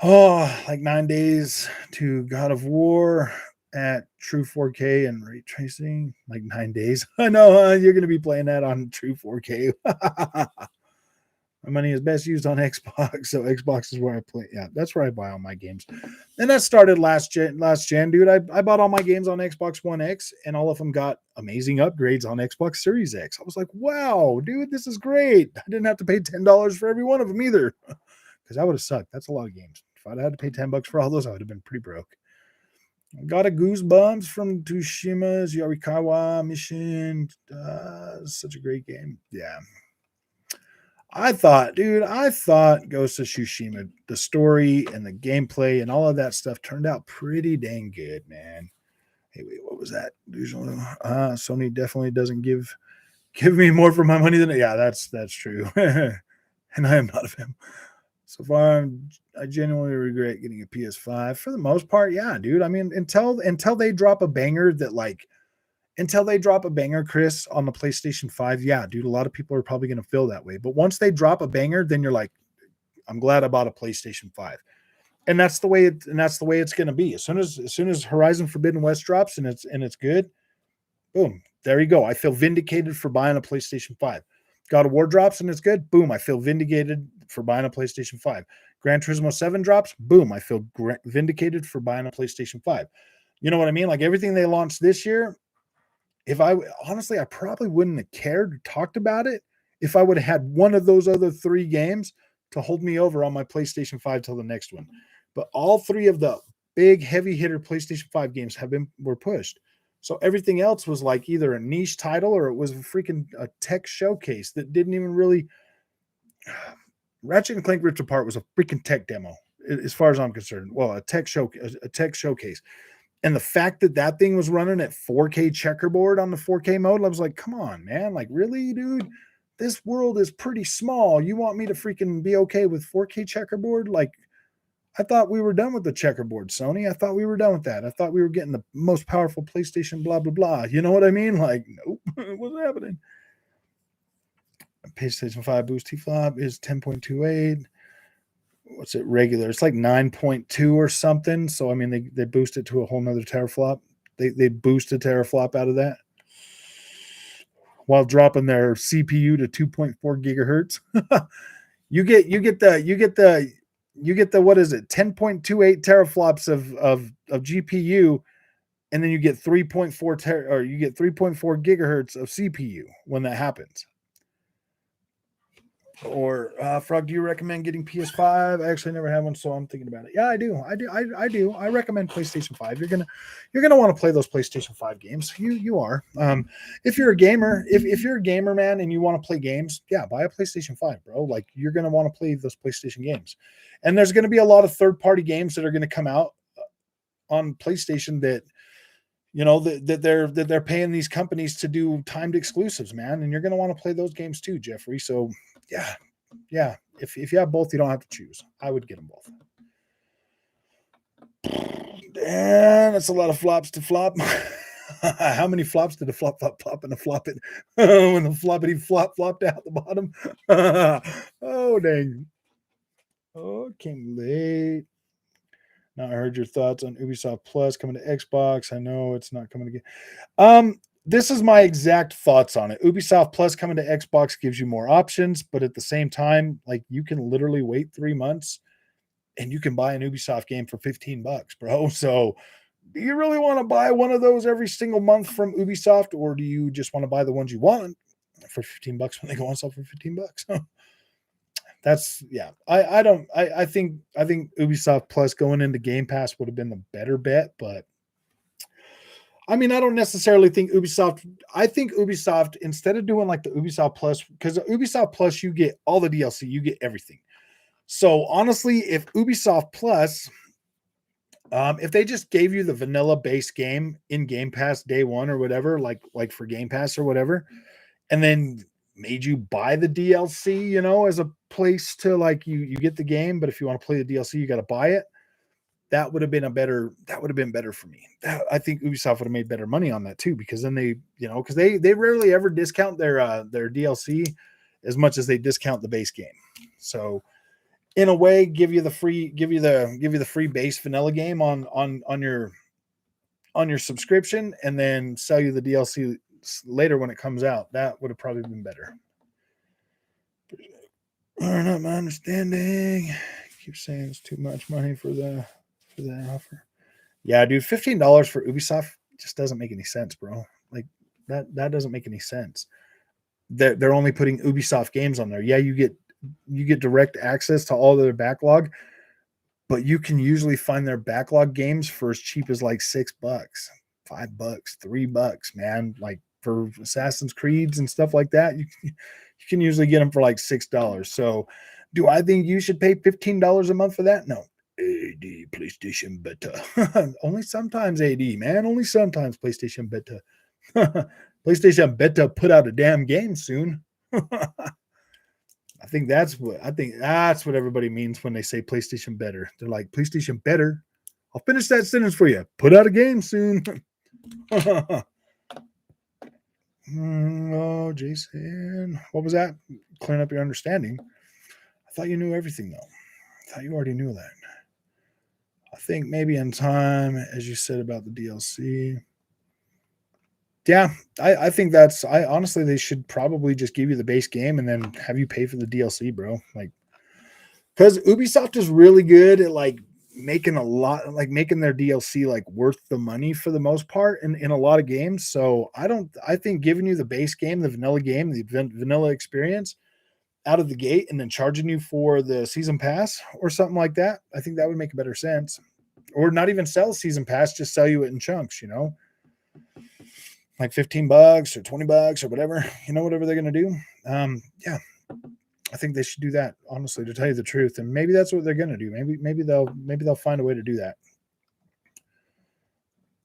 Oh, like 9 days to God of War at true 4K and ray tracing, like 9 days. I know you're going to be playing that on true 4K. My money is best used on Xbox, so Xbox is where I play. Yeah, that's where I buy all my games. And that started last gen, dude. I bought all my games on Xbox One X, and all of them got amazing upgrades on Xbox Series X. I was like, wow, dude, this is great. I didn't have to pay $10 for every one of them either, because that would have sucked. That's a lot of games. If I'd had to pay $10 for all those, I would have been pretty broke. I got a goosebumps from Tsushima's Yarikawa mission. Such a great game. Yeah. I thought Ghost of Tsushima, the story and the gameplay and all of that stuff turned out pretty dang good, man. Hey, wait, what was that? Sony definitely doesn't give me more for my money than yeah, that's true. And I am not a fan. So far, I genuinely regret getting a PS5 for the most part. Yeah, dude. I mean, until they drop a banger Chris, on the PlayStation 5, yeah, dude, a lot of people are probably going to feel that way. But once they drop a banger, then you're like, I'm glad I bought a PlayStation 5. And that's the way it's going to be. As soon as Horizon Forbidden West drops and it's good, boom, there you go. I feel vindicated for buying a PlayStation 5. God of War drops and it's good, boom, I feel vindicated for buying a PlayStation 5. Gran Turismo 7 drops, boom, I feel vindicated for buying a PlayStation 5. You know what I mean? Like everything they launched this year, I probably wouldn't have cared or talked about it if I would have had one of those other 3 games to hold me over on my PlayStation 5 till the next one. But all 3 of the big heavy hitter PlayStation 5 games were pushed. So everything else was like either a niche title or it was a tech showcase that didn't even really. Ratchet and Clank Rift Apart was a freaking tech demo, as far as I'm concerned. Well, a tech showcase. And the fact that thing was running at 4K checkerboard on the 4K mode, I was like, come on, man. Like, really, dude? This world is pretty small. You want me to freaking be okay with 4K checkerboard? Like, I thought we were done with the checkerboard, Sony. I thought we were done with that. I thought we were getting the most powerful PlayStation, blah, blah, blah. You know what I mean? Like, nope. What's happening? PlayStation 5 boost T-flop is 10.28. What's it regular? It's like 9.2 or something. So, I mean, they boost it to a whole nother teraflop. They boost a teraflop out of that while dropping their CPU to 2.4 gigahertz. you get the what is it? 10.28 teraflops of GPU, and then you get 3.4 gigahertz of CPU when that happens. Or Frog, do you recommend getting PS5? I actually never had one, so I'm thinking about it. Yeah, I do. I recommend PlayStation 5. You're gonna want to play those PlayStation 5 games. You are. If you're a gamer, if you're a gamer, man, and you want to play games, yeah, buy a PlayStation 5, bro. Like you're gonna want to play those PlayStation games. And there's gonna be a lot of third-party games that are gonna come out on PlayStation that that they're paying these companies to do timed exclusives, man. And you're gonna want to play those games too, Jeffrey. So yeah. If you have both, you don't have to choose. I would get them both. Damn, that's a lot of flops to flop. How many flops did the flop and the flop it when the floppity flop flopped out the bottom? Oh dang! Oh, came late. Now I heard your thoughts on Ubisoft Plus coming to Xbox. I know it's not coming again. This is my exact thoughts on it. Ubisoft Plus coming to Xbox gives you more options, but at the same time, like you can literally wait 3 months and you can buy an Ubisoft game for $15, bro. So do you really want to buy one of those every single month from Ubisoft, or do you just want to buy the ones you want for $15 when they go on sale for $15? that's yeah. I think Ubisoft Plus going into Game Pass would have been the better bet, but I mean, I don't necessarily think Ubisoft. I think Ubisoft, instead of doing like the Ubisoft Plus, because Ubisoft Plus, you get all the DLC, you get everything. So honestly, if Ubisoft Plus, if they just gave you the vanilla base game in Game Pass day one or whatever, like for Game Pass or whatever, and then made you buy the DLC, as a place to like you get the game, but if you want to play the DLC, you got to buy it. That would have been better for me. I think Ubisoft would have made better money on that too, because then because they rarely ever discount their DLC as much as they discount the base game. So in a way, give you the free base vanilla game on your subscription, and then sell you the DLC later when it comes out. That would have probably been better. Not my understanding. Keep saying it's too much money for the offer. Yeah, dude, $15 for Ubisoft just doesn't make any sense, bro. Like that doesn't make any sense. They're only putting Ubisoft games on there. Yeah, you get direct access to all their backlog, but you can usually find their backlog games for as cheap as like $6, $5, $3, man. Like for Assassin's Creeds and stuff like that, you can usually get them for like $6. So do I think you should pay $15 a month for that? No. AD PlayStation Beta. Only sometimes AD, man. Only sometimes PlayStation Beta. PlayStation Beta put out a damn game soon. I think that's what everybody means when they say PlayStation better. They're like, PlayStation better. I'll finish that sentence for you. Put out a game soon. Oh, Jason. What was that? Clean up your understanding. I thought you knew everything, though. I thought you already knew that. I think maybe in time, as you said about the DLC. Yeah, I think honestly, they should probably just give you the base game and then have you pay for the DLC, bro. Like, because Ubisoft is really good at like making their DLC like worth the money for the most part in a lot of games. So I think giving you the base game, the vanilla game, the vanilla experience out of the gate and then charging you for the season pass or something like that, I think that would make better sense. Or not even sell season pass, just sell you it in chunks, like $15 or $20 or whatever, whatever they're going to do. Yeah, I think they should do that, honestly, to tell you the truth. And maybe that's what they're going to do. Maybe they'll find a way to do that.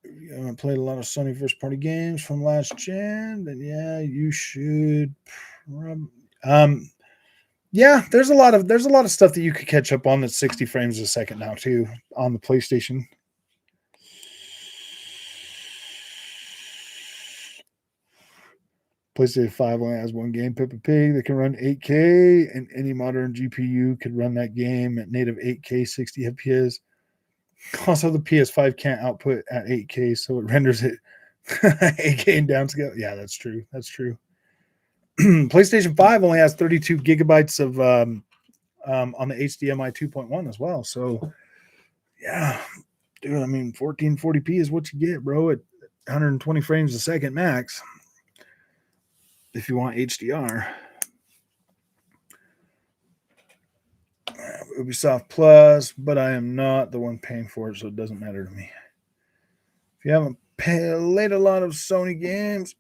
You played a lot of Sony first party games from last gen, then yeah, you should. Yeah, there's a lot of stuff that you could catch up on that's 60 frames a second now too on the PlayStation. PlayStation 5 only has one game, Peppa Pig, that can run 8K, and any modern GPU could run that game at native 8K 60 FPS. Also, the PS5 can't output at 8K, so it renders it 8K and downscale. Yeah, that's true. That's true. PlayStation 5 only has 32 gigabytes of on the HDMI 2.1 as well. So, yeah, dude, I mean, 1440p is what you get, bro, at 120 frames a second max. If you want HDR. Ubisoft Plus, but I am not the one paying for it, so it doesn't matter to me. If you haven't played a lot of Sony games,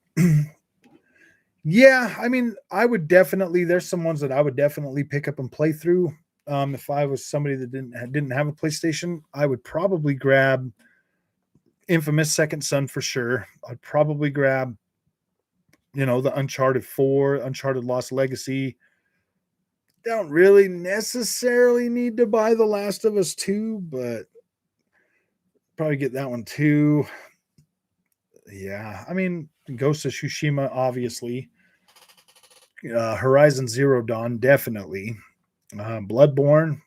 yeah, I mean, there's some ones that I would definitely pick up and play through. If I was somebody that didn't have a PlayStation, I would probably grab Infamous Second Son for sure. I'd probably grab the Uncharted 4, Uncharted Lost Legacy. Don't really necessarily need to buy The Last of Us 2, but probably get that one too. Yeah, I mean, Ghost of Tsushima, obviously. Horizon Zero Dawn, definitely. Bloodborne.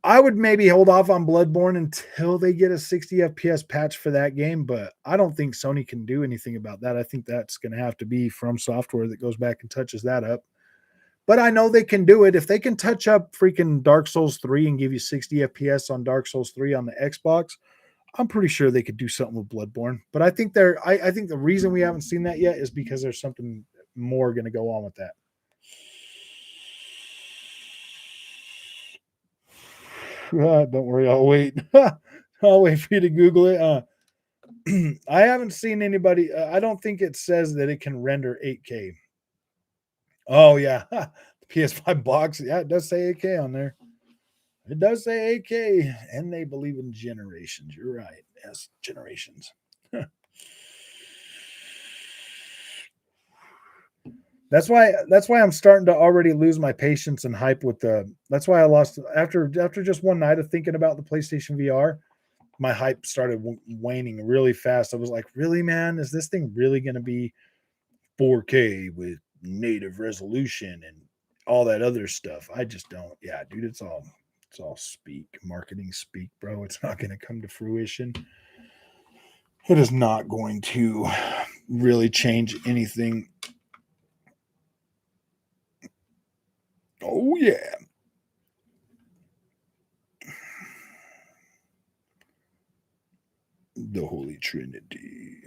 I would maybe hold off on Bloodborne until they get a 60 FPS patch for that game, but I don't think Sony can do anything about that. I think that's going to have to be From Software that goes back and touches that up. But I know they can do it. If they can touch up freaking Dark Souls 3 and give you 60 FPS on Dark Souls 3 on the Xbox, I'm pretty sure they could do something with Bloodborne. But I think I think the reason we haven't seen that yet is because there's something more going to go on with that. Don't worry, I'll wait. I'll wait for you to Google it. I haven't seen anybody. I don't think it says that it can render 8K. Oh yeah, the PS5 box. Yeah, it does say 8K on there. It does say 8K, and they believe in generations. You're right. Yes, generations. That's why I'm starting to already lose my patience and hype with the. That's why I lost after just one night of thinking about the PlayStation VR. My hype started waning really fast. I was like, really, man, is this thing really going to be 4K with native resolution and all that other stuff? I just don't. Yeah, dude, it's all speak, marketing speak, bro. It's not going to come to fruition. It is not going to really change anything. Oh yeah. The Holy Trinity.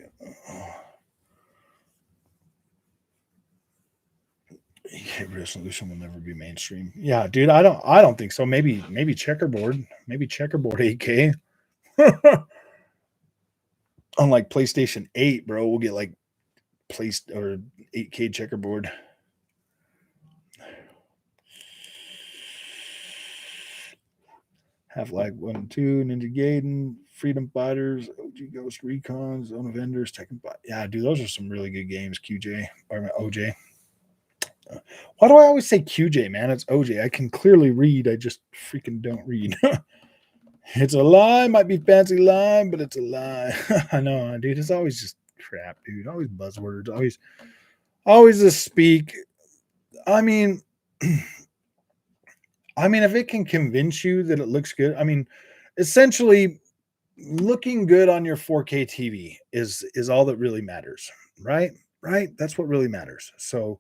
Resolution will never be mainstream. Yeah, dude, I don't think so. Maybe checkerboard. Maybe checkerboard 8K. Unlike PlayStation 8, bro, we'll get like placed or 8K checkerboard. Half-Life 1 and 2, Ninja Gaiden, Freedom Fighters, OG Ghost Recon, Zone of Enders, Tekken. Yeah, dude, those are some really good games. QJ or OJ. Why do I always say QJ, man? It's OJ. I can clearly read. I just freaking don't read. It's a lie. Might be fancy line, but it's a lie. I know, dude. It's always just crap, dude. Always buzzwords. Always just speak. I mean, if it can convince you that it looks good, essentially, looking good on your 4K TV is all that really matters, right? Right. That's what really matters. So,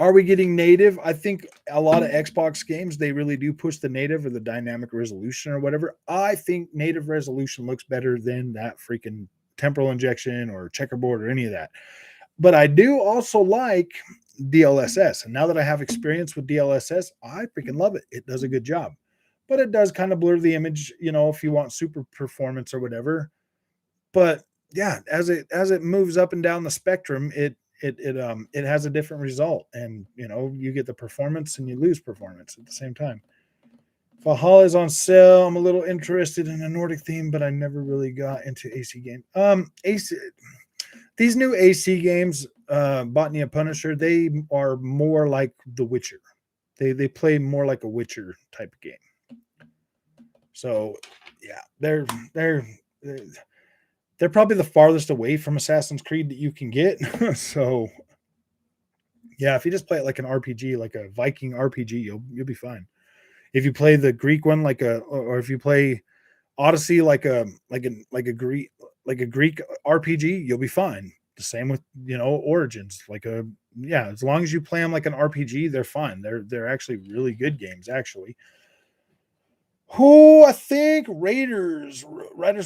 are we getting native? I think a lot of Xbox games, they really do push the native or the dynamic resolution or whatever. I think native resolution looks better than that freaking temporal injection or checkerboard or any of that. But I do also like DLSS. And now that I have experience with DLSS, I freaking love it. It does a good job. But it does kind of blur the image, if you want super performance or whatever. But yeah, as it moves up and down the spectrum, it has a different result, and you get the performance and you lose performance at the same time. Valhalla is on sale. I'm a little interested in a Nordic theme, but I never really got into AC game. AC, these new AC games, Botany and Punisher, they are more like The Witcher. They play more like a Witcher type of game. So yeah, they're probably the farthest away from Assassin's Creed that you can get. So yeah, if you just play it like an RPG, like a Viking RPG, you'll be fine. If you play the Greek one, or if you play Odyssey like a Greek RPG, you'll be fine. The same with Origins, as long as you play them like an RPG, they're fine. They're actually really good games, actually. I think Riders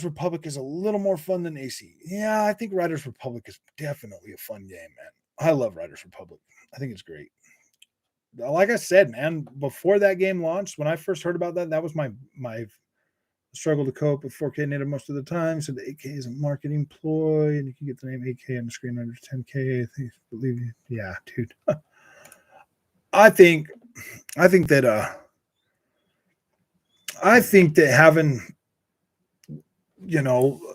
Republic is a little more fun than AC. Yeah, I think Riders Republic is definitely a fun game, man. I love Riders Republic. I think it's great. Like I said, man, before that game launched, when I first heard about that, that was my struggle to cope with 4K native most of the time. So the 8K is a marketing ploy, and you can get the name 8K on the screen under 10K. Believe you, yeah, dude. I think that having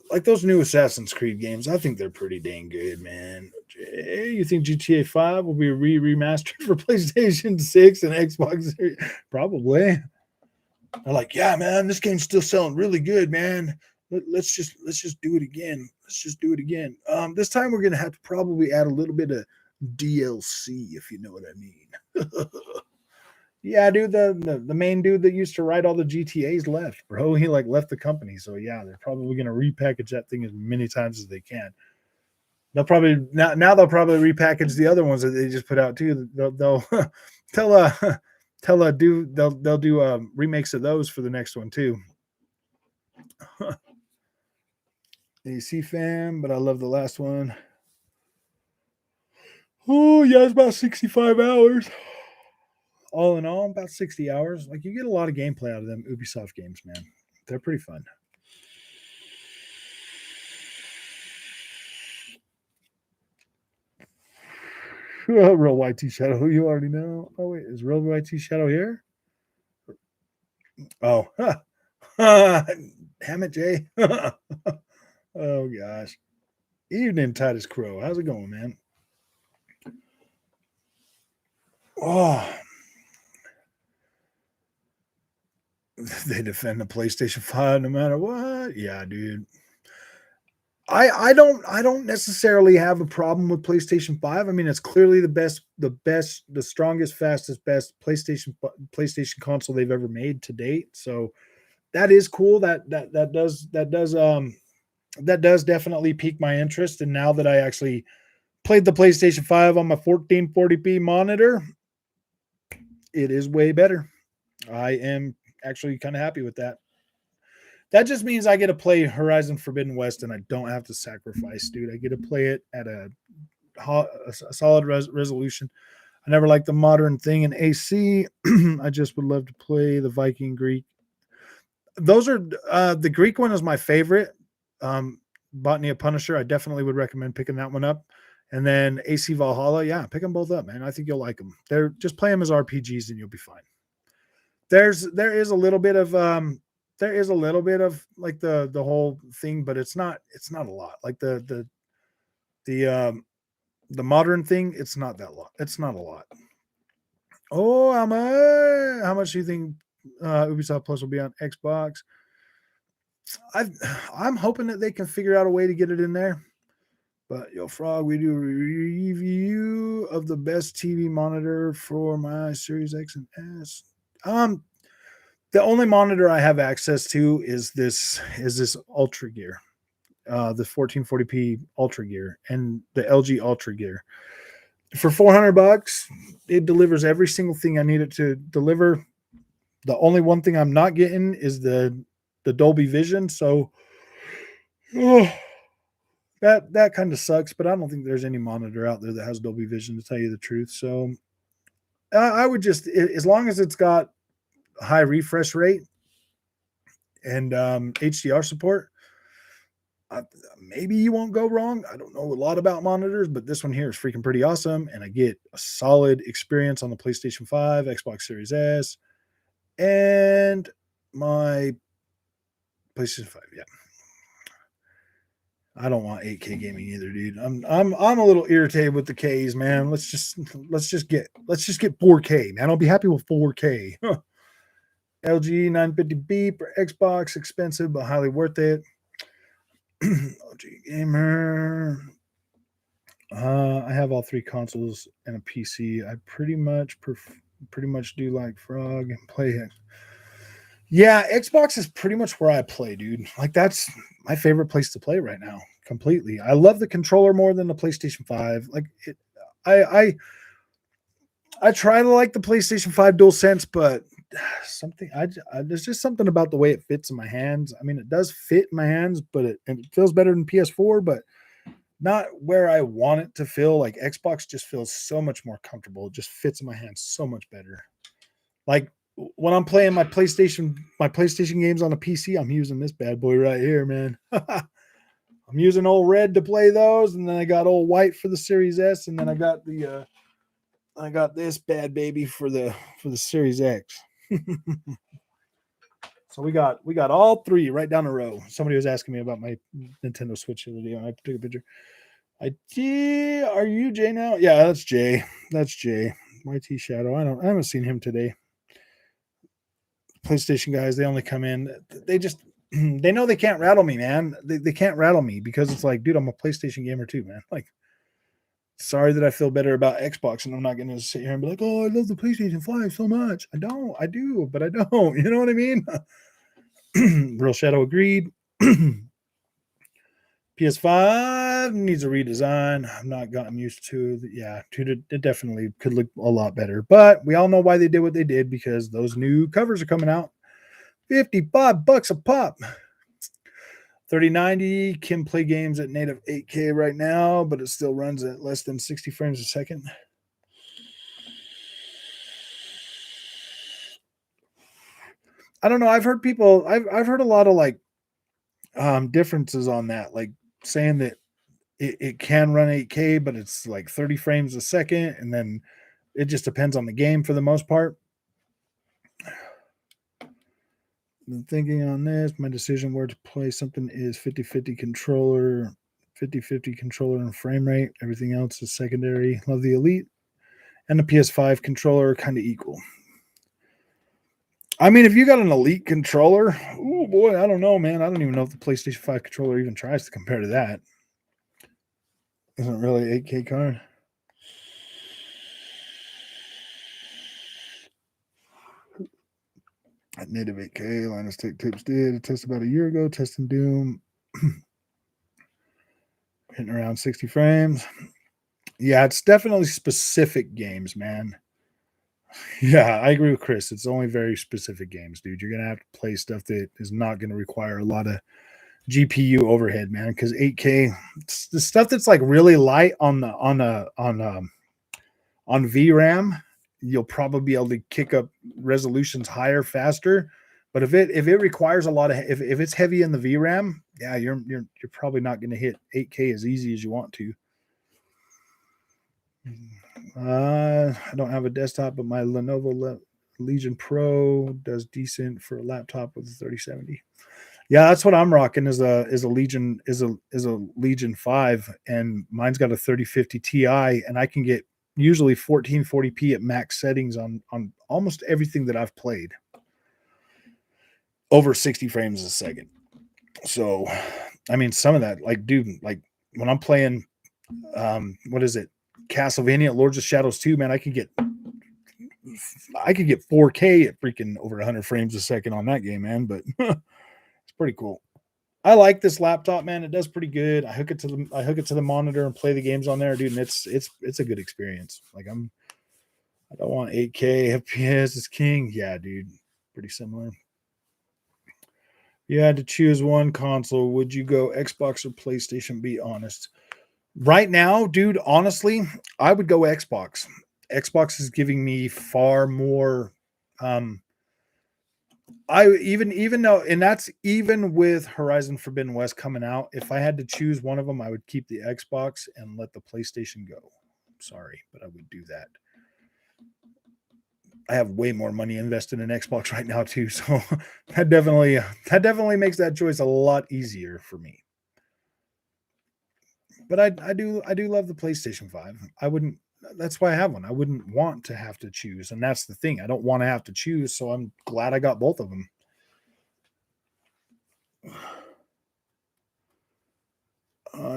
like those new Assassin's Creed games, I think they're pretty dang good, man. You think GTA 5 will be remastered for PlayStation 6 and Xbox Series? Probably. They're like, yeah, man, this game's still selling really good, man. Let's just do it again. Let's just do it again. This time we're gonna have to probably add a little bit of DLC, if you know what I mean. Yeah, dude, the main dude that used to write all the GTAs left, bro. He left the company. So yeah, they're probably gonna repackage that thing as many times as they can. They'll probably now they'll probably repackage the other ones that they just put out too. They'll they'll do remakes of those for the next one too. AC fan, but I love the last one. Oh yeah, it's about 65 hours. all in all, about 60 hours. Like, you get a lot of gameplay out of them Ubisoft games, man. They're pretty fun. Real YT Shadow, who you already know. Oh, wait, is Real YT Shadow here? Oh, damn it, Jay. Oh, gosh. Evening, Titus Crow. How's it going, man? Oh, they defend the PlayStation 5 no matter what. Yeah, dude. I don't necessarily have a problem with PlayStation 5. I mean, it's clearly the strongest, fastest, best PlayStation console they've ever made to date. So that is cool. That does definitely pique my interest. And now that I actually played the PlayStation 5 on my 1440p monitor, it is way better. I am actually kind of happy with that. That just means I get to play Horizon Forbidden West and I don't have to sacrifice, dude. I get to play it at a solid resolution. I never liked the modern thing in AC. I just would love to play the Viking Greek. Those are the Greek one is my favorite. Botany of Punisher. I definitely would recommend picking that one up. And then AC Valhalla. Yeah, pick them both up, man. I think you'll like them. They're just play them as RPGs and you'll be fine. There is a little bit of like the whole thing, but it's not a lot. Like the modern thing, it's not that lot. It's not a lot. Oh, how much do you think Ubisoft Plus will be on Xbox? I'm hoping that they can figure out a way to get it in there. But yo, Frog, we do a review of the best TV monitor for my Series X and S. The only monitor I have access to is this Ultra Gear, the 1440p Ultra Gear, and the LG Ultra Gear. For $400, it delivers every single thing I need it to deliver. The only one thing I'm not getting is the Dolby Vision. So that kind of sucks. But I don't think there's any monitor out there that has Dolby Vision, to tell you the truth. So I would just, as long as it's got high refresh rate and HDR support, maybe you won't go wrong. I don't know a lot about monitors, but this one here is freaking pretty awesome, and I get a solid experience on the PlayStation 5, Xbox Series S, and my PlayStation 5. Yeah, I don't want 8K gaming either, dude. I'm a little irritated with the Ks, man. Let's just get 4K, man. I'll be happy with 4K. LG 950B for Xbox, expensive but highly worth it. OG gamer. I have all three consoles and a PC. I pretty much do like Frog and play it. Yeah, Xbox is pretty much where I play, dude. Like, that's my favorite place to play right now. Completely. I love the controller more than the PlayStation 5. Like, I try to like the PlayStation 5 DualSense, but there's just something about the way it fits in my hands. I mean, it does fit in my hands, but it feels better than PS4, but not where I want it to feel. Like, Xbox just feels so much more comfortable. It just fits in my hands so much better. Like, when I'm playing my PlayStation games on a PC, I'm using this bad boy right here, man. I'm using old red to play those, and then I got old white for the Series S, and then I got this bad baby for the Series X. So we got all three right down the row. Somebody was asking me about my Nintendo Switch the other day. I took a picture. Are you Jay now? Yeah, that's Jay. That's Jay. YT Shadow. I haven't seen him today. PlayStation guys, they only come in. They know they can't rattle me, man. They can't rattle me because it's like, dude, I'm a PlayStation gamer too, man. Like, sorry that I feel better about Xbox and I'm not going to sit here and be like, oh, I love the PlayStation 5 so much. I do, but I don't. You know what I mean? Real Shadow agreed. PS5 needs a redesign. I've not gotten used to it definitely could look a lot better. But we all know why they did what they did, because those new covers are coming out. $55 a pop. 3090 can play games at native 8K right now, but it still runs at less than 60 frames a second. I don't know. I've heard people. I've heard a lot of like differences on that, like saying that it can run 8K, but it's like 30 frames a second, and then it just depends on the game for the most part. I'm thinking on this, my decision where to play something is 50-50 controller, 50-50 controller and frame rate. Everything else is secondary. Love the Elite and the PS5 controller, kind of equal. I mean, if you got an Elite controller, oh boy, I don't know, man. I don't even know if the PlayStation 5 controller even tries to compare to that. Isn't really 8K card. At native 8K, Linus Tech Tips did a test about a year ago, testing Doom, hitting around 60 frames. Yeah, it's definitely specific games, man. Yeah, I agree with Chris. It's only very specific games, dude. You're gonna have to play stuff that is not gonna require a lot of GPU overhead, man. Because 8K, the stuff that's like really light on VRAM, you'll probably be able to kick up resolutions higher faster. But if it requires a lot of if it's heavy in the VRAM, yeah, you're probably not going to hit 8K as easy as you want to. I don't have a desktop, but my Lenovo Legion Pro does decent for a laptop with a 3070. Yeah, that's what I'm rocking is a Legion is a Legion 5, and mine's got a 3050 Ti, and I can get usually 1440p at max settings on almost everything that I've played. Over 60 frames a second. So, I mean, some of that, like, dude, like when I'm playing, what is it, Castlevania, Lords of Shadows 2, man, I could get 4K at freaking over 100 frames a second on that game, man. But it's pretty cool. I like this laptop, man. It does pretty good. I hook it to the monitor and play the games on there, dude, and it's a good experience. Like I don't want 8K FPS is king. Yeah, dude, pretty similar. You had to choose one console. Would you go Xbox or PlayStation? Be honest. Right now, dude, honestly, I would go Xbox. Xbox is giving me far more. I even though, and that's even with Horizon Forbidden West coming out. If I had to choose one of them, I would keep the Xbox and let the PlayStation go. I'm sorry, but I would do that. I have way more money invested in Xbox right now too, so that definitely makes that choice a lot easier for me. But I do love the PlayStation 5. I wouldn't. That's why I have one. I wouldn't want to have to choose, and that's the thing. I don't want to have to choose, so I'm glad I got both of them.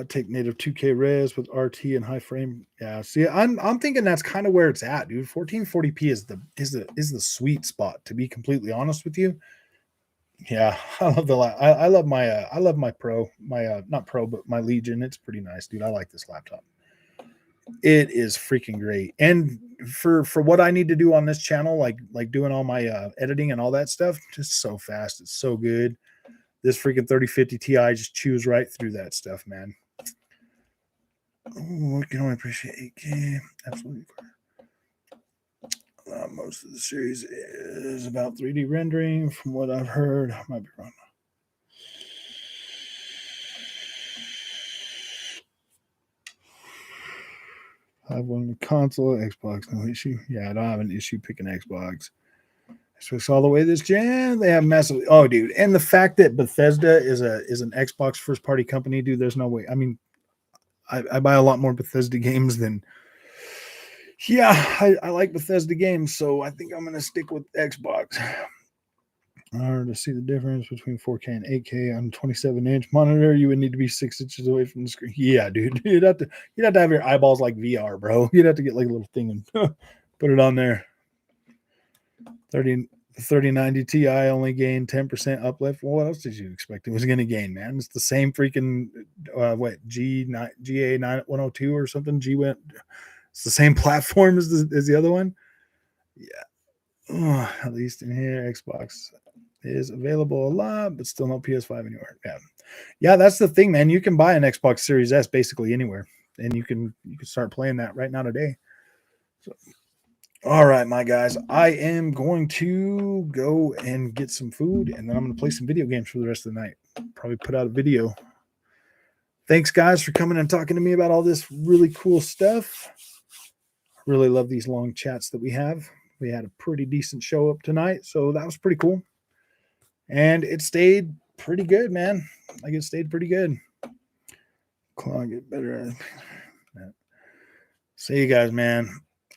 Take native 2K res with RT and high frame. Yeah, see, I'm thinking that's kind of where it's at, dude. 1440p is the sweet spot. To be completely honest with you, yeah, I love I love my Pro, my not Pro, but my Legion. It's pretty nice, dude. I like this laptop. It is freaking great, and for what I need to do on this channel, like doing all my editing and all that stuff, just so fast. It's so good. This freaking 3050 Ti just chews right through that stuff, man. Oh, I can only appreciate 8K. Absolutely. Most of the series is about 3D rendering, from what I've heard. I might be wrong. I have one console, Xbox, no issue. Yeah, I don't have an issue picking Xbox. Xbox all the way this gen. They have massive. Oh, dude, and the fact that Bethesda is an Xbox first party company, dude. There's no way. I mean, I buy a lot more Bethesda games than. Yeah, I like Bethesda games, so I think I'm gonna stick with Xbox. To see the difference between 4K and 8K on a 27-inch monitor, you would need to be 6 inches away from the screen. Yeah, dude, you'd have to have your eyeballs like VR, bro. You'd have to get like a little thing and put it on there. 3090 Ti only gained 10% uplift. Well, what else did you expect it was going to gain, man? It's the same freaking GA102 or something. It's the same platform as the other one. Yeah, at least in here, Xbox is available a lot, but still no PS5 anywhere. Yeah, that's the thing, man. You can buy an Xbox Series S basically anywhere, and you can start playing that right now today. So All right, my guys, I am going to go and get some food, and then I'm going to play some video games for the rest of the night. Probably put out a video. Thanks, guys, for coming and talking to me about all this really cool stuff. Really love these long chats that we have. We had a pretty decent show up tonight, so that was pretty cool. And it stayed pretty good, man. Like, it stayed pretty good. I'll get better. See you guys, man.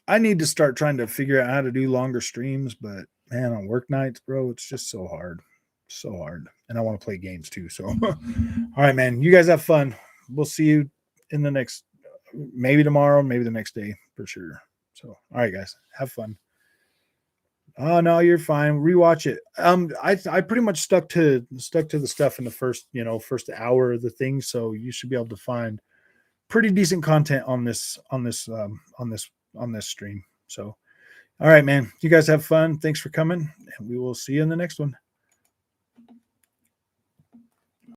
I need to start trying to figure out how to do longer streams, but man, on work nights, bro, it's just so hard. So hard. And I want to play games too. So, all right, man. You guys have fun. We'll see you in the next, maybe tomorrow, maybe the next day for sure. So, all right, guys, have fun. Oh no, you're fine. Rewatch it. I pretty much stuck to the stuff in the first hour of the thing, so you should be able to find pretty decent content on this stream. So, all right, man. You guys have fun. Thanks for coming, and we will see you in the next one.